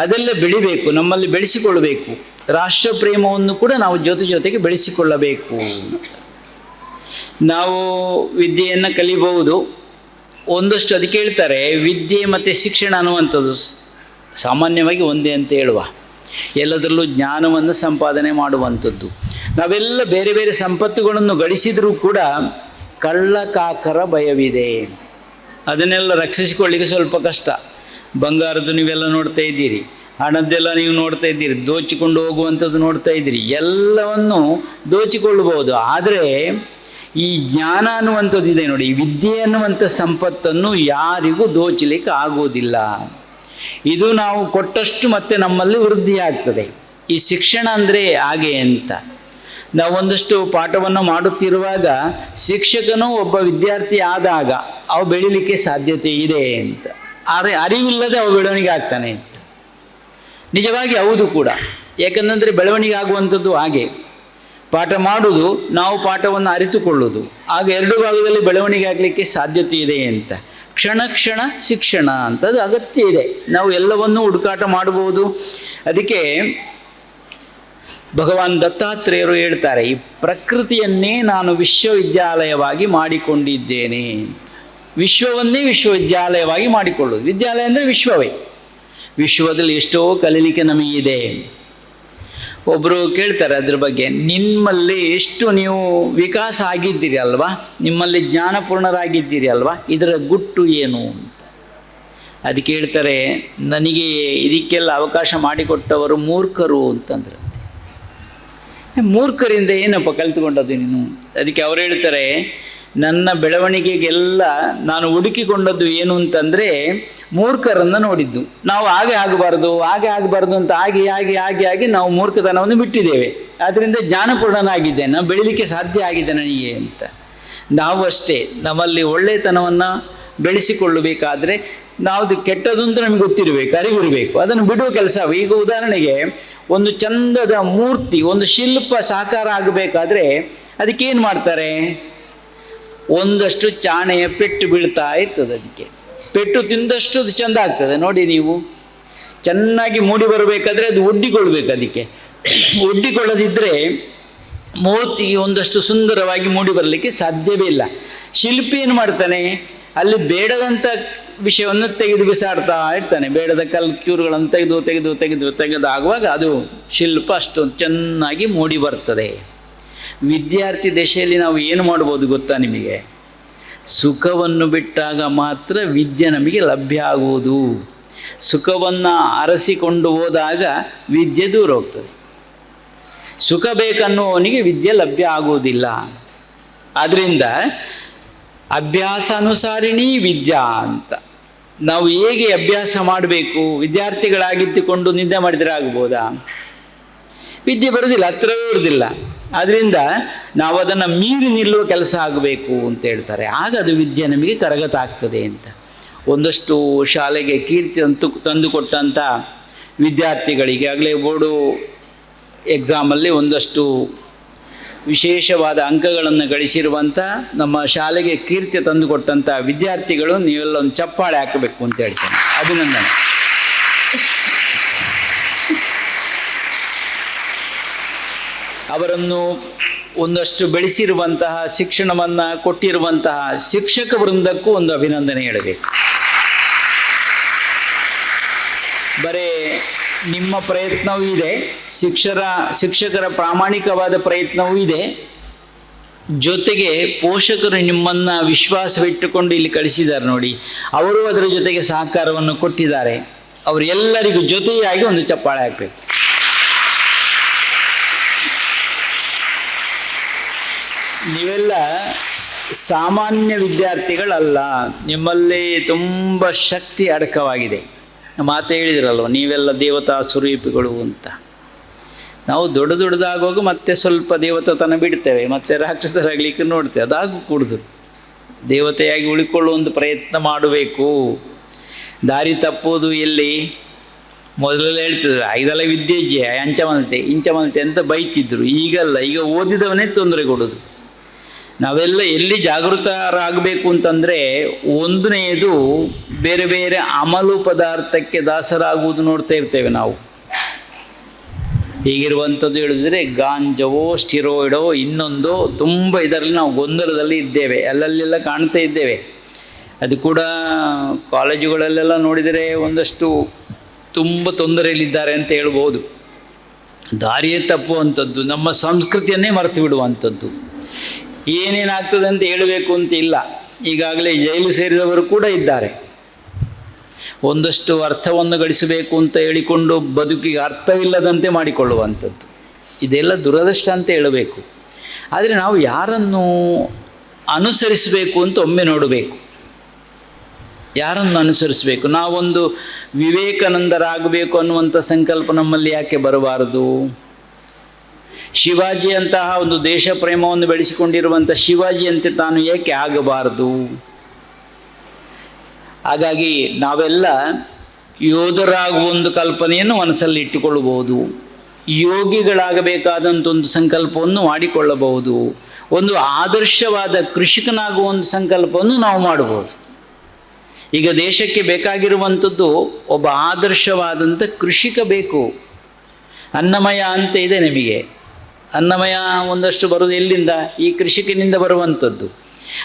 ಅದೆಲ್ಲ ಬೆಳಿಬೇಕು, ನಮ್ಮಲ್ಲಿ ಬೆಳೆಸಿಕೊಳ್ಳಬೇಕು. ರಾಷ್ಟ್ರ ಪ್ರೇಮವನ್ನು ಕೂಡ ನಾವು ಜೊತೆಗೆ ಬೆಳೆಸಿಕೊಳ್ಳಬೇಕು. ನಾವು ವಿದ್ಯೆಯನ್ನು ಕಲಿಬಹುದು ಒಂದಷ್ಟು. ಅದಕ್ಕೆ ಹೇಳ್ತಾರೆ ವಿದ್ಯೆ ಮತ್ತು ಶಿಕ್ಷಣ ಅನ್ನುವಂಥದ್ದು ಸಾಮಾನ್ಯವಾಗಿ ಒಂದೇ ಅಂತ ಹೇಳುವ, ಎಲ್ಲದರಲ್ಲೂ ಜ್ಞಾನವನ್ನು ಸಂಪಾದನೆ ಮಾಡುವಂಥದ್ದು. ನಾವೆಲ್ಲ ಬೇರೆ ಬೇರೆ ಸಂಪತ್ತುಗಳನ್ನು ಗಳಿಸಿದರೂ ಕೂಡ ಕಳ್ಳಕಾಕರ ಭಯವಿದೆ, ಅದನ್ನೆಲ್ಲ ರಕ್ಷಿಸಿಕೊಳ್ಳಿಕ್ಕೆ ಸ್ವಲ್ಪ ಕಷ್ಟ. ಬಂಗಾರದ್ದು ನೀವೆಲ್ಲ ನೋಡ್ತಾ ಇದ್ದೀರಿ, ಹಣದ್ದೆಲ್ಲ ನೀವು ನೋಡ್ತಾ ಇದ್ದೀರಿ, ದೋಚಿಕೊಂಡು ಹೋಗುವಂಥದ್ದು ನೋಡ್ತಾ ಇದ್ದೀರಿ, ಎಲ್ಲವನ್ನು ದೋಚಿಕೊಳ್ಳಬಹುದು. ಆದರೆ ಈ ಜ್ಞಾನ ಅನ್ನುವಂಥದ್ದು ಇದೆ ನೋಡಿ, ವಿದ್ಯೆ ಅನ್ನುವಂಥ ಸಂಪತ್ತನ್ನು ಯಾರಿಗೂ ದೋಚಲಿಕ್ಕೆ ಆಗೋದಿಲ್ಲ. ಇದು ನಾವು ಕೊಟ್ಟಷ್ಟು ಮತ್ತೆ ನಮ್ಮಲ್ಲಿ ವೃದ್ಧಿ ಆಗ್ತದೆ. ಈ ಶಿಕ್ಷಣ ಅಂದರೆ ಹಾಗೆ ಅಂತ. ನಾವು ಒಂದಷ್ಟು ಪಾಠವನ್ನು ಮಾಡುತ್ತಿರುವಾಗ ಶಿಕ್ಷಕನು ಒಬ್ಬ ವಿದ್ಯಾರ್ಥಿ ಆದಾಗ ಅವು ಬೆಳೀಲಿಕ್ಕೆ ಸಾಧ್ಯತೆ ಇದೆ ಅಂತ. ಅರಿವಿಲ್ಲದೆ ಅವು ಬೆಳವಣಿಗೆ ಆಗ್ತಾನೆ ಅಂತ. ನಿಜವಾಗಿ ಹೌದು ಕೂಡ. ಯಾಕಂದರೆ ಬೆಳವಣಿಗೆ ಆಗುವಂಥದ್ದು ಹಾಗೆ, ಪಾಠ ಮಾಡುವುದು, ನಾವು ಪಾಠವನ್ನು ಅರಿತುಕೊಳ್ಳುವುದು, ಆಗ ಎರಡು ಭಾಗದಲ್ಲಿ ಬೆಳವಣಿಗೆ ಆಗಲಿಕ್ಕೆ ಸಾಧ್ಯತೆ ಇದೆ ಅಂತ. ಕ್ಷಣ ಕ್ಷಣ ಶಿಕ್ಷಣ ಅಂತ ಅದು ಅಗತ್ಯ ಇದೆ. ನಾವು ಎಲ್ಲವನ್ನೂ ಹುಡುಕಾಟ ಮಾಡಬಹುದು. ಅದಕ್ಕೆ ಭಗವಾನ್ ದತ್ತಾತ್ರೇಯರು ಹೇಳ್ತಾರೆ, ಈ ಪ್ರಕೃತಿಯನ್ನೇ ನಾನು ವಿಶ್ವವಿದ್ಯಾಲಯವಾಗಿ ಮಾಡಿಕೊಂಡಿದ್ದೇನೆ. ವಿಶ್ವವನ್ನೇ ವಿಶ್ವವಿದ್ಯಾಲಯವಾಗಿ ಮಾಡಿಕೊಳ್ಳುವುದು. ವಿದ್ಯಾಲಯ ಅಂದರೆ ವಿಶ್ವವೇ. ವಿಶ್ವದಲ್ಲಿ ಎಷ್ಟೋ ಕಲೀಲಿಕ್ಕೆ ನಮಗಿದೆ. ಒಬ್ಬರು ಕೇಳ್ತಾರೆ ಅದ್ರ ಬಗ್ಗೆ, ನಿಮ್ಮಲ್ಲಿ ಎಷ್ಟು ನೀವು ವಿಕಾಸ ಆಗಿದ್ದೀರಿ ಅಲ್ವಾ, ನಿಮ್ಮಲ್ಲಿ ಜ್ಞಾನಪೂರ್ಣರಾಗಿದ್ದೀರಿ ಅಲ್ವಾ, ಇದರ ಗುಟ್ಟು ಏನು ಅಂತ. ಅದಕ್ಕೆ ಹೇಳ್ತಾರೆ, ನನಗೆ ಇದಕ್ಕೆಲ್ಲ ಅವಕಾಶ ಮಾಡಿಕೊಟ್ಟವರು ಮೂರ್ಖರು ಅಂತಂದ್ರೆ. ಮೂರ್ಖರಿಂದ ಏನಪ್ಪ ಕಲಿತುಕೊಂಡದ್ದು ನೀನು? ಅದಕ್ಕೆ ಅವರು ಹೇಳ್ತಾರೆ, ನನ್ನ ಬೆಳವಣಿಗೆಗೆಲ್ಲ ನಾನು ಹುಡುಕಿಕೊಂಡದ್ದು ಏನು ಅಂತಂದರೆ ಮೂರ್ಖರನ್ನು ನೋಡಿದ್ದು. ನಾವು ಹಾಗೆ ಆಗಬಾರ್ದು ಅಂತ ಆಗಿ ನಾವು ಮೂರ್ಖತನವನ್ನು ಬಿಟ್ಟಿದ್ದೇವೆ. ಆದ್ದರಿಂದ ಜ್ಞಾನಪೂರ್ಣನಾಗಿದ್ದೇನೆ, ನಾನು ಬೆಳೀಲಿಕ್ಕೆ ಸಾಧ್ಯ ಆಗಿದೆ ನನಗೆ ಅಂತ. ನಾವು ಅಷ್ಟೇ, ನಮ್ಮಲ್ಲಿ ಒಳ್ಳೆಯತನವನ್ನು ಬೆಳೆಸಿಕೊಳ್ಳಬೇಕಾದ್ರೆ ನಾವು ಕೆಟ್ಟದ್ದು ಅಂತ ನಮಗೆ ಗೊತ್ತಿರಬೇಕು, ಅರಿವಿರಬೇಕು, ಅದನ್ನು ಬಿಡುವ ಕೆಲಸ. ಈಗ ಉದಾಹರಣೆಗೆ ಒಂದು ಚಂದದ ಮೂರ್ತಿ, ಒಂದು ಶಿಲ್ಪ ಸಾಕಾರ ಆಗಬೇಕಾದ್ರೆ ಅದಕ್ಕೇನು ಮಾಡ್ತಾರೆ? ಒಂದಷ್ಟು ಚಾಣೆಯ ಪೆಟ್ಟು ಬೀಳ್ತಾ ಇರ್ತದೆ. ಅದಕ್ಕೆ ಪೆಟ್ಟು ತಿಂದಷ್ಟು ಅದು ಚೆಂದ ಆಗ್ತದೆ. ನೋಡಿ ನೀವು, ಚೆನ್ನಾಗಿ ಮೂಡಿ ಬರಬೇಕಾದ್ರೆ ಅದು ಒಡ್ಡಿಕೊಳ್ಬೇಕು. ಅದಕ್ಕೆ ಒಡ್ಡಿಕೊಳ್ಳದಿದ್ದರೆ ಮೂರ್ತಿಗೆ ಒಂದಷ್ಟು ಸುಂದರವಾಗಿ ಮೂಡಿ ಬರಲಿಕ್ಕೆ ಸಾಧ್ಯವೇ ಇಲ್ಲ. ಶಿಲ್ಪಿ ಏನು ಮಾಡ್ತಾನೆ? ಅಲ್ಲಿ ಬೇಡದಂಥ ವಿಷಯವನ್ನು ತೆಗೆದು ಬಿಸಾಡ್ತಾ ಇರ್ತಾನೆ. ಬೇಡದ ಚೂರುಗಳನ್ನು ತೆಗೆದು ಆಗುವಾಗ ಅದು ಶಿಲ್ಪ ಅಷ್ಟೊಂದು ಚೆನ್ನಾಗಿ ಮೂಡಿ ಬರ್ತದೆ. ವಿದ್ಯಾರ್ಥಿ ದಶೆಯಲ್ಲಿ ನಾವು ಏನು ಮಾಡ್ಬೋದು ಗೊತ್ತಾ ನಿಮಗೆ? ಸುಖವನ್ನು ಬಿಟ್ಟಾಗ ಮಾತ್ರ ವಿದ್ಯೆ ನಮಗೆ ಲಭ್ಯ ಆಗುವುದು. ಸುಖವನ್ನು ಅರಸಿಕೊಂಡು ಹೋದಾಗ ವಿದ್ಯೆ ದೂರ ಹೋಗ್ತದೆ. ಸುಖ ಬೇಕನ್ನುವವನಿಗೆ ವಿದ್ಯೆ ಲಭ್ಯ ಆಗುವುದಿಲ್ಲ. ಆದ್ದರಿಂದ ಅಭ್ಯಾಸಾನುಸಾರಿಣೀ ವಿದ್ಯಾ ಅಂತ. ನಾವು ಹೇಗೆ ಅಭ್ಯಾಸ ಮಾಡಬೇಕು? ವಿದ್ಯಾರ್ಥಿಗಳಾಗಿದ್ದುಕೊಂಡು ನಿದ್ದೆ ಮಾಡಿದರೆ ಆಗ್ಬೋದಾ? ವಿದ್ಯೆ ಬರೋದಿಲ್ಲ, ಹತ್ರವೇ ಇರೋದಿಲ್ಲ. ಆದ್ದರಿಂದ ನಾವು ಅದನ್ನು ಮೀರಿ ನಿಲ್ಲುವ ಕೆಲಸ ಆಗಬೇಕು ಅಂತ ಹೇಳ್ತಾರೆ. ಆಗ ಅದು ವಿದ್ಯೆ ನಮಗೆ ಕರಗತ ಆಗ್ತದೆ ಅಂತ. ಒಂದಷ್ಟು ಶಾಲೆಗೆ ಕೀರ್ತಿ ತಂದುಕೊಟ್ಟಂಥ ವಿದ್ಯಾರ್ಥಿಗಳಿಗೆ ಆಗಲೇ ಬೋರ್ಡು ಎಕ್ಸಾಮಲ್ಲಿ ಒಂದಷ್ಟು ವಿಶೇಷವಾದ ಅಂಕಗಳನ್ನು ಗಳಿಸಿರುವಂಥ ನಮ್ಮ ಶಾಲೆಗೆ ಕೀರ್ತಿ ತಂದುಕೊಟ್ಟಂಥ ವಿದ್ಯಾರ್ಥಿಗಳು ನೀವೆಲ್ಲ ಒಂದು ಚಪ್ಪಾಳೆ ಹಾಕಬೇಕು ಅಂತ ಹೇಳ್ತೇನೆ. ಅಭಿನಂದನೆ. ಅವರನ್ನು ಒಂದಷ್ಟು ಬೆಳೆಸಿರುವಂತಹ ಶಿಕ್ಷಣವನ್ನು ಕೊಟ್ಟಿರುವಂತಹ ಶಿಕ್ಷಕ ವೃಂದಕ್ಕೂ ಒಂದು ಅಭಿನಂದನೆ ಹೇಳಬೇಕು. ಬರೇ ನಿಮ್ಮ ಪ್ರಯತ್ನವೂ ಇದೆ, ಶಿಕ್ಷಕರ ಪ್ರಾಮಾಣಿಕವಾದ ಪ್ರಯತ್ನವೂ ಇದೆ, ಜೊತೆಗೆ ಪೋಷಕರು ನಿಮ್ಮನ್ನು ವಿಶ್ವಾಸವಿಟ್ಟುಕೊಂಡು ಇಲ್ಲಿ ಕಳಿಸಿದ್ದಾರೆ ನೋಡಿ, ಅವರು ಅದರ ಜೊತೆಗೆ ಸಹಕಾರವನ್ನು ಕೊಟ್ಟಿದ್ದಾರೆ. ಅವರೆಲ್ಲರಿಗೂ ಜೊತೆಯಾಗಿ ಒಂದು ಚಪ್ಪಾಳೆ ಹಾಕಬೇಕು. ನೀವೆಲ್ಲ ಸಾಮಾನ್ಯ ವಿದ್ಯಾರ್ಥಿಗಳಲ್ಲ, ನಿಮ್ಮಲ್ಲಿ ತುಂಬ ಶಕ್ತಿ ಅಡಕವಾಗಿದೆ. ಮಾತು ಹೇಳಿದ್ರಲ್ವ, ನೀವೆಲ್ಲ ದೇವತಾ ಸ್ವರೂಪಿಗಳು ಅಂತ. ನಾವು ದೊಡ್ಡದಾಗುವಾಗ ಮತ್ತೆ ಸ್ವಲ್ಪ ದೇವತತನ ಬಿಡ್ತೇವೆ, ಮತ್ತೆ ರಾಕ್ಷಸರಾಗಲಿಕ್ಕೆ ನೋಡ್ತೇವೆ. ಅದಾಗೂ ಕೂಡುದು ದೇವತೆಯಾಗಿ ಉಳಿಕೊಳ್ಳುವ ಒಂದು ಪ್ರಯತ್ನ ಮಾಡಬೇಕು. ದಾರಿ ತಪ್ಪುವುದು ಎಲ್ಲಿ? ಮೊದಲೆಲ್ಲ ಹೇಳ್ತಿದ್ರು ಇದೆಲ್ಲ ವಿದ್ಯೆಜ್ಜೆ, ಇಂಚಮಲ್ತೆ ಅಂತ ಬೈತಿದ್ರು. ಈಗಲ್ಲ, ಈಗ ಓದಿದವನೇ ತೊಂದರೆ ಕೊಡೋದು. ನಾವೆಲ್ಲ ಎಲ್ಲಿ ಜಾಗೃತರಾಗಬೇಕು ಅಂತಂದರೆ, ಒಂದನೆಯದು ಬೇರೆ ಬೇರೆ ಅಮಲು ಪದಾರ್ಥಕ್ಕೆ ದಾಸರಾಗುವುದು ನೋಡ್ತಾ ಇರ್ತೇವೆ ನಾವು. ಹೀಗಿರುವಂಥದ್ದು ಹೇಳಿದ್ರೆ ಗಾಂಜವೋ ಸ್ಟಿರಾಯ್ಡೋ ಇನ್ನೊಂದೋ ತುಂಬ ಇದರಲ್ಲಿ ನಾವು ಗೊಂದಲದಲ್ಲಿ ಇದ್ದೇವೆ, ಅಲ್ಲಲ್ಲೆಲ್ಲ ಕಾಣ್ತಾ ಇದ್ದೇವೆ. ಅದು ಕೂಡ ಕಾಲೇಜುಗಳಲ್ಲೆಲ್ಲ ನೋಡಿದರೆ ಒಂದಷ್ಟು ತುಂಬ ತೊಂದರೆಯಲ್ಲಿದ್ದಾರೆ ಅಂತ ಹೇಳ್ಬೋದು. ದಾರಿಯೇ ತಪ್ಪುವಂಥದ್ದು, ನಮ್ಮ ಸಂಸ್ಕೃತಿಯನ್ನೇ ಮರೆತು ಬಿಡುವಂಥದ್ದು. ಏನೇನಾಗ್ತದೆ ಅಂತ ಹೇಳಬೇಕು ಅಂತ ಇಲ್ಲ, ಈಗಾಗಲೇ ಜೈಲು ಸೇರಿದವರು ಕೂಡ ಇದ್ದಾರೆ. ಒಂದಷ್ಟು ಅರ್ಥವನ್ನು ಗಳಿಸಬೇಕು ಅಂತ ಹೇಳಿಕೊಂಡು ಬದುಕಿಗೆ ಅರ್ಥವಿಲ್ಲದಂತೆ ಮಾಡಿಕೊಳ್ಳುವಂಥದ್ದು, ಇದೆಲ್ಲ ದುರದೃಷ್ಟ ಅಂತ ಹೇಳಬೇಕು. ಆದರೆ ನಾವು ಯಾರನ್ನು ಅನುಸರಿಸಬೇಕು ಅಂತ ಒಮ್ಮೆ ನೋಡಬೇಕು. ಯಾರನ್ನು ಅನುಸರಿಸಬೇಕು? ನಾವೊಂದು ವಿವೇಕಾನಂದರಾಗಬೇಕು ಅನ್ನುವಂಥ ಸಂಕಲ್ಪ ನಮ್ಮಲ್ಲಿ ಯಾಕೆ ಬರಬಾರದು? ಶಿವಾಜಿಯಂತಹ ಒಂದು ದೇಶ ಪ್ರೇಮವನ್ನು ಬೆಳೆಸಿಕೊಂಡಿರುವಂಥ ಶಿವಾಜಿಯಂತೆ ತಾನು ಏಕೆ ಆಗಬಾರದು? ಹಾಗಾಗಿ ನಾವೆಲ್ಲ ಯೋಧರಾಗುವ ಒಂದು ಕಲ್ಪನೆಯನ್ನು ಮನಸ್ಸಲ್ಲಿ ಇಟ್ಟುಕೊಳ್ಳಬಹುದು, ಯೋಗಿಗಳಾಗಬೇಕಾದಂಥ ಒಂದು ಸಂಕಲ್ಪವನ್ನು ಮಾಡಿಕೊಳ್ಳಬಹುದು, ಒಂದು ಆದರ್ಶವಾದ ಕೃಷಿಕನಾಗುವ ಒಂದು ಸಂಕಲ್ಪವನ್ನು ನಾವು ಮಾಡಬಹುದು. ಈಗ ದೇಶಕ್ಕೆ ಬೇಕಾಗಿರುವಂಥದ್ದು ಒಬ್ಬ ಆದರ್ಶವಾದಂಥ ಕೃಷಿಕ ಬೇಕು. ಅನ್ನಮಯ ಅಂತ ಇದೆ ನಿಮಗೆ, ಅನ್ನಮಯ ಒಂದಷ್ಟು ಬರೋದು ಎಲ್ಲಿಂದ? ಈ ಕೃಷಿಕನಿಂದ ಬರುವಂಥದ್ದು.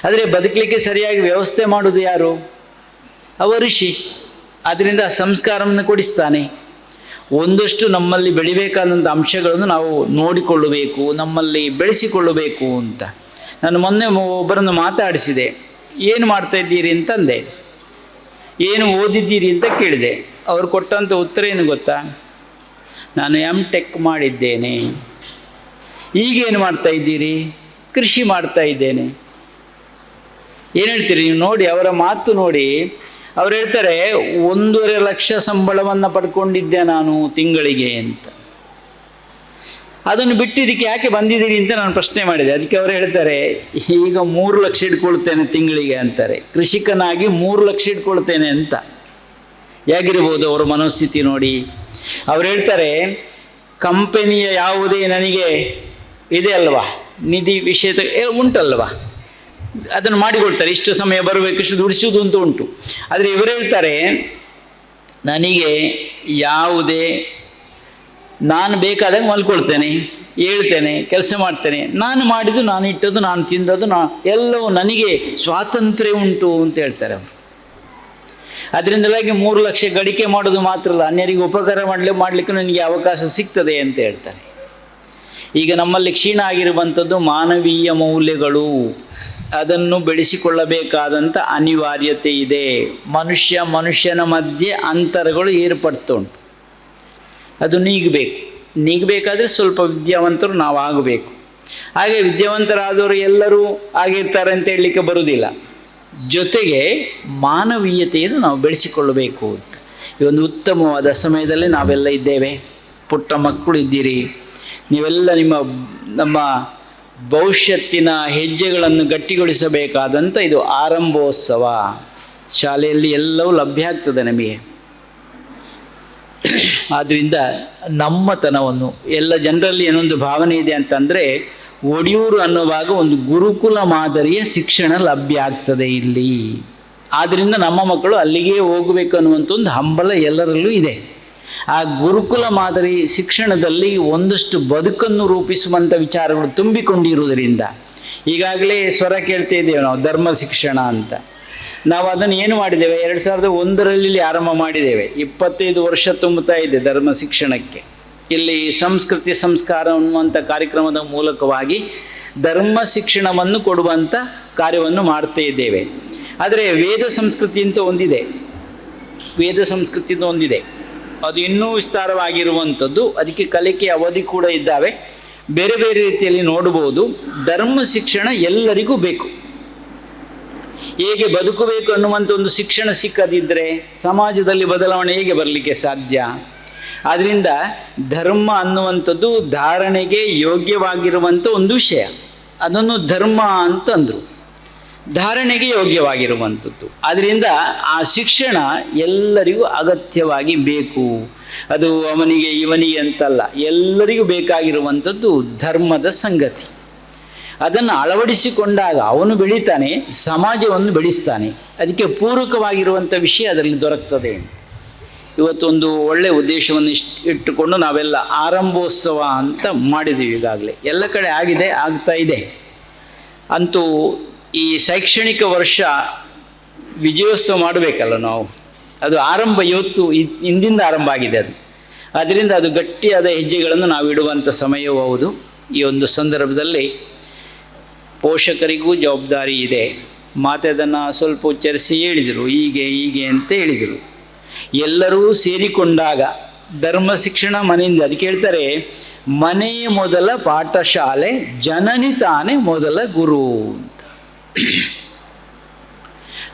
ಆದರೆ ಬದುಕಲಿಕ್ಕೆ ಸರಿಯಾಗಿ ವ್ಯವಸ್ಥೆ ಮಾಡೋದು ಯಾರು? ಅವ ಋಷಿ. ಆದ್ದರಿಂದ ಸಂಸ್ಕಾರವನ್ನು ಕೊಡಿಸ್ತಾನೆ. ಒಂದಷ್ಟು ನಮ್ಮಲ್ಲಿ ಬೆಳಿಬೇಕಾದಂಥ ಅಂಶಗಳನ್ನು ನಾವು ನೋಡಿಕೊಳ್ಳಬೇಕು, ನಮ್ಮಲ್ಲಿ ಬೆಳೆಸಿಕೊಳ್ಳಬೇಕು ಅಂತ. ನಾನು ಮೊನ್ನೆ ಒಬ್ಬರನ್ನು ಮಾತಾಡಿಸಿದೆ. ಏನು ಮಾಡ್ತಾ ಇದ್ದೀರಿ ಅಂತಂದೆ. ಏನು ಓದಿದ್ದೀರಿ ಅಂತ ಕೇಳಿದೆ. ಅವರು ಕೊಟ್ಟಂಥ ಉತ್ತರ ಏನು ಗೊತ್ತಾ? ನಾನು M.Tech ಮಾಡಿದ್ದೇನೆ. ಈಗೇನು ಮಾಡ್ತಾ ಇದ್ದೀರಿ? ಕೃಷಿ ಮಾಡ್ತಾ ಇದ್ದೇನೆ. ಏನು ಹೇಳ್ತೀರಿ ನೀವು? ನೋಡಿ ಅವರ ಮಾತು ನೋಡಿ. ಅವ್ರು ಹೇಳ್ತಾರೆ 1.5 ಲಕ್ಷ ಸಂಬಳವನ್ನು ಪಡ್ಕೊಂಡಿದ್ದೆ ನಾನು ತಿಂಗಳಿಗೆ ಅಂತ. ಅದನ್ನು ಬಿಟ್ಟಿದ್ದಕ್ಕೆ ಯಾಕೆ ಬಂದಿದ್ದೀರಿ ಅಂತ ನಾನು ಪ್ರಶ್ನೆ ಮಾಡಿದೆ. ಅದಕ್ಕೆ ಅವರು ಹೇಳ್ತಾರೆ ಈಗ 3 ಲಕ್ಷ ಇಟ್ಕೊಳ್ತೇನೆ ತಿಂಗಳಿಗೆ ಅಂತಾರೆ. ಕೃಷಿಕನಾಗಿ 3 ಲಕ್ಷ ಇಟ್ಕೊಳ್ತೇನೆ ಅಂತ. ಹೇಗಿರ್ಬೋದು ಅವರ ಮನೋಸ್ಥಿತಿ ನೋಡಿ. ಅವ್ರು ಹೇಳ್ತಾರೆ ಕಂಪನಿಯ ಯಾವುದೇ ನನಗೆ ಇದೆ ಅಲ್ವಾ, ನಿಧಿ ವಿಷಯ ಉಂಟಲ್ವಾ, ಅದನ್ನು ಮಾಡಿಕೊಳ್ತಾರೆ. ಇಷ್ಟು ಸಮಯ ಬರಬೇಕು, ಇಷ್ಟು ದುಡಿಸೋದು ಅಂತ ಉಂಟು. ಆದರೆ ಇವರು ಹೇಳ್ತಾರೆ ನನಗೆ ಯಾವುದೇ, ನಾನು ಬೇಕಾದಾಗ ಮಲ್ಕೊಳ್ತೇನೆ, ಹೇಳ್ತೇನೆ, ಕೆಲಸ ಮಾಡ್ತೇನೆ, ನಾನು ಮಾಡಿದ್ದು, ನಾನು ಇಟ್ಟದ್ದು, ನಾನು ತಿಂದದ್ದು, ಎಲ್ಲವೂ ನನಗೆ ಸ್ವಾತಂತ್ರ್ಯ ಉಂಟು ಅಂತ ಹೇಳ್ತಾರೆ ಅವರು. ಅದರಿಂದಲಾಗಿ 3 ಲಕ್ಷ ಗಳಿಕೆ ಮಾಡೋದು ಮಾತ್ರ ಅಲ್ಲ, ಅನ್ಯರಿಗೆ ಉಪಕಾರ ಮಾಡಲಿಕ್ಕೆ ನನಗೆ ಅವಕಾಶ ಸಿಗ್ತದೆ ಅಂತ ಹೇಳ್ತಾರೆ. ಈಗ ನಮ್ಮಲ್ಲಿ ಕ್ಷೀಣ ಆಗಿರುವಂಥದ್ದು ಮಾನವೀಯ ಮೌಲ್ಯಗಳು. ಅದನ್ನು ಬೆಳೆಸಿಕೊಳ್ಳಬೇಕಾದಂಥ ಅನಿವಾರ್ಯತೆ ಇದೆ. ಮನುಷ್ಯನ ಮಧ್ಯೆ ಅಂತರಗಳು ಏರ್ಪಡ್ತುಂಟು. ಅದು ನೀಗಬೇಕಾದ್ರೆ ಸ್ವಲ್ಪ ವಿದ್ಯಾವಂತರು ನಾವು ಆಗಬೇಕು. ಹಾಗೆ ವಿದ್ಯಾವಂತರಾದವರು ಎಲ್ಲರೂ ಆಗಿರ್ತಾರೆ ಅಂತ ಹೇಳಲಿಕ್ಕೆ ಬರುವುದಿಲ್ಲ. ಜೊತೆಗೆ ಮಾನವೀಯತೆಯನ್ನು ನಾವು ಬೆಳೆಸಿಕೊಳ್ಳಬೇಕು ಅಂತ. ಈ ಒಂದು ಉತ್ತಮವಾದ ಸಮಯದಲ್ಲಿ ನಾವೆಲ್ಲ ಇದ್ದೇವೆ. ಪುಟ್ಟ ಮಕ್ಕಳು ಇದ್ದೀರಿ. ನೀವೆಲ್ಲ ನಮ್ಮ ಭವಿಷ್ಯತ್ತಿನ ಹೆಜ್ಜೆಗಳನ್ನು ಗಟ್ಟಿಗೊಳಿಸಬೇಕಾದಂಥ ಇದು ಆರಂಭೋತ್ಸವ. ಶಾಲೆಯಲ್ಲಿ ಎಲ್ಲವೂ ಲಭ್ಯ ಆಗ್ತದೆ ನಮಗೆ. ಆದ್ದರಿಂದ ನಮ್ಮತನವನ್ನು, ಎಲ್ಲ ಜನರಲ್ಲಿ ಏನೊಂದು ಭಾವನೆ ಇದೆ ಅಂತಂದರೆ ಒಡಿಯೂರು ಅನ್ನುವಾಗ ಒಂದು ಗುರುಕುಲ ಮಾದರಿಯ ಶಿಕ್ಷಣ ಲಭ್ಯ ಆಗ್ತದೆ ಇಲ್ಲಿ. ಆದ್ದರಿಂದ ನಮ್ಮ ಮಕ್ಕಳು ಅಲ್ಲಿಗೆ ಹೋಗಬೇಕು ಅನ್ನುವಂಥ ಒಂದು ಹಂಬಲ ಎಲ್ಲರಲ್ಲೂ ಇದೆ. ಆ ಗುರುಕುಲ ಮಾದರಿ ಶಿಕ್ಷಣದಲ್ಲಿ ಒಂದಷ್ಟು ಬದುಕನ್ನು ರೂಪಿಸುವಂಥ ವಿಚಾರಗಳು ತುಂಬಿಕೊಂಡಿರುವುದರಿಂದ ಈಗಾಗಲೇ ಸ್ವರ ಕೇಳ್ತಾ ಇದ್ದೇವೆ ನಾವು ಧರ್ಮ ಶಿಕ್ಷಣ ಅಂತ. ನಾವು ಅದನ್ನು ಏನು ಮಾಡಿದ್ದೇವೆ, 2001ರಲ್ಲಿ ಆರಂಭ ಮಾಡಿದ್ದೇವೆ. 25 ವರ್ಷ ತುಂಬುತ್ತಾ ಇದೆ ಧರ್ಮ ಶಿಕ್ಷಣಕ್ಕೆ. ಇಲ್ಲಿ ಸಂಸ್ಕೃತಿ ಸಂಸ್ಕಾರ ಅನ್ನುವಂಥ ಕಾರ್ಯಕ್ರಮದ ಮೂಲಕವಾಗಿ ಧರ್ಮ ಶಿಕ್ಷಣವನ್ನು ಕೊಡುವಂಥ ಕಾರ್ಯವನ್ನು ಮಾಡ್ತಾ ಇದ್ದೇವೆ. ಆದರೆ ವೇದ ಸಂಸ್ಕೃತಿ ಅಂತ ಒಂದಿದೆ, ವೇದ ಸಂಸ್ಕೃತಿ ಅಂತ ಒಂದಿದೆ, ಅದು ಇನ್ನೂ ವಿಸ್ತಾರವಾಗಿರುವಂಥದ್ದು. ಅದಕ್ಕೆ ಕಲಿಕೆ ಅವಧಿ ಕೂಡ ಇದ್ದಾವೆ, ಬೇರೆ ಬೇರೆ ರೀತಿಯಲ್ಲಿ ನೋಡ್ಬೋದು. ಧರ್ಮ ಶಿಕ್ಷಣ ಎಲ್ಲರಿಗೂ ಬೇಕು. ಹೇಗೆ ಬದುಕಬೇಕು ಅನ್ನುವಂಥ ಒಂದು ಶಿಕ್ಷಣ ಸಿಕ್ಕದಿದ್ದರೆ ಸಮಾಜದಲ್ಲಿ ಬದಲಾವಣೆ ಹೇಗೆ ಬರಲಿಕ್ಕೆ ಸಾಧ್ಯ? ಆದ್ದರಿಂದ ಧರ್ಮ ಅನ್ನುವಂಥದ್ದು ಧಾರಣೆಗೆ ಯೋಗ್ಯವಾಗಿರುವಂಥ ಒಂದು ವಿಷಯ. ಅದನ್ನು ಧರ್ಮ ಅಂತಂದರು, ಧಾರಣೆಗೆ ಯೋಗ್ಯವಾಗಿರುವಂಥದ್ದು. ಆದ್ದರಿಂದ ಆ ಶಿಕ್ಷಣ ಎಲ್ಲರಿಗೂ ಅಗತ್ಯವಾಗಿ ಬೇಕು. ಅದು ಅವನಿಗೆ ಇವನಿಗೆ ಅಂತಲ್ಲ, ಎಲ್ಲರಿಗೂ ಬೇಕಾಗಿರುವಂಥದ್ದು ಧರ್ಮದ ಸಂಗತಿ. ಅದನ್ನು ಅಳವಡಿಸಿಕೊಂಡಾಗ ಅವನು ಬೆಳೀತಾನೆ, ಸಮಾಜವನ್ನು ಬೆಳೆಸ್ತಾನೆ. ಅದಕ್ಕೆ ಪೂರಕವಾಗಿರುವಂಥ ವಿಷಯ ಅದರಲ್ಲಿ ದೊರಕ್ತದೆ. ಇವತ್ತೊಂದು ಒಳ್ಳೆಯ ಉದ್ದೇಶವನ್ನು ಇಟ್ಟುಕೊಂಡು ನಾವೆಲ್ಲ ಆರಂಭೋತ್ಸವ ಅಂತ ಮಾಡಿದ್ದೀವಿ. ಈಗಾಗಲೇ ಎಲ್ಲ ಕಡೆ ಆಗಿದೆ, ಆಗ್ತಾ ಇದೆ. ಅಂತೂ ಈ ಶೈಕ್ಷಣಿಕ ವರ್ಷ ವಿಜಯೋತ್ಸವ ಮಾಡಬೇಕಲ್ಲ ನಾವು. ಅದು ಆರಂಭ ಇವತ್ತು ಇಂದಿಂದ ಆರಂಭ ಆಗಿದೆ ಅದು. ಅದರಿಂದ ಅದು ಗಟ್ಟಿಯಾದ ಹೆಜ್ಜೆಗಳನ್ನು ನಾವು ಇಡುವಂಥ ಸಮಯವೂ ಹೌದು. ಈ ಒಂದು ಸಂದರ್ಭದಲ್ಲಿ ಪೋಷಕರಿಗೂ ಜವಾಬ್ದಾರಿ ಇದೆ. ಮಾತೆ ಅದನ್ನು ಸ್ವಲ್ಪ ಉಚ್ಚರಿಸಿ ಹೇಳಿದರು, ಹೀಗೆ ಅಂತ ಹೇಳಿದರು. ಎಲ್ಲರೂ ಸೇರಿಕೊಂಡಾಗ ಧರ್ಮ ಶಿಕ್ಷಣ ಮನೆಯಿಂದ, ಅದಕ್ಕೆ ಹೇಳ್ತಾರೆ ಮನೆಯ ಮೊದಲ ಪಾಠಶಾಲೆ, ಜನನಿ ತಾನೇ ಮೊದಲ ಗುರು ಅಂತ.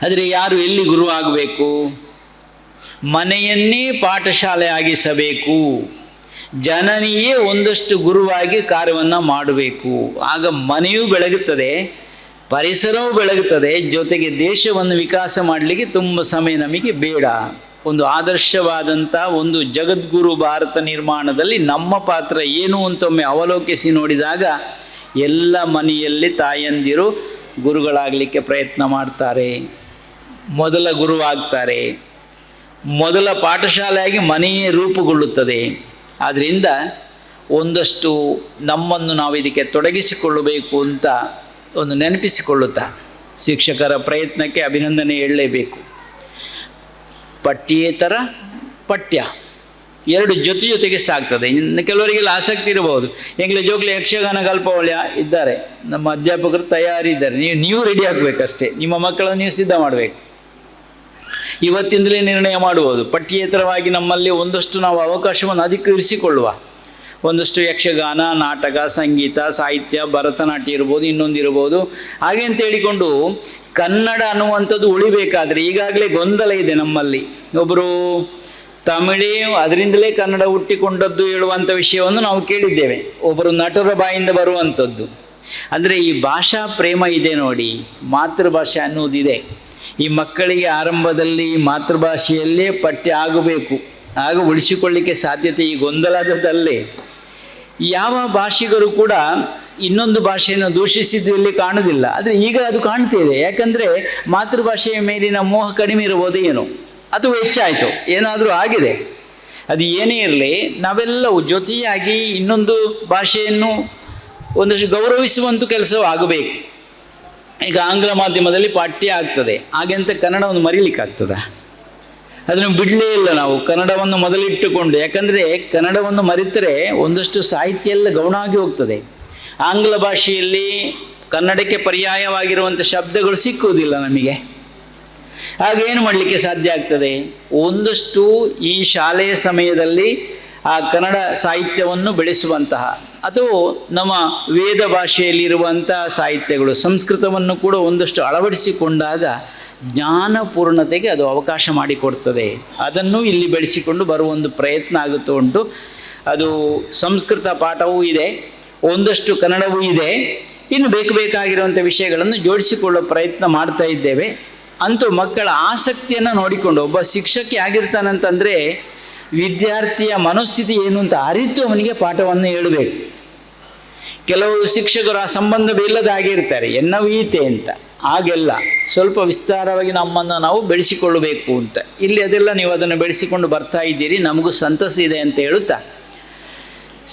ಆದರೆ ಯಾರು ಎಲ್ಲಿ ಗುರು ಆಗಬೇಕು? ಮನೆಯನ್ನೇ ಪಾಠಶಾಲೆ ಆಗಿಸಬೇಕು. ಜನನಿಯೇ ಒಂದಷ್ಟು ಗುರುವಾಗಿ ಕಾರ್ಯವನ್ನು ಮಾಡಬೇಕು. ಆಗ ಮನೆಯೂ ಬೆಳಗುತ್ತದೆ, ಪರಿಸರವೂ ಬೆಳಗುತ್ತದೆ, ಜೊತೆಗೆ ದೇಶವನ್ನು ವಿಕಾಸ ಮಾಡಲಿಕ್ಕೆ ತುಂಬ ಸಮಯ ನಮಗೆ ಬೇಡ. ಒಂದು ಆದರ್ಶವಾದಂಥ ಒಂದು ಜಗದ್ಗುರು ಭಾರತ ನಿರ್ಮಾಣದಲ್ಲಿ ನಮ್ಮ ಪಾತ್ರ ಏನು ಅಂತೊಮ್ಮೆ ಅವಲೋಕಿಸಿ ನೋಡಿದಾಗ ಎಲ್ಲ ಮನೆಯಲ್ಲಿ ತಾಯಂದಿರು ಗುರುಗಳಾಗಲಿಕ್ಕೆ ಪ್ರಯತ್ನ ಮಾಡ್ತಾರೆ, ಮೊದಲ ಗುರುವಾಗ್ತಾರೆ. ಮೊದಲ ಪಾಠಶಾಲೆಯಾಗಿ ಮನೆಯೇ ರೂಪುಗೊಳ್ಳುತ್ತದೆ. ಆದ್ದರಿಂದ ಒಂದಷ್ಟು ನಮ್ಮನ್ನು ನಾವು ಇದಕ್ಕೆ ತೊಡಗಿಸಿಕೊಳ್ಳಬೇಕು ಅಂತ ಒಂದು ನೆನಪಿಸಿಕೊಳ್ಳುತ್ತಾ ಶಿಕ್ಷಕರ ಪ್ರಯತ್ನಕ್ಕೆ ಅಭಿನಂದನೆ ಹೇಳಲೇಬೇಕು. ಪಠ್ಯೇತರ ಪಠ್ಯ ಎರಡು ಜೊತೆಗೆ ಸಾಗ್ತದೆ. ಇನ್ನು ಕೆಲವರಿಗೆಲ್ಲ ಆಸಕ್ತಿ ಇರಬಹುದು, ಎಂಗ್ಲೆ ಜೋಗ್ಲೆ ಯಕ್ಷಗಾನ ಕಲ್ಪವಳ್ಯ ಇದ್ದಾರೆ, ನಮ್ಮ ಅಧ್ಯಾಪಕರು ತಯಾರಿದ್ದಾರೆ. ನೀವು ರೆಡಿ ಆಗಬೇಕಷ್ಟೇ, ನಿಮ್ಮ ಮಕ್ಕಳನ್ನು ನೀವು ಸಿದ್ಧ ಮಾಡಬೇಕು. ಇವತ್ತಿಂದಲೇ ನಿರ್ಣಯ ಮಾಡುವುದು. ಪಠ್ಯೇತರವಾಗಿ ನಮ್ಮಲ್ಲಿ ಒಂದಷ್ಟು ನಾವು ಅವಕಾಶವನ್ನು ಅಧಿಕರಿಸಿಕೊಳ್ಳುವ, ಒಂದಷ್ಟು ಯಕ್ಷಗಾನ, ನಾಟಕ, ಸಂಗೀತ, ಸಾಹಿತ್ಯ, ಭರತನಾಟ್ಯ ಇರ್ಬೋದು, ಇನ್ನೊಂದಿರ್ಬೋದು. ಹಾಗೆ ಅಂತ ಹೇಳಿಕೊಂಡು ಕನ್ನಡ ಅನ್ನುವಂಥದ್ದು ಉಳಿಬೇಕಾದ್ರೆ ಈಗಾಗಲೇ ಗೊಂದಲ ಇದೆ ನಮ್ಮಲ್ಲಿ. ಒಬ್ಬರು ತಮಿಳೇ ಅದರಿಂದಲೇ ಕನ್ನಡ ಹುಟ್ಟಿಕೊಂಡದ್ದು ಹೇಳುವಂಥ ವಿಷಯವನ್ನು ನಾವು ಕೇಳಿದ್ದೇವೆ, ಒಬ್ಬರು ನಟರ ಬಾಯಿಂದ ಬರುವಂಥದ್ದು. ಅಂದರೆ ಈ ಭಾಷಾ ಪ್ರೇಮ ಇದೆ ನೋಡಿ, ಮಾತೃಭಾಷೆ ಅನ್ನೋದಿದೆ. ಈ ಮಕ್ಕಳಿಗೆ ಆರಂಭದಲ್ಲಿ ಮಾತೃಭಾಷೆಯಲ್ಲೇ ಪಠ್ಯ ಆಗಬೇಕು, ಆಗ ಉಳಿಸಿಕೊಳ್ಳಿಕ್ಕೆ ಸಾಧ್ಯತೆ. ಈ ಗೊಂದಲದಲ್ಲೇ ಯಾವ ಭಾಷಿಗರು ಕೂಡ ಇನ್ನೊಂದು ಭಾಷೆಯನ್ನು ದೂಷಿಸಿದ್ದಲ್ಲಿ ಕಾಣುವುದಿಲ್ಲ. ಆದರೆ ಈಗ ಅದು ಕಾಣ್ತಿದೆ. ಯಾಕಂದರೆ ಮಾತೃಭಾಷೆಯ ಮೇಲಿನ ಮೋಹ ಕಡಿಮೆ ಇರಬಹುದು ಏನೋ, ಅಥವಾ ಹೆಚ್ಚಾಯಿತು, ಏನಾದರೂ ಆಗಿದೆ. ಅದು ಏನೇ ಇರಲಿ, ನಾವೆಲ್ಲವೂ ಜೊತೆಯಾಗಿ ಇನ್ನೊಂದು ಭಾಷೆಯನ್ನು ಒಂದಷ್ಟು ಗೌರವಿಸುವಂಥ ಕೆಲಸವೂ ಆಗಬೇಕು. ಈಗ ಆಂಗ್ಲ ಮಾಧ್ಯಮದಲ್ಲಿ ಪಾಠ್ಯ ಆಗ್ತದೆ, ಹಾಗೆಂತ ಕನ್ನಡವನ್ನು ಮರೀಲಿಕ್ಕಾಗ್ತದ? ಅದನ್ನು ಬಿಡಲೇ ಇಲ್ಲ ನಾವು, ಕನ್ನಡವನ್ನು ಮೊದಲಿಟ್ಟುಕೊಂಡು. ಯಾಕಂದರೆ ಕನ್ನಡವನ್ನು ಮರೆತರೆ ಒಂದಷ್ಟು ಸಾಹಿತ್ಯ ಎಲ್ಲ ಗೌಣ ಆಗಿ ಹೋಗ್ತದೆ. ಆಂಗ್ಲ ಭಾಷೆಯಲ್ಲಿ ಕನ್ನಡಕ್ಕೆ ಪರ್ಯಾಯವಾಗಿರುವಂಥ ಶಬ್ದಗಳು ಸಿಕ್ಕುವುದಿಲ್ಲ ನಮಗೆ. ಆಗ ಏನು ಮಾಡಲಿಕ್ಕೆ ಸಾಧ್ಯ ಆಗ್ತದೆ? ಒಂದಷ್ಟು ಈ ಶಾಲೆಯ ಸಮಯದಲ್ಲಿ ಆ ಕನ್ನಡ ಸಾಹಿತ್ಯವನ್ನು ಬೆಳೆಸುವಂತಹ, ಅಥವಾ ನಮ್ಮ ವೇದ ಭಾಷೆಯಲ್ಲಿರುವಂಥ ಸಾಹಿತ್ಯಗಳು, ಸಂಸ್ಕೃತವನ್ನು ಕೂಡ ಒಂದಷ್ಟು ಅಳವಡಿಸಿಕೊಂಡಾಗ ಜ್ಞಾನಪೂರ್ಣತೆಗೆ ಅದು ಅವಕಾಶ ಮಾಡಿಕೊಡ್ತದೆ. ಅದನ್ನು ಇಲ್ಲಿ ಬೆಳೆಸಿಕೊಂಡು ಬರುವ ಒಂದು ಪ್ರಯತ್ನ ಆಗುತ್ತಾ ಉಂಟು. ಅದು ಸಂಸ್ಕೃತ ಪಾಠವೂ ಇದೆ, ಒಂದಷ್ಟು ಕನ್ನಡವೂ ಇದೆ. ಇನ್ನು ಬೇಕಾಗಿರುವಂಥ ವಿಷಯಗಳನ್ನು ಜೋಡಿಸಿಕೊಳ್ಳೋ ಪ್ರಯತ್ನ ಮಾಡ್ತಾ ಇದ್ದೇವೆ. ಅಂತೂ ಮಕ್ಕಳ ಆಸಕ್ತಿಯನ್ನು ನೋಡಿಕೊಂಡು, ಒಬ್ಬ ಶಿಕ್ಷಕಿ ಆಗಿರ್ತಾನಂತಂದರೆ ವಿದ್ಯಾರ್ಥಿಯ ಮನೋಸ್ಥಿತಿ ಏನು ಅಂತ ಅರಿತು ಅವನಿಗೆ ಪಾಠವನ್ನು ಹೇಳಬೇಕು. ಕೆಲವು ಶಿಕ್ಷಕರು ಆ ಸಂಬಂಧವಿಲ್ಲದ ಹಾಗೆ ಇರ್ತಾರೆ, ಎನ್ನವೀತೆ ಅಂತ. ಹಾಗೆಲ್ಲ ಸ್ವಲ್ಪ ವಿಸ್ತಾರವಾಗಿ ನಮ್ಮನ್ನು ನಾವು ಬೆಳೆಸಿಕೊಳ್ಳಬೇಕು ಅಂತ. ಇಲ್ಲಿ ಅದೆಲ್ಲ ನೀವು ಅದನ್ನು ಬೆಳೆಸಿಕೊಂಡು ಬರ್ತಾ ಇದ್ದೀರಿ, ನಮಗೂ ಸಂತಸ ಇದೆ ಅಂತ ಹೇಳುತ್ತಾ,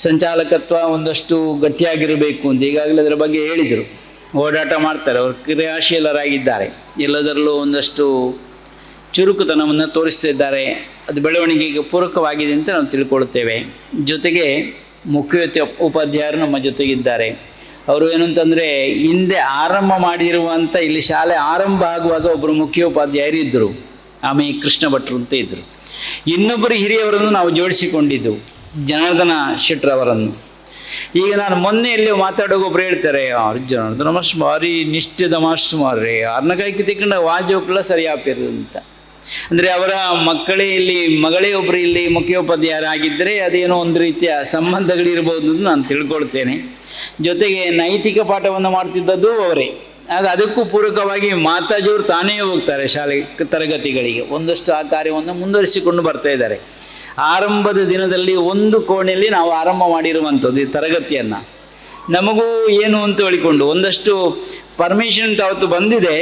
ಸಂಚಾಲಕತ್ವ ಒಂದಷ್ಟು ಗಟ್ಟಿಯಾಗಿರಬೇಕು ಅಂತ ಈಗಾಗಲೇ ಅದರ ಬಗ್ಗೆ ಹೇಳಿದರು. ಓಡಾಟ ಮಾಡ್ತಾರೆ, ಅವರು ಕ್ರಿಯಾಶೀಲರಾಗಿದ್ದಾರೆ, ಎಲ್ಲದರಲ್ಲೂ ಒಂದಷ್ಟು ಚುರುಕುತನವನ್ನು ತೋರಿಸ್ತಿದ್ದಾರೆ. ಅದು ಬೆಳವಣಿಗೆಗೆ ಪೂರಕವಾಗಿದೆ ಅಂತ ನಾವು ತಿಳ್ಕೊಳ್ತೇವೆ. ಜೊತೆಗೆ ಮುಖ್ಯ ಉಪಾಧ್ಯಾಯರು ನಮ್ಮ ಜೊತೆಗಿದ್ದಾರೆ. ಅವರು ಏನು ಅಂತಂದರೆ, ಹಿಂದೆ ಆರಂಭ ಮಾಡಿರುವಂಥ ಇಲ್ಲಿ ಶಾಲೆ ಆರಂಭ ಆಗುವಾಗ ಒಬ್ಬರು ಮುಖ್ಯೋಪಾಧ್ಯಾಯರು ಇದ್ದರು, ಆಮೇಲೆ ಕೃಷ್ಣ ಭಟ್ರು ಅಂತ ಇದ್ದರು. ಇನ್ನೊಬ್ಬರು ಹಿರಿಯವರನ್ನು ನಾವು ಜೋಡಿಸಿಕೊಂಡಿದ್ದೆವು, ಜನಾರ್ದನ ಶೆಟ್ರವರನ್ನು. ಈಗ ನಾನು ಮೊನ್ನೆ ಎಲ್ಲಿ ಮಾತಾಡೋಕೆ ಒಬ್ರು ಹೇಳ್ತಾರೆ, ಜನಾರ್ದನ ಮಾಸ್ಟರ್ ಭಾರಿ ನಿಷ್ಠದ ಮಾಸ್ಟರ್ ಮಾರ್ರಿ, ಯಾರನ್ನ ಕೈಗೆ ತಿಕ್ಕೊಂಡ ವಾಜೋಕ್ಲ ಸರಿ ಆಪಿರು ಅಂತ. ಅಂದರೆ ಅವರ ಮಕ್ಕಳೇ ಇಲ್ಲಿ, ಮಗಳೇ ಒಬ್ಬರು ಇಲ್ಲಿ ಮುಖ್ಯೋಪಾಧ್ಯಾಯರಾಗಿದ್ದರೆ ಅದೇನೋ ಒಂದು ರೀತಿಯ ಸಂಬಂಧಗಳಿರ್ಬೋದು ಅಂತ ನಾನು ತಿಳ್ಕೊಳ್ತೇನೆ. ಜೊತೆಗೆ ನೈತಿಕ ಪಾಠವನ್ನು ಮಾಡ್ತಿದ್ದದ್ದು ಅವರೇ. ಆಗ ಅದಕ್ಕೂ ಪೂರಕವಾಗಿ ಮಾತಾಜಿಯವರು ತಾನೇ ಹೋಗ್ತಾರೆ ಶಾಲೆ ತರಗತಿಗಳಿಗೆ. ಒಂದಷ್ಟು ಆ ಕಾರ್ಯವನ್ನು ಮುಂದುವರಿಸಿಕೊಂಡು ಬರ್ತಾ ಇದ್ದಾರೆ. ಆರಂಭದ ದಿನದಲ್ಲಿ ಒಂದು ಕೋಣೆಯಲ್ಲಿ ನಾವು ಆರಂಭ ಮಾಡಿರುವಂಥದ್ದು ಈ ತರಗತಿಯನ್ನು. ನಮಗೂ ಏನು ಅಂತ ಹೇಳಿಕೊಂಡು ಒಂದಷ್ಟು ಪರ್ಮಿಷನ್ ಅವತ್ತು ಬಂದಿದೆ,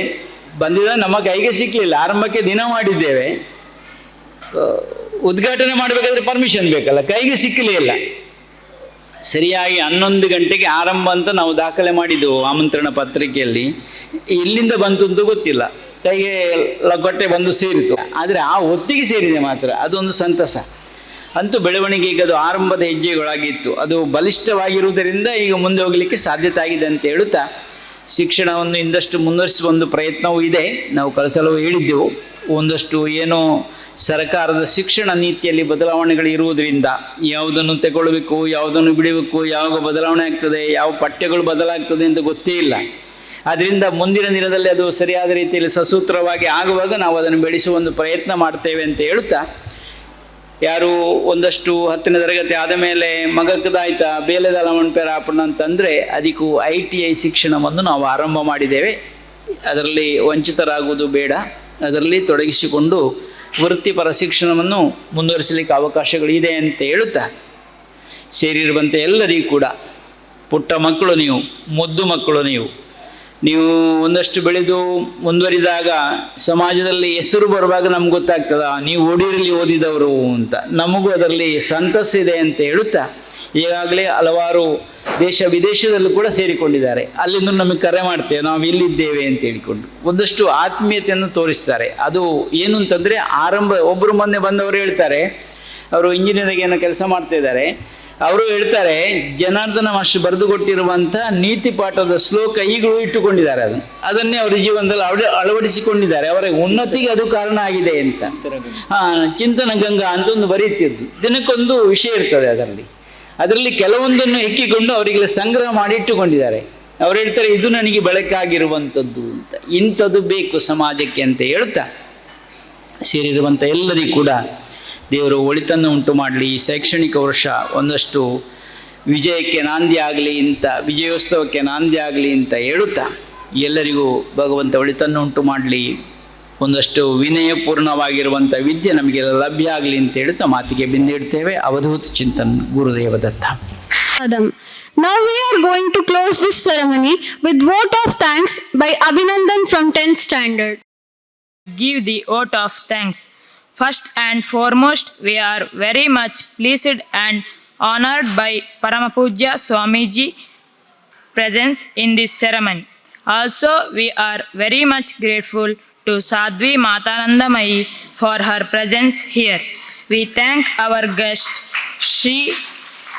ನಮ್ಮ ಕೈಗೆ ಸಿಕ್ಕಲಿಲ್ಲ. ಆರಂಭಕ್ಕೆ ದಿನ ಮಾಡಿದ್ದೇವೆ, ಉದ್ಘಾಟನೆ ಮಾಡಬೇಕಾದ್ರೆ ಪರ್ಮಿಷನ್ ಬೇಕಲ್ಲ, ಕೈಗೆ ಸಿಕ್ಕಲಿಲ್ಲ. ಸರಿಯಾಗಿ 11 ಗಂಟೆಗೆ ಆರಂಭ ಅಂತ ನಾವು ದಾಖಲೆ ಮಾಡಿದ್ದೆವು ಆಮಂತ್ರಣ ಪತ್ರಿಕೆಯಲ್ಲಿ. ಎಲ್ಲಿಂದ ಬಂತು ಅಂತ ಗೊತ್ತಿಲ್ಲ, ಕೈಗೆ ಲಗೊಟ್ಟೆ ಬಂದು ಸೇರಿತು. ಆದರೆ ಆ ಹೊತ್ತಿಗೆ ಸೇರಿದೆ ಮಾತ್ರ, ಅದೊಂದು ಸಂತಸ. ಅಂತೂ ಬೆಳವಣಿಗೆ ಈಗ ಅದು ಆರಂಭದ ಹೆಜ್ಜೆಗಳಾಗಿತ್ತು, ಅದು ಬಲಿಷ್ಠವಾಗಿರುವುದರಿಂದ ಈಗ ಮುಂದೆ ಹೋಗಲಿಕ್ಕೆ ಸಾಧ್ಯತೆ ಆಗಿದೆ ಅಂತ ಹೇಳುತ್ತಾ, ಶಿಕ್ಷಣವನ್ನು ಇನ್ನಷ್ಟು ಮುಂದುವರಿಸುವ ಒಂದು ಪ್ರಯತ್ನವೂ ಇದೆ. ನಾವು ಕಳಿಸಲು ಹೇಳಿದ್ದೆವು, ಒಂದಷ್ಟು ಏನೋ ಸರ್ಕಾರದ ಶಿಕ್ಷಣ ನೀತಿಯಲ್ಲಿ ಬದಲಾವಣೆಗಳು ಇರುವುದರಿಂದ ಯಾವುದನ್ನು ತಗೊಳ್ಬೇಕು, ಯಾವುದನ್ನು ಬಿಡಬೇಕು, ಯಾವಾಗ ಬದಲಾವಣೆ ಆಗ್ತದೆ, ಯಾವ ಪಠ್ಯಗಳು ಬದಲಾಗ್ತದೆ ಅಂತ ಗೊತ್ತೇ ಇಲ್ಲ. ಆದ್ದರಿಂದ ಮುಂದಿನ ದಿನದಲ್ಲಿ ಅದು ಸರಿಯಾದ ರೀತಿಯಲ್ಲಿ ಸಸೂತ್ರವಾಗಿ ಆಗುವಾಗ ನಾವು ಅದನ್ನು ಬೆಳೆಸುವ ಒಂದು ಪ್ರಯತ್ನ ಮಾಡ್ತೇವೆ ಅಂತ ಹೇಳುತ್ತಾ, ಯಾರು ಒಂದಷ್ಟು 10ನೇ ತರಗತಿ ಆದ ಮೇಲೆ ಮಗಕ್ಕದಾಯ್ತಾ ಬೇಲೆದಾಲ ಮಣ್ಪೇರ ಆಪಣ ಅಂತಂದರೆ ಅದಕ್ಕೂ ITI ಶಿಕ್ಷಣವನ್ನು ನಾವು ಆರಂಭ ಮಾಡಿದ್ದೇವೆ. ಅದರಲ್ಲಿ ವಂಚಿತರಾಗುವುದು ಬೇಡ, ಅದರಲ್ಲಿ ತೊಡಗಿಸಿಕೊಂಡು ವೃತ್ತಿಪರ ಶಿಕ್ಷಣವನ್ನು ಮುಂದುವರಿಸಲಿಕ್ಕೆ ಅವಕಾಶಗಳಿದೆ ಅಂತ ಹೇಳುತ್ತಾ, ಸೇರಿರುವಂಥ ಎಲ್ಲರಿಗೂ ಕೂಡ, ಪುಟ್ಟ ಮಕ್ಕಳು ನೀವು, ಮುದ್ದು ಮಕ್ಕಳು ನೀವು ಒಂದಷ್ಟು ಬೆಳೆದು ಮುಂದುವರಿದಾಗ ಸಮಾಜದಲ್ಲಿ ಹೆಸರು ಬರುವಾಗ ನಮ್ಗೆ ಗೊತ್ತಾಗ್ತದ ನೀವು ಓಡಿರಲಿ ಓದಿದವರು ಅಂತ. ನಮಗೂ ಅದರಲ್ಲಿ ಸಂತಸ ಇದೆ ಅಂತ ಹೇಳುತ್ತಾ, ಈಗಾಗಲೇ ಹಲವಾರು ದೇಶ ವಿದೇಶದಲ್ಲೂ ಕೂಡ ಸೇರಿಕೊಂಡಿದ್ದಾರೆ. ಅಲ್ಲಿಂದ ನಮಗೆ ಕರೆ ಮಾಡ್ತೇವೆ, ನಾವು ಇಲ್ಲಿದ್ದೇವೆ ಅಂತ ಹೇಳಿಕೊಂಡು ಒಂದಷ್ಟು ಆತ್ಮೀಯತೆಯನ್ನು ತೋರಿಸ್ತಾರೆ. ಅದು ಏನು ಅಂತಂದರೆ, ಒಬ್ಬರು ಮೊನ್ನೆ ಬಂದವರು ಹೇಳ್ತಾರೆ, ಅವರು ಇಂಜಿನಿಯರಿಂಗ್ ಏನೋ ಕೆಲಸ ಮಾಡ್ತಾ ಇದ್ದಾರೆ. ಅವರು ಹೇಳ್ತಾರೆ, ಜನಾರ್ದನ ಮಾಸ್ಟರ್ ಬರೆದುಕೊಟ್ಟಿರುವಂಥ ನೀತಿ ಪಾಠದ ಶ್ಲೋಕ ಈಗಲೂ ಇಟ್ಟುಕೊಂಡಿದ್ದಾರೆ, ಅದನ್ನೇ ಅವರ ಜೀವನದಲ್ಲಿ ಅಳವಡಿಸಿಕೊಂಡಿದ್ದಾರೆ. ಅವರ ಉನ್ನತಿಗೆ ಅದು ಕಾರಣ ಆಗಿದೆ ಅಂತ. ಚಿಂತನ ಗಂಗಾ ಅಂತ ಒಂದು ಬರೀತಿದ್ದು, ದಿನಕ್ಕೊಂದು ವಿಷಯ ಇರ್ತದೆ ಅದರಲ್ಲಿ ಕೆಲವೊಂದನ್ನು ಎಕ್ಕಿಕೊಂಡು ಅವರಿಗೆ ಸಂಗ್ರಹ ಮಾಡಿ ಇಟ್ಟುಕೊಂಡಿದ್ದಾರೆ. ಅವ್ರು ಹೇಳ್ತಾರೆ, ಇದು ನನಗೆ ಬೆಳಕಾಗಿರುವಂಥದ್ದು ಅಂತ, ಇಂಥದ್ದು ಬೇಕು ಸಮಾಜಕ್ಕೆ ಅಂತ ಹೇಳ್ತಾ, ಸೇರಿರುವಂಥ ಎಲ್ಲರಿಗೂ ಕೂಡ ದೇವರು ಒಳಿತನ್ನು ಉಂಟು ಮಾಡಲಿ. ಈ ಶೈಕ್ಷಣಿಕ ವರ್ಷ ಒಂದಷ್ಟು ವಿಜಯಕ್ಕೆ ನಾಂದಿ ಆಗಲಿ ಅಂತ, ವಿಜಯೋತ್ಸವಕ್ಕೆ ನಾಂದಿ ಆಗಲಿ ಅಂತ ಹೇಳುತ್ತಾ, ಎಲ್ಲರಿಗೂ ಭಗವಂತ ಒಳಿತನ್ನು ಉಂಟು ಮಾಡಲಿ, ಒಂದಷ್ಟು ವಿನಯಪೂರ್ಣವಾಗಿರುವಂಥ ವಿದ್ಯೆ ನಮಗೆಲ್ಲ ಲಭ್ಯ ಆಗಲಿ ಅಂತ ಹೇಳುತ್ತಾ ಮಾತಿಗೆ ಬಿಂದಿಡ್ತೇವೆ. ಅವಧೂತ ಚಿಂತನ್, ಗುರುದೇವ ದತ್ತ. Now we are going to close this ceremony with vote of thanks by Abhinandan from 10th standard. Give the vote of thanks. First and foremost, we are very much pleased and honored by Paramapujya Swamiji presence in this ceremony. Also, we are very much grateful to Sadhvi Matanandamayi for her presence here. We thank our guest Shri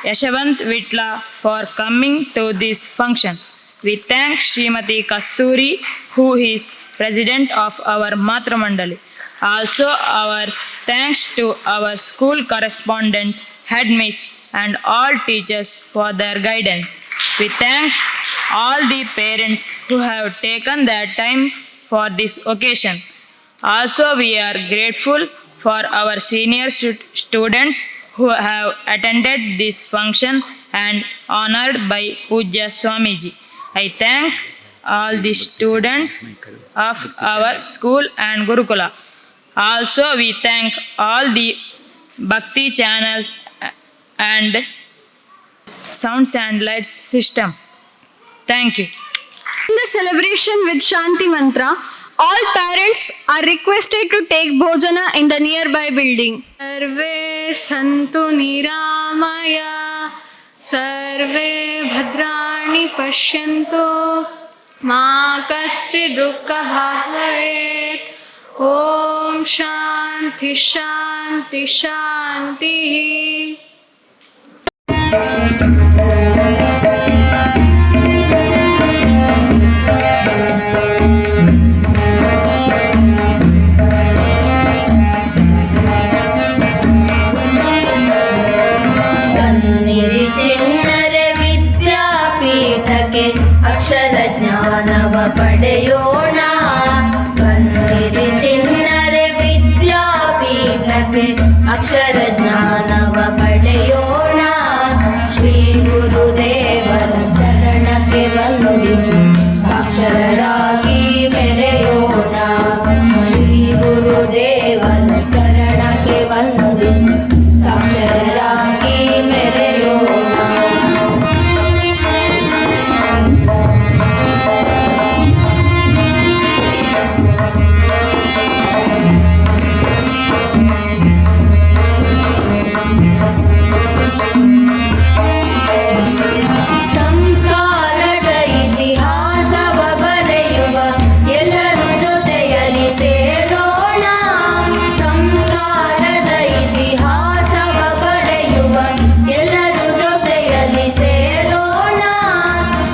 Yashwant Vitla for coming to this function. We thank Srimati Kasturi, who is president of our Matra Mandali. Also, our thanks to our school correspondent, headmiss, and all teachers for their guidance. We thank all the parents who have taken their time for this occasion. Also, we are grateful for our senior students who have attended this function and honored by Pujya Swamiji. I thank all the students of our school and Gurukula. Also, we thank all the Bhakti channels and sounds and lights system. Thank you. In the celebration with Shanti Mantra, all parents are requested to take bhojana in the nearby building. Sarve santu niramaya, sarve bhadrani pashyanto, ma kasya dukkha bhag bhavet. Om Shanti Shanti Shanti. ಬನ್ನಿರಿ ಚಿಣ್ಣರೆ ವಿದ್ಯಾಪೀಠಕ್ಕೆ ಅಕ್ಷರ ಜ್ಞಾನವ ಪಡೆಯೋಣ. ಬನ್ನಿರಿ ಚಿಣ್ಣರೆ ವಿದ್ಯಾಪೀಠಕ್ಕೆ ಅಕ್ಷರ ಜ್ಞಾನವ ಪಡೆಯೋಣ. ಶ್ರೀ ಗುರುದೇವರ ಶರಣಕ್ಕೆ ವಂದಿಸಿ ಸಾಕ್ಷರರಾಗಿ ಮೆರೆಯೋಣ. ಶ್ರೀ ಗುರುದೇವರ ಶರಣಕ್ಕೆ ವಂದಿಸಿ ಸಾಕ್ಷರರಾಗಿ ಮೆರೆಯೋಣ. ಸಂಸ್ಕಾರದ ಇತಿಹಾಸವ ಬರೆಯುವ ಎಲ್ಲರೂ ಜೊತೆಯಲ್ಲಿ ಸೇರೋಣ. ಸಂಸ್ಕಾರದ ಇತಿಹಾಸವ ಬರೆಯುವ ಎಲ್ಲರೂ ಜೊತೆಯಲ್ಲಿ ಸೇರೋಣ.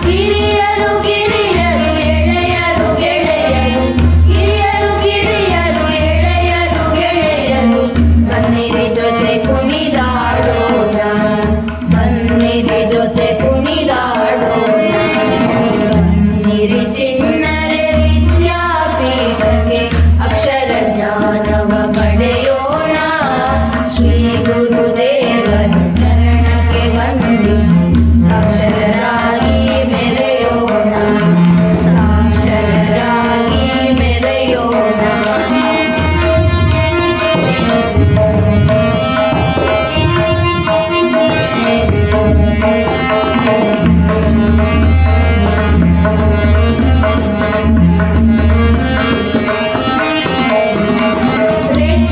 ಹಿರಿಯರು ಗಿರಿಯರು ಎಳೆಯರು ಗೆಳೆಯರು, ಹಿರಿಯರು ಗಿರಿಯರು ಎಳೆಯರು ಗೆಳೆಯರು, ಬನ್ನಿರಿ ಜೊತೆ ಕುಣಿದಾಡೋಣ. ಬನ್ನಿರಿ ಜೊತೆ